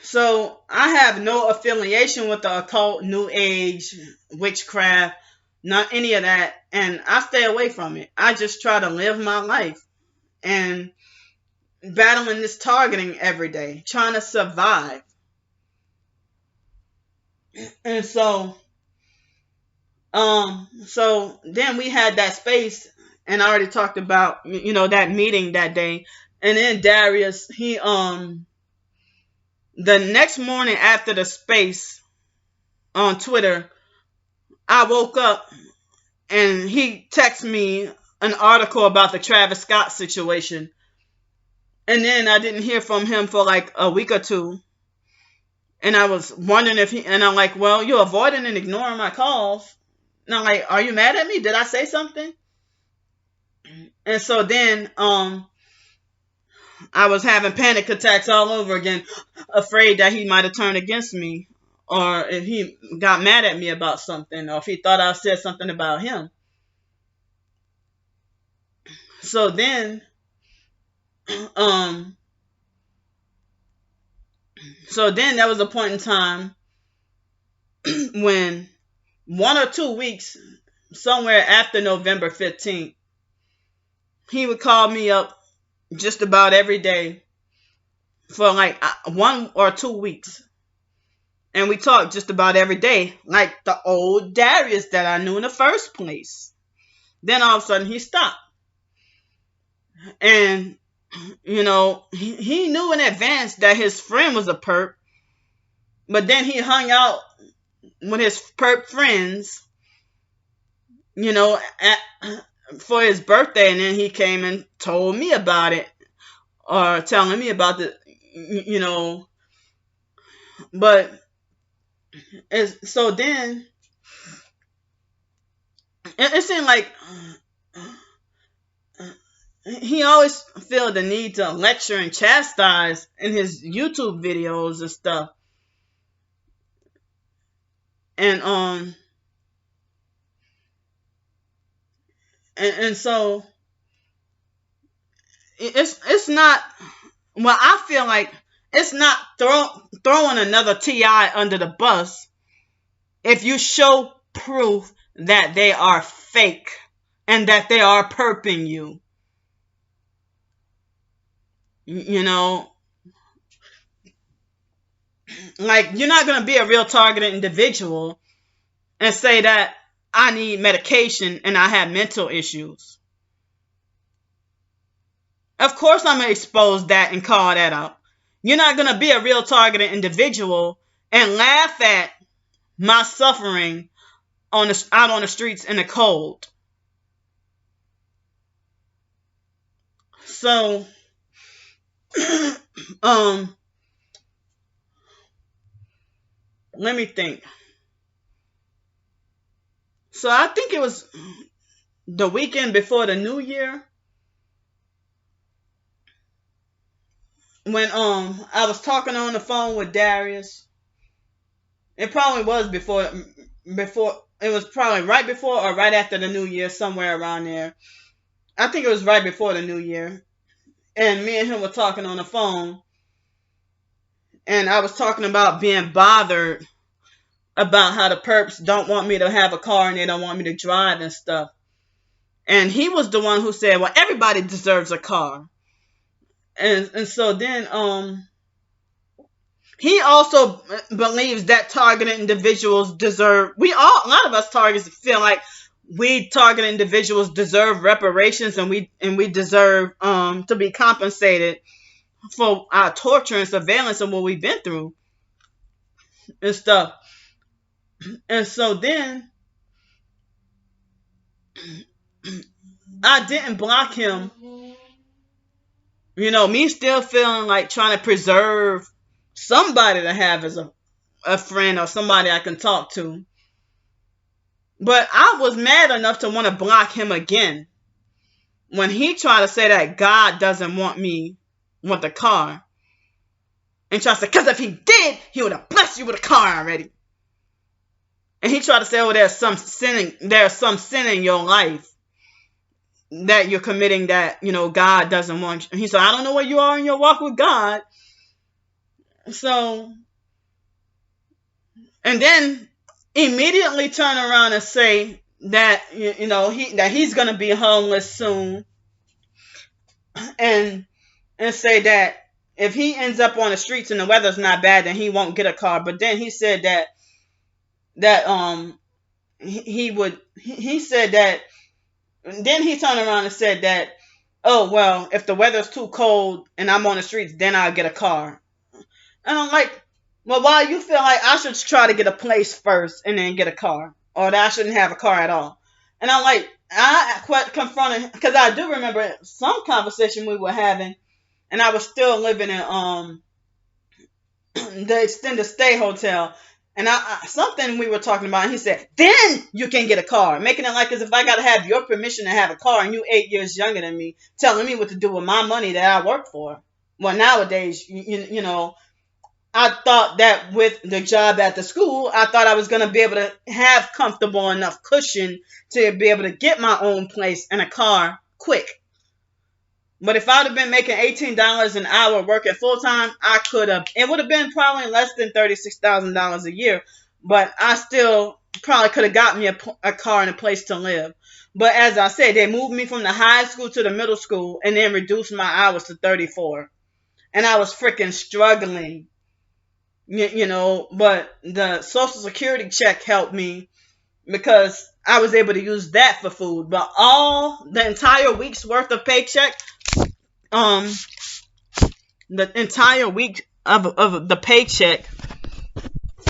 so I have no affiliation with the occult, new age, witchcraft, not any of that, and I stay away from it. I just try to live my life and battling this targeting every day, trying to survive. And so then we had that space, and I already talked about that meeting that day. And then Darius, he the next morning after the space on Twitter, I woke up and he texted me an article about the Travis Scott situation. And then I didn't hear from him for like a week or two. And I was wondering and I'm like, well, you're avoiding and ignoring my calls. And I'm like, are you mad at me? Did I say something? And so then I was having panic attacks all over again, afraid that he might have turned against me, or if he got mad at me about something, or if he thought I said something about him. So then, um, there was a point in time when 1 or 2 weeks, somewhere after November 15th, he would call me up just about every day for like 1 or 2 weeks. And we talked just about every day, like the old Darius that I knew in the first place. Then all of a sudden he stopped. And, he knew in advance that his friend was a perp. But then he hung out with his perp friends, for his birthday. And then he came and told me about it. Or telling me about but so then it seemed like he always felt the need to lecture and chastise in his YouTube videos and stuff. And and so it's not, well, I feel like it's not throwing another TI under the bus if you show proof that they are fake and that they are perping you. Like, you're not going to be a real targeted individual and say that I need medication and I have mental issues. Of course I'm going to expose that and call that out. You're not going to be a real targeted individual and laugh at my suffering out on the streets in the cold. So, let me think. So I think it was the weekend before the New Year when I was talking on the phone with Darius. It probably was before it was probably right before or right after the New Year, somewhere around there. I think it was right before the New Year. And me and him were talking on the phone. And I was talking about being bothered about how the perps don't want me to have a car and they don't want me to drive and stuff. And he was the one who said, well, everybody deserves a car. And so then he also believes that targeted individuals deserve, a lot of us targets feel like we targeted individuals deserve reparations and we deserve to be compensated for our torture and surveillance and what we've been through and stuff. And so then I didn't block him. Me still feeling like trying to preserve somebody to have as a friend or somebody I can talk to. But I was mad enough to want to block him again when he tried to say that God doesn't want the car. And tried to say, because if he did, he would have blessed you with a car already. And he tried to say, oh, there's some sin in your life that you're committing that, God doesn't want you. And he said, I don't know where you are in your walk with God. So, and then immediately turn around and say that, that he's going to be homeless soon. And say that if he ends up on the streets and the weather's not bad, then he won't get a car. But then he said that he said that, then he turned around and said that, oh, well, if the weather's too cold and I'm on the streets, then I'll get a car. And I'm like, well, why you feel like I should try to get a place first and then get a car? Or that I shouldn't have a car at all? And I'm like, I quite confronted, because I do remember some conversation we were having, and I was still living in the extended stay hotel. And something we were talking about, and he said, then you can get a car. Making it like as if I got to have your permission to have a car, and you 8 years younger than me, telling me what to do with my money that I work for. Well, nowadays, you know, I thought that with the job at the school, I thought I was going to be able to have comfortable enough cushion to be able to get my own place and a car quick. But if I would have been making $18 an hour working full time, I could have. It would have been probably less than $36,000 a year, but I still probably could have got me a car and a place to live. But as I said, they moved me from the high school to the middle school and then reduced my hours to 34. And I was freaking struggling, you know, but the Social Security check helped me because I was able to use that for food. But all the entire week's worth of paycheck, the entire week of the paycheck,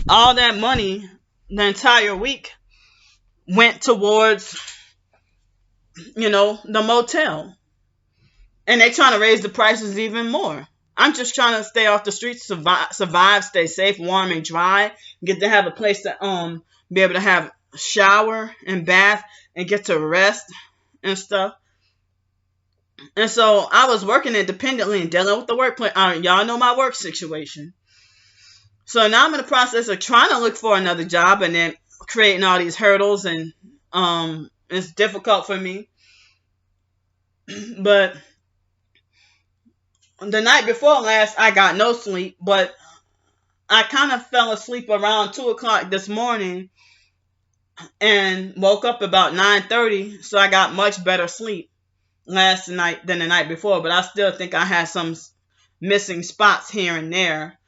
all that money, the entire week went towards, you know, the motel. And they're trying to raise the prices even more. I'm just trying to stay off the streets, survive, stay safe, warm and dry, get to have a place to be able to have a shower and bath and get to rest and stuff. And so I was working independently and dealing with the workplace. Y'all know my work situation. So now I'm in the process of trying to look for another job and then creating all these hurdles, and it's difficult for me. But the night before last, I got no sleep, but I kind of fell asleep around 2 o'clock this morning and woke up about 9:30, so I got much better sleep last night than the night before, but I still think I had some missing spots here and there.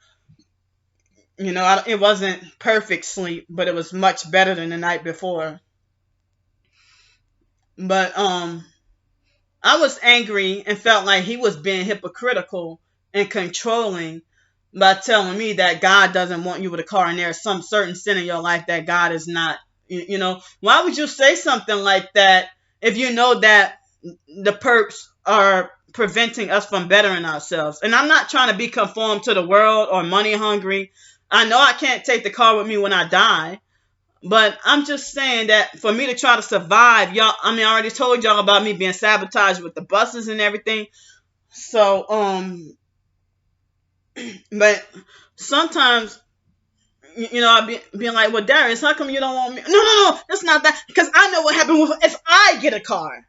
You know, it wasn't perfect sleep, but it was much better than the night before. But I was angry and felt like he was being hypocritical and controlling by telling me that God doesn't want you with a car and there's some certain sin in your life that God is not. You know, why would you say something like that if you know that the perps are preventing us from bettering ourselves? And I'm not trying to be conformed to the world or money hungry. I know I can't take the car with me when I die. But I'm just saying that for me to try to survive, y'all, I mean, I already told y'all about me being sabotaged with the buses and everything. So, but sometimes, you know, I being like, well, Darius, how come you don't want me? No, it's not that. Because I know what happened if I get a car.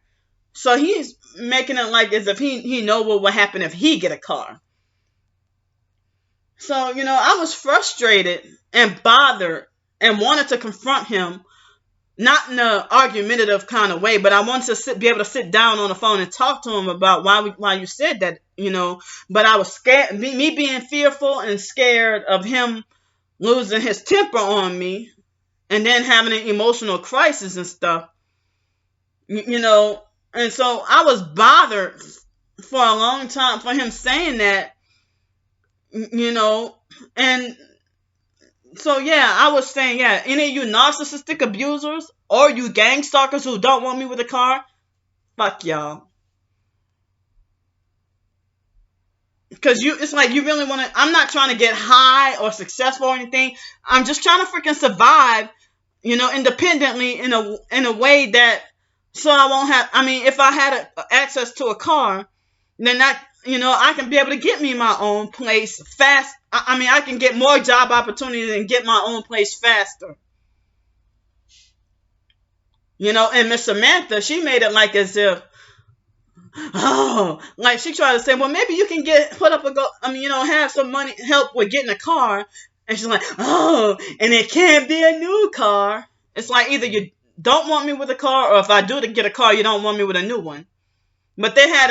So he's making it like as if he know what will happen if he get a car. So, you know, I was frustrated and bothered and wanted to confront him, not in an argumentative kind of way, but I wanted to be able to sit down on the phone and talk to him about why you said that, you know. But I was scared, me being fearful and scared of him losing his temper on me and then having an emotional crisis and stuff, you know. And so I was bothered for a long time for him saying that, you know. And so, yeah, I was saying, yeah, any of you narcissistic abusers or you gang stalkers who don't want me with a car, fuck y'all. Because it's like you really want to, I'm not trying to get high or successful or anything. I'm just trying to freaking survive, you know, independently in a way that, so I won't have, I mean, if I had access to a car, then that, you know, I can be able to get me my own place fast. I mean, I can get more job opportunities and get my own place faster. You know, and Miss Samantha, she made it like as if, oh, like she tried to say, well, maybe you can you know, have some money, help with getting a car. And she's like, oh, and it can't be a new car. It's like either you don't want me with a car, or if I do to get a car, you don't want me with a new one. But they had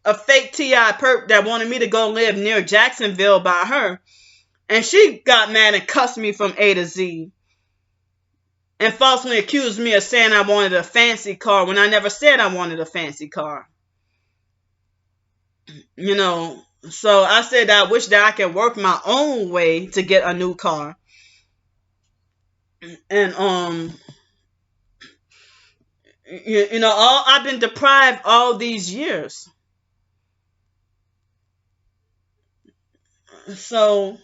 a fake T.I. perp that wanted me to go live near Jacksonville by her. And she got mad and cussed me from A to Z. And falsely accused me of saying I wanted a fancy car when I never said I wanted a fancy car. You know, so I said I wish that I could work my own way to get a new car. And, you know, I've been deprived all these years. So,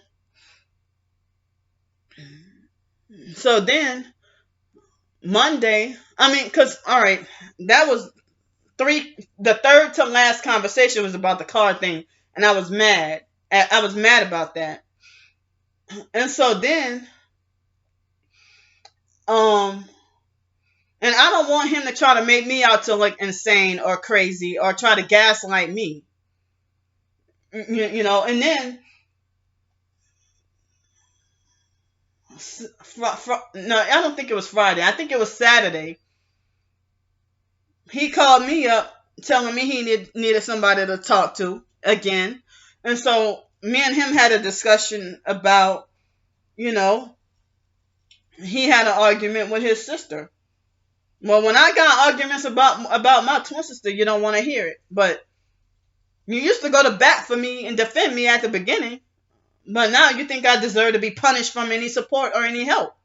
So then Monday, I mean, cause all right, that was the third to last conversation was about the car thing, and I was mad. I was mad about that. And so then, um, and I don't want him to try to make me out to look insane or crazy or try to gaslight me. And then no, I don't think it was Friday. I think it was Saturday. He called me up telling me he needed somebody to talk to again. And so me and him had a discussion about, you know, he had an argument with his sister. Well, when I got arguments about my twin sister, you don't want to hear it. But you used to go to bat for me and defend me at the beginning. But now you think I deserve to be punished from any support or any help.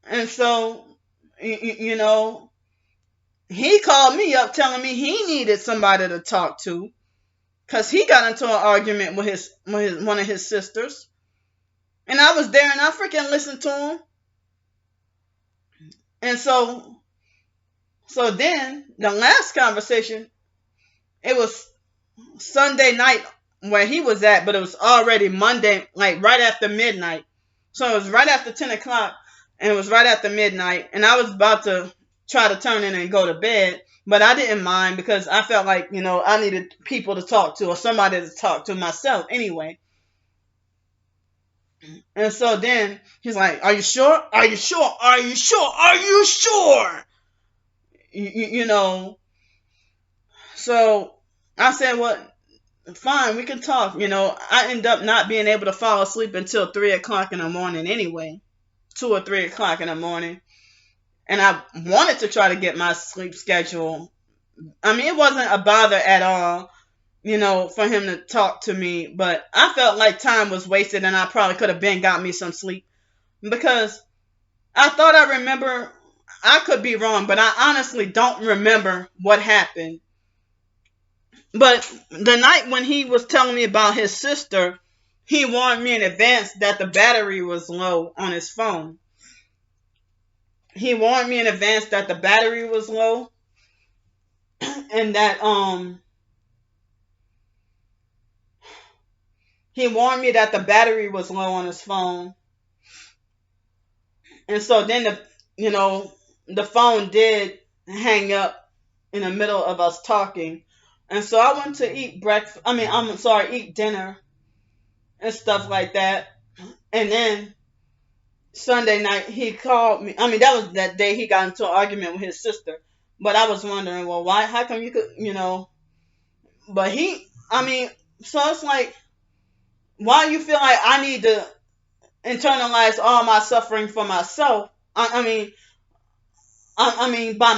And so, you know, he called me up telling me he needed somebody to talk to because he got into an argument with one of his sisters. And I was there and I freaking listened to him. And so then the last conversation, it was Sunday night where he was at, but it was already Monday, like right after midnight. So it was right after 10 o'clock and it was right after midnight. And I was about to try to turn in and go to bed, but I didn't mind because I felt like, I needed people to talk to or somebody to talk to myself anyway. And so then he's like, "Are you sure? Are you sure? Are you sure? Are you sure?" So I said, "Well, fine, we can talk." I end up not being able to fall asleep until 3 o'clock in the morning anyway, 2 or 3 o'clock in the morning. And I wanted to try to get my sleep schedule. I mean, it wasn't a bother at all, for him to talk to me, but I felt like time was wasted and I probably could have got me some sleep because I thought I remember. I could be wrong, but I honestly don't remember what happened. But the night when he was telling me about his sister, he warned me in advance that the battery was low on his phone. He warned me in advance that the battery was low and that he warned me that the battery was low on his phone. And so then the phone did hang up in the middle of us talking. And so I went to eat breakfast. Eat dinner and stuff like that. And then Sunday night he called me. That was that day he got into an argument with his sister. But I was wondering, well, why? How come you could, But so it's like, why you feel like I need to internalize all my suffering for myself? By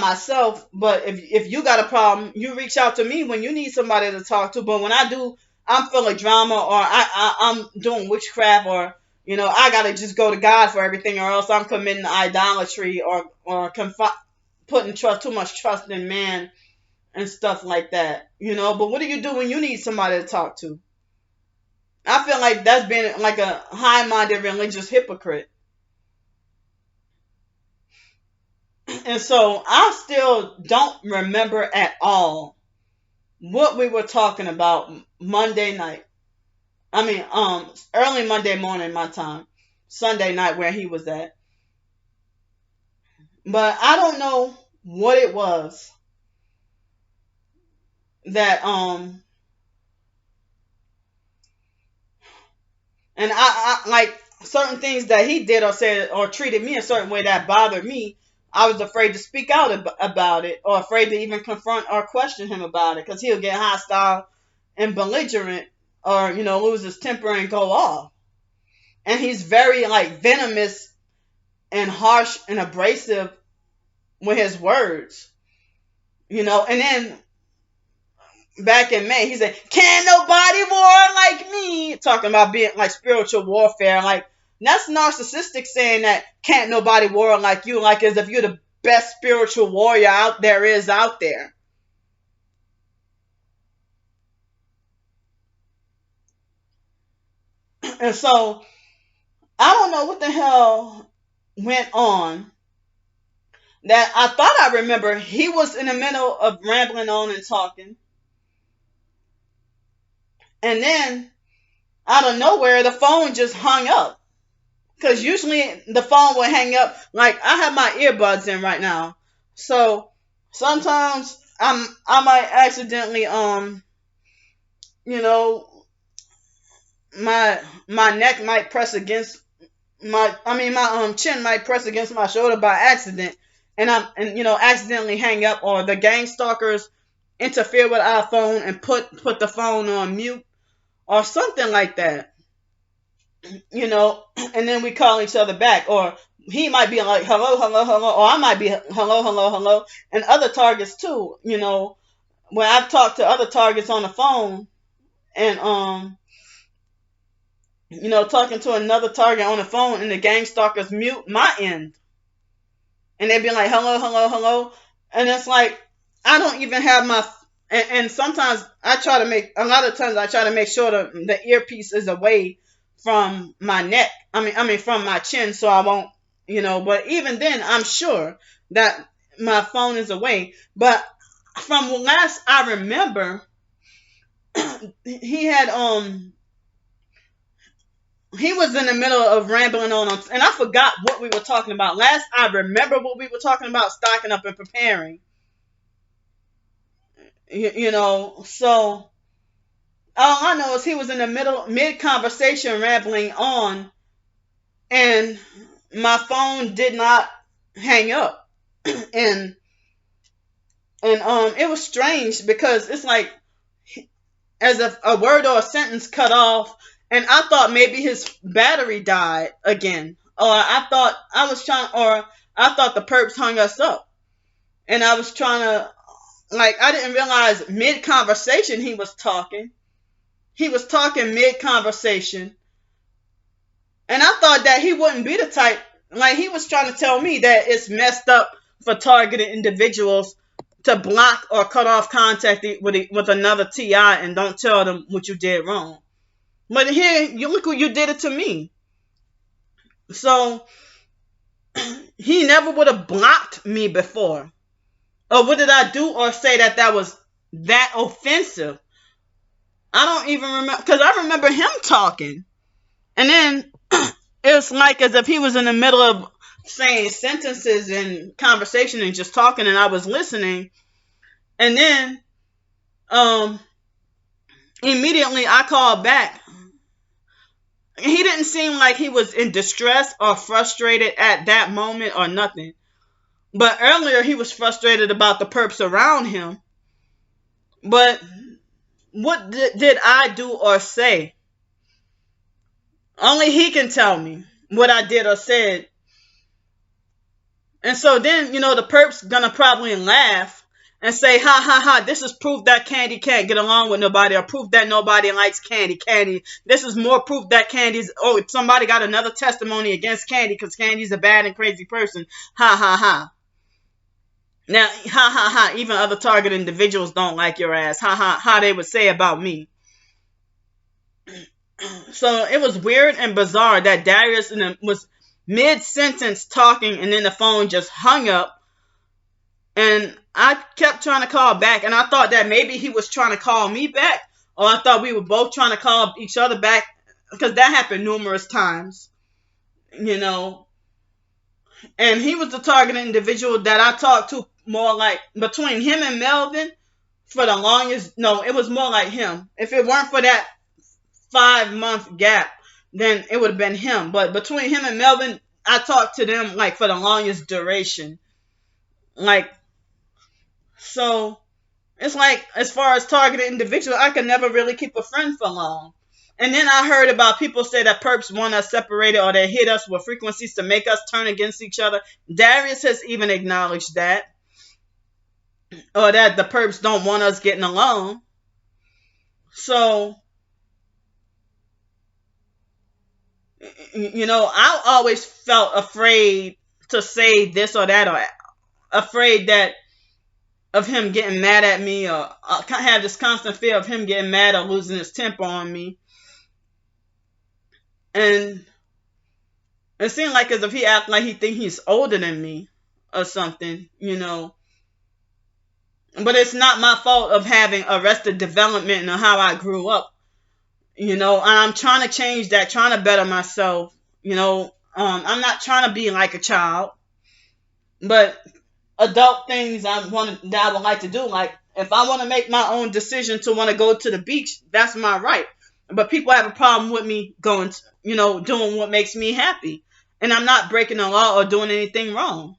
myself. But if you got a problem, you reach out to me when you need somebody to talk to. But when I do, I'm full of drama, or I'm doing witchcraft, or I gotta just go to God for everything, or else I'm committing idolatry, or putting too much trust in man and stuff like that. But what do you do when you need somebody to talk to? I feel like that's been like a high-minded religious hypocrite. And so I still don't remember at all what we were talking about Monday night. Early Monday morning my time, Sunday night where he was at. But I don't know what it was that and I like certain things that he did or said or treated me a certain way that bothered me. I was afraid to speak out about it, or afraid to even confront or question him about it, because he'll get hostile and belligerent, or lose his temper and go off. And he's very like venomous and harsh and abrasive with his words, And then back in May, he said, "Can't nobody war like me," talking about being like spiritual warfare. Like, that's narcissistic saying that can't nobody war like you, like as if you're the best spiritual warrior out there. And so I don't know what the hell went on that I thought I remember he was in the middle of rambling on and talking. And then out of nowhere, the phone just hung up. Because usually the phone will hang up. Like, I have my earbuds in right now. So sometimes I might accidentally, you know, my neck might press against my chin might press against my shoulder by accident, and accidentally hang up, or the gang stalkers interfere with our phone and put the phone on mute or something like that. And then we call each other back, or he might be like hello, hello, hello, or I might be hello, hello, hello, and other targets too. When I've talked to other targets on the phone, and talking to another target on the phone, and the gang stalkers mute my end. And they'd be like, hello, hello, hello. And it's like, I don't even have my, and sometimes a lot of times I try to make sure the earpiece is away from my neck. From my chin, so I won't, but even then, I'm sure that my phone is away. But from last I remember, he had, he was in the middle of rambling on, and I forgot what we were talking about. Last I remember what we were talking about, stocking up and preparing. So all I know is he was in the mid-conversation rambling on, and my phone did not hang up. and it was strange because it's like as if a word or a sentence cut off, and I thought maybe his battery died again, or I thought the perps hung us up, and I was trying to, I didn't realize mid conversation he was talking. He was talking mid conversation, and I thought that he wouldn't be the type, he was trying to tell me that it's messed up for targeted individuals to block or cut off contact with another TI and don't tell them what you did wrong. But here, you look what you did it to me. So he never would have blocked me before. Or what did I do or say that was that offensive? I don't even remember, because I remember him talking. And then it's like as if he was in the middle of saying sentences and conversation and just talking, and I was listening. And then immediately I called back. He didn't seem like he was in distress or frustrated at that moment or nothing. But earlier he was frustrated about the perps around him. But what did I do or say? Only he can tell me what I did or said. And so then, the perps gonna probably laugh and say, ha, ha, ha, this is proof that Candy can't get along with nobody, or proof that nobody likes Candy. This is more proof that somebody got another testimony against Candy because Candy's a bad and crazy person. Ha, ha, ha. Now, ha, ha, ha, even other target individuals don't like your ass. Ha, ha, ha, they would say about me. So it was weird and bizarre that Darius was mid-sentence talking, and then the phone just hung up. And I kept trying to call back, and I thought that maybe he was trying to call me back, or I thought we were both trying to call each other back, because that happened numerous times, And he was the targeted individual that I talked to more like between him and Melvin for the longest. No, it was more like him. If it weren't for that 5-month gap, then it would have been him. But between him and Melvin, I talked to them for the longest duration. So it's as far as targeted individual, I could never really keep a friend for long. And then I heard about people say that perps want us separated, or they hit us with frequencies to make us turn against each other. Darius has even acknowledged that. Or that the perps don't want us getting along. So, I always felt afraid to say this or that, or afraid of him getting mad at me, or have this constant fear of him getting mad or losing his temper on me. And It seemed like as if he act like he think he's older than me or something, But it's not my fault of having arrested development and how I grew up, And I'm trying to change that, trying to better myself, I'm not trying to be like a child, but adult things that I would like to do, like if I want to make my own decision to want to go to the beach, that's my right. But people have a problem with me going, doing what makes me happy, and I'm not breaking the law or doing anything wrong.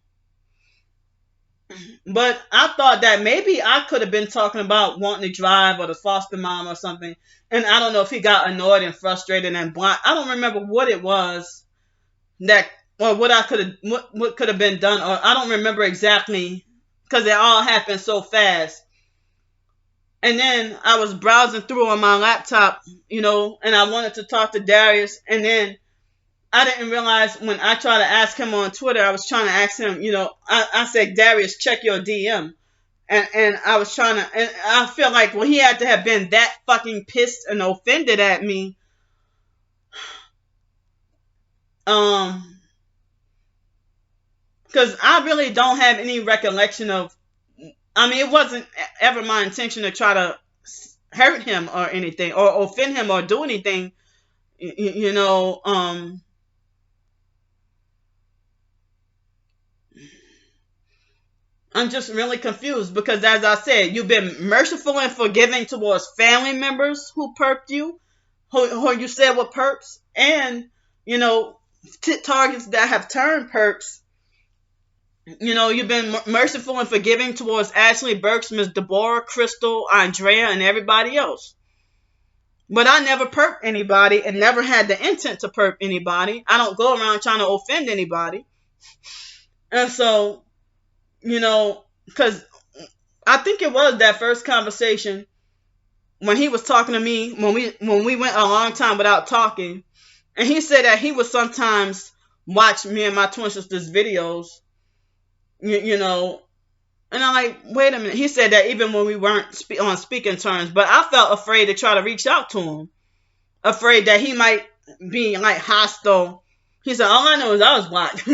But I thought that maybe I could have been talking about wanting to drive or the foster mom or something. And I don't know if he got annoyed and frustrated and blocked. I don't remember what it was that, or what I could have, what could have been done, or I don't remember exactly because it all happened so fast. And then I was browsing through on my laptop, and I wanted to talk to Darius. And then I didn't realize when I tried to ask him on Twitter, I was trying to ask him, I said, Darius, check your DM. And I was trying to, and I feel like, well, he had to have been that fucking pissed and offended at me. Because I really don't have any recollection of, it wasn't ever my intention to try to hurt him or anything, or offend him or do anything, I'm just really confused because, as I said, you've been merciful and forgiving towards family members who perped you, who you said were perps, and, targets that have turned perps. You've been merciful and forgiving towards Ashley Burks, Miss Deborah, Crystal, Andrea, and everybody else. But I never perped anybody and never had the intent to perp anybody. I don't go around trying to offend anybody. And so, because I think it was that first conversation when he was talking to me, when we went a long time without talking, and he said that he would sometimes watch me and my twin sister's videos, and I'm like, wait a minute. He said that even when we weren't on speaking terms, but I felt afraid to try to reach out to him, afraid that he might be like hostile. He said, all I know is I was blocked.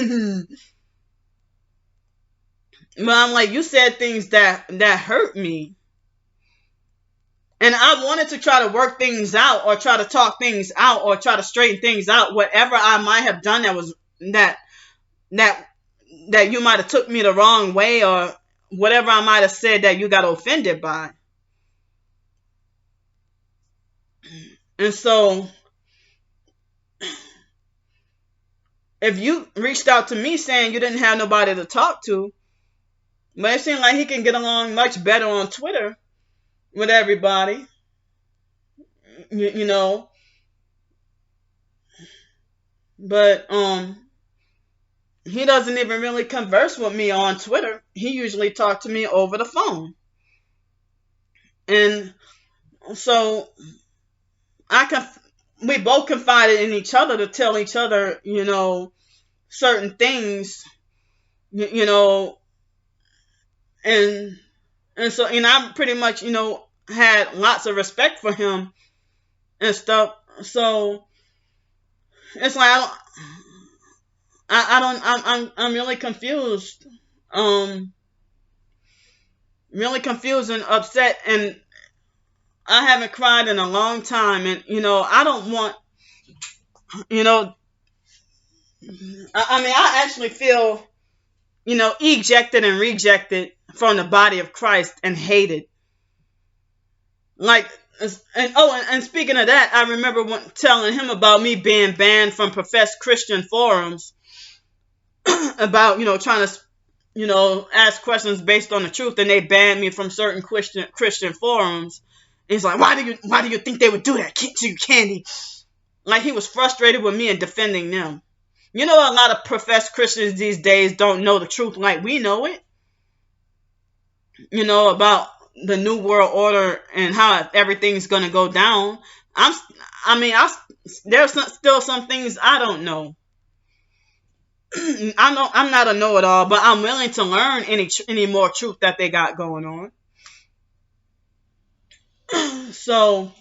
But I'm like, you said things that hurt me. And I wanted to try to work things out, or try to talk things out, or try to straighten things out. Whatever I might have done that was that you might have took me the wrong way, or whatever I might have said that you got offended by. And so, if you reached out to me saying you didn't have nobody to talk to, but it seemed like he can get along much better on Twitter with everybody, But he doesn't even really converse with me on Twitter. He usually talks to me over the phone. And so we both confided in each other to tell each other, certain things, and so, I pretty much, had lots of respect for him and stuff. So it's like I'm really confused. Really confused and upset, and I haven't cried in a long time, and I don't want, I actually feel, ejected and rejected from the body of Christ and hated. Like, and speaking of that, I remember telling him about me being banned from professed Christian forums about, trying to, ask questions based on the truth, and they banned me from certain Christian forums. And he's like, why do you think they would do that to you, Candy? Like, he was frustrated with me and defending them. A lot of professed Christians these days don't know the truth like we know it. About the new world order and how everything's going to go down. There's still some things I don't know. I'm not a know-it-all, but I'm willing to learn any more truth that they got going on. So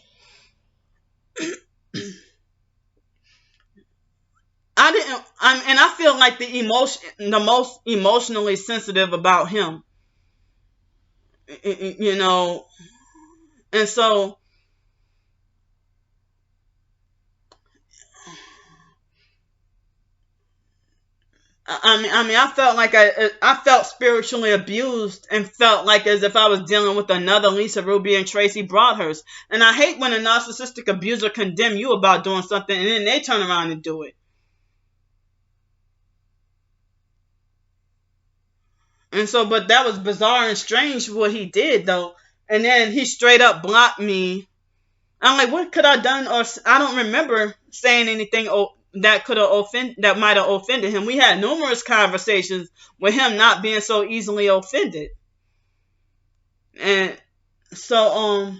I and I feel like the most emotionally sensitive about him, you know, and so I felt like I felt spiritually abused and felt like as if I was dealing with another Lisa Ruby and Tracy Broadhurst. And I hate when a narcissistic abuser condemn you about doing something and then they turn around and do it. And so, but that was bizarre and strange what he did though. And then he straight up blocked me. I'm like, what could I done? Or I don't remember saying anything that might have offended him. We had numerous conversations with him not being so easily offended, and so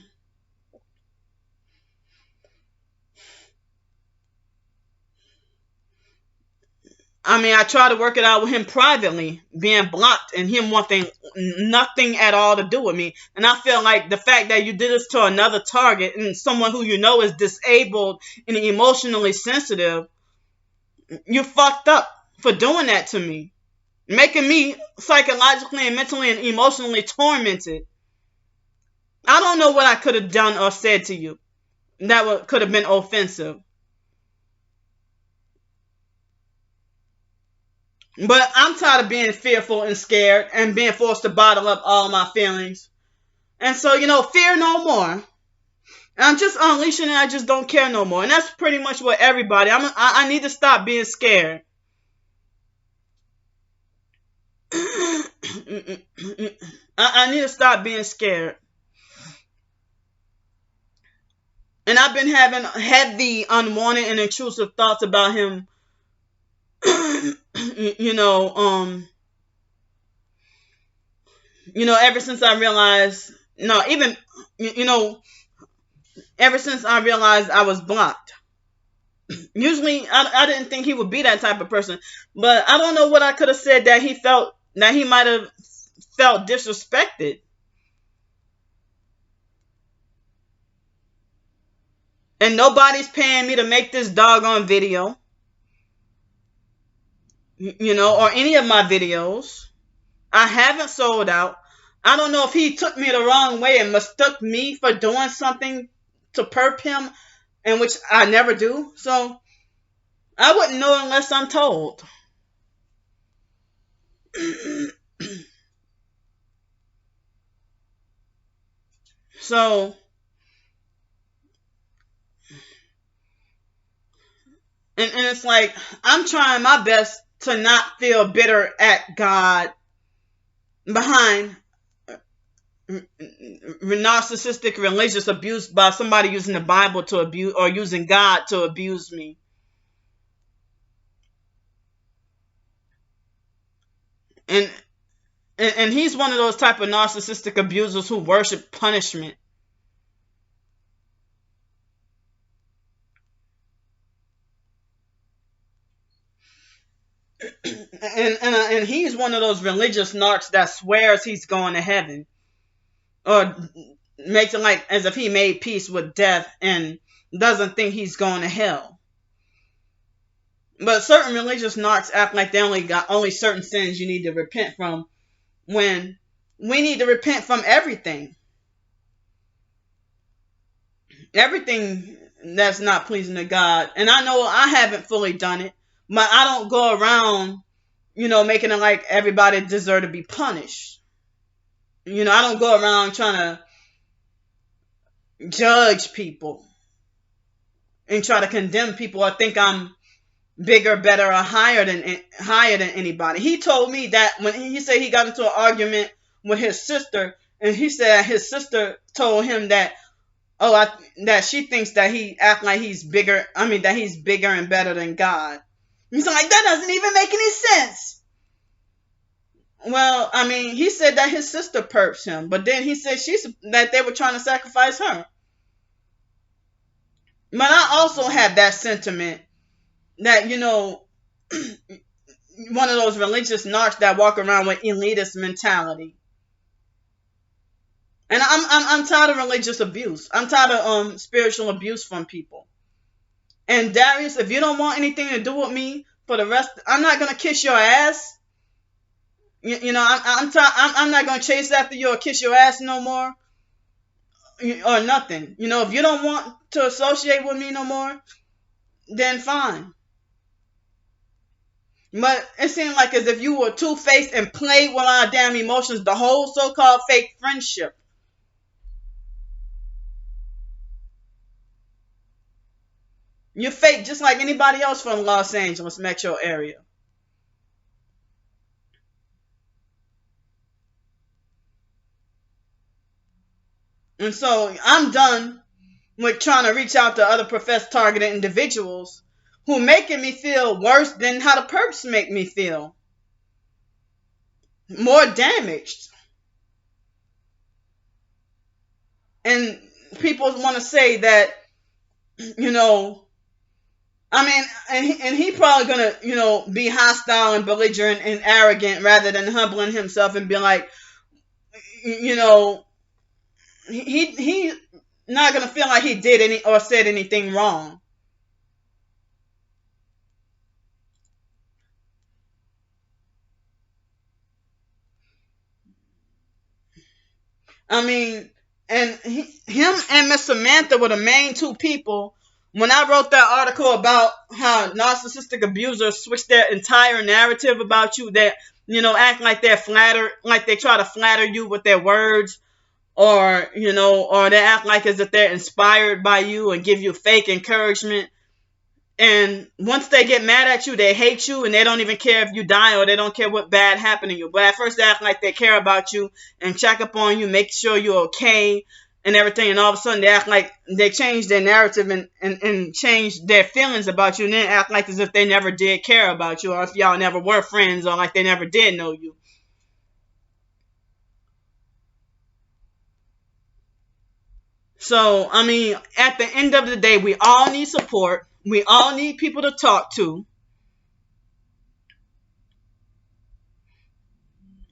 I try to work it out with him privately, being blocked and him wanting nothing at all to do with me. And I feel like the fact that you did this to another target and someone who you know is disabled and emotionally sensitive, you fucked up for doing that to me, making me psychologically and mentally and emotionally tormented. I don't know what I could have done or said to you that could have been offensive. But I'm tired of being fearful and scared and being forced to bottle up all my feelings. And so, fear no more. And I'm just unleashing it. I just don't care no more. And that's pretty much what everybody. I need to stop being scared. I need to stop being scared. And I've been having heavy, unwanted, and intrusive thoughts about him. Ever since I realized, ever since I realized I was blocked. Usually, I didn't think he would be that type of person, but I don't know what I could have said that he might have felt disrespected. And nobody's paying me to make this doggone video, or any of my videos. I haven't sold out. I don't know if he took me the wrong way and mistook me for doing something to perp him, and which I never do. So I wouldn't know unless I'm told. So and it's like I'm trying my best to not feel bitter at God behind narcissistic religious abuse by somebody using the Bible to abuse or using God to abuse me. And he's one of those type of narcissistic abusers who worship punishment. And he's one of those religious narcs that swears he's going to heaven, or makes it like as if he made peace with death and doesn't think he's going to hell. But certain religious narcs act like they only certain sins you need to repent from, when we need to repent from everything. Everything that's not pleasing to God. And I know I haven't fully done it, but I don't go around, making it like everybody deserve to be punished. I don't go around trying to judge people and try to condemn people or think I'm bigger, better, or higher than anybody. He told me that when he said he got into an argument with his sister, and he said his sister told him that that she thinks that he act like he's bigger. That he's bigger and better than God. He's like, that doesn't even make any sense. Well, he said that his sister perps him, but then he said that they were trying to sacrifice her. But I also have that sentiment that, one of those religious narcs that walk around with elitist mentality. And I'm tired of religious abuse. I'm tired of spiritual abuse from people. And Darius, if you don't want anything to do with me, for the rest. I'm not gonna kiss your ass. I'm not gonna chase after you or kiss your ass no more, or nothing. If you don't want to associate with me no more, then fine. But it seemed like as if you were two-faced and played with our damn emotions the whole so-called fake friendship. You're fake just like anybody else from Los Angeles metro area. And so I'm done with trying to reach out to other professed targeted individuals who making me feel worse than how the perps make me feel. More damaged. And people want to say that, and he probably gonna, be hostile and belligerent and arrogant rather than humbling himself and be like, he not gonna feel like he did any or said anything wrong. And him and Miss Samantha were the main two people. When I wrote that article about how narcissistic abusers switch their entire narrative about you, that act like like they try to flatter you with their words, or they act like as if they're inspired by you and give you fake encouragement. And once they get mad at you, they hate you, and they don't even care if you die, or they don't care what bad happened to you. But at first they act like they care about you and check up on you, make sure you're okay and everything. And all of a sudden they act like they change their narrative and change their feelings about you, and then act like as if they never did care about you, or if y'all never were friends, or like they never did know you. So, at the end of the day, we all need support. We all need people to talk to.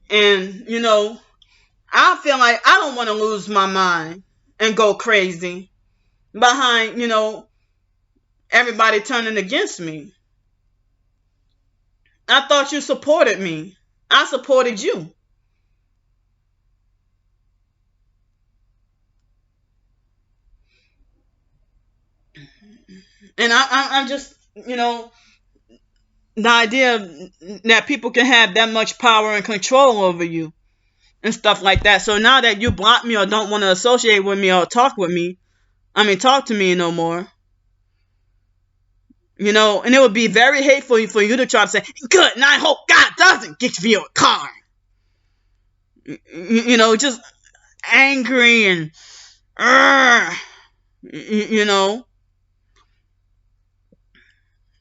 And, I feel like I don't want to lose my mind and go crazy behind, everybody turning against me. I thought you supported me. I supported you. And I'm just, the idea that people can have that much power and control over you and stuff like that. So now that you block me or don't want to associate with me or talk to me no more, and it would be very hateful for you to try to say, good, and I hope God doesn't get you a car. Just angry and,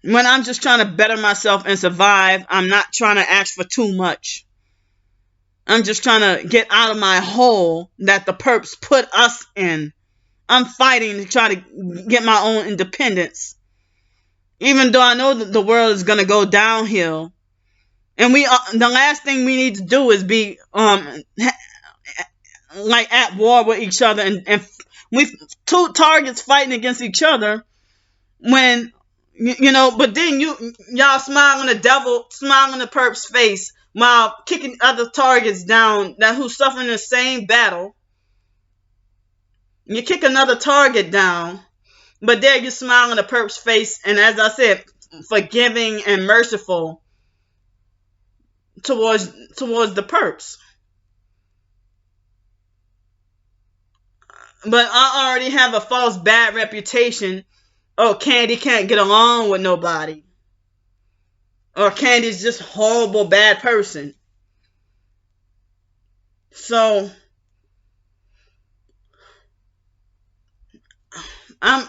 when I'm just trying to better myself and survive. I'm not trying to ask for too much. I'm just trying to get out of my hole that the perps put us in. I'm fighting to try to get my own independence. Even though I know that the world is going to go downhill. And the last thing we need to do is be like at war with each other. And we two targets fighting against each other when... but then y'all smile on the devil, smile on the perp's face while kicking other targets down who's suffering the same battle. You kick another target down, but there you smile on the perp's face, and as I said, forgiving and merciful towards the perps. But I already have a false bad reputation. Oh, Candy can't get along with nobody. Or Candy's just a horrible, bad person. So, I'm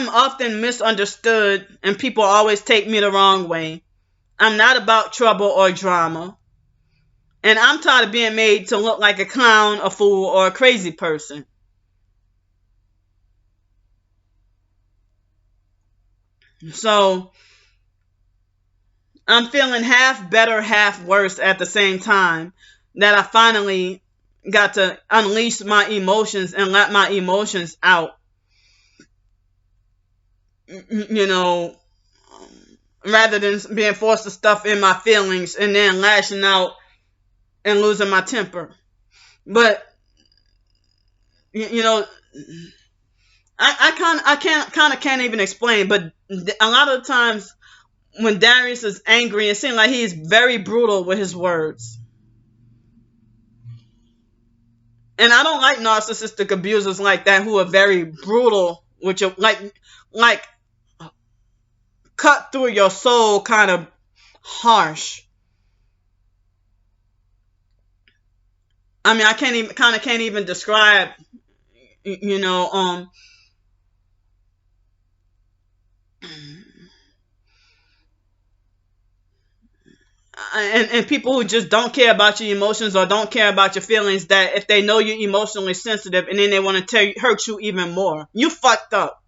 often misunderstood and people always take me the wrong way. I'm not about trouble or drama. And I'm tired of being made to look like a clown, a fool, or a crazy person. So, I'm feeling half better, half worse at the same time that I finally got to unleash my emotions and let my emotions out. you know, rather than being forced to stuff in my feelings and then lashing out and losing my temper. But you know, I can't even explain. But a lot of times when Darius is angry, it seems like he's very brutal with his words. And I don't like narcissistic abusers like that who are very brutal with your like cut through your soul, kind of harsh. I mean, I can't even describe, you know, and people who just don't care about your emotions or don't care about your feelings, that if they know you're emotionally sensitive and then they want to hurt you even more, you fucked up.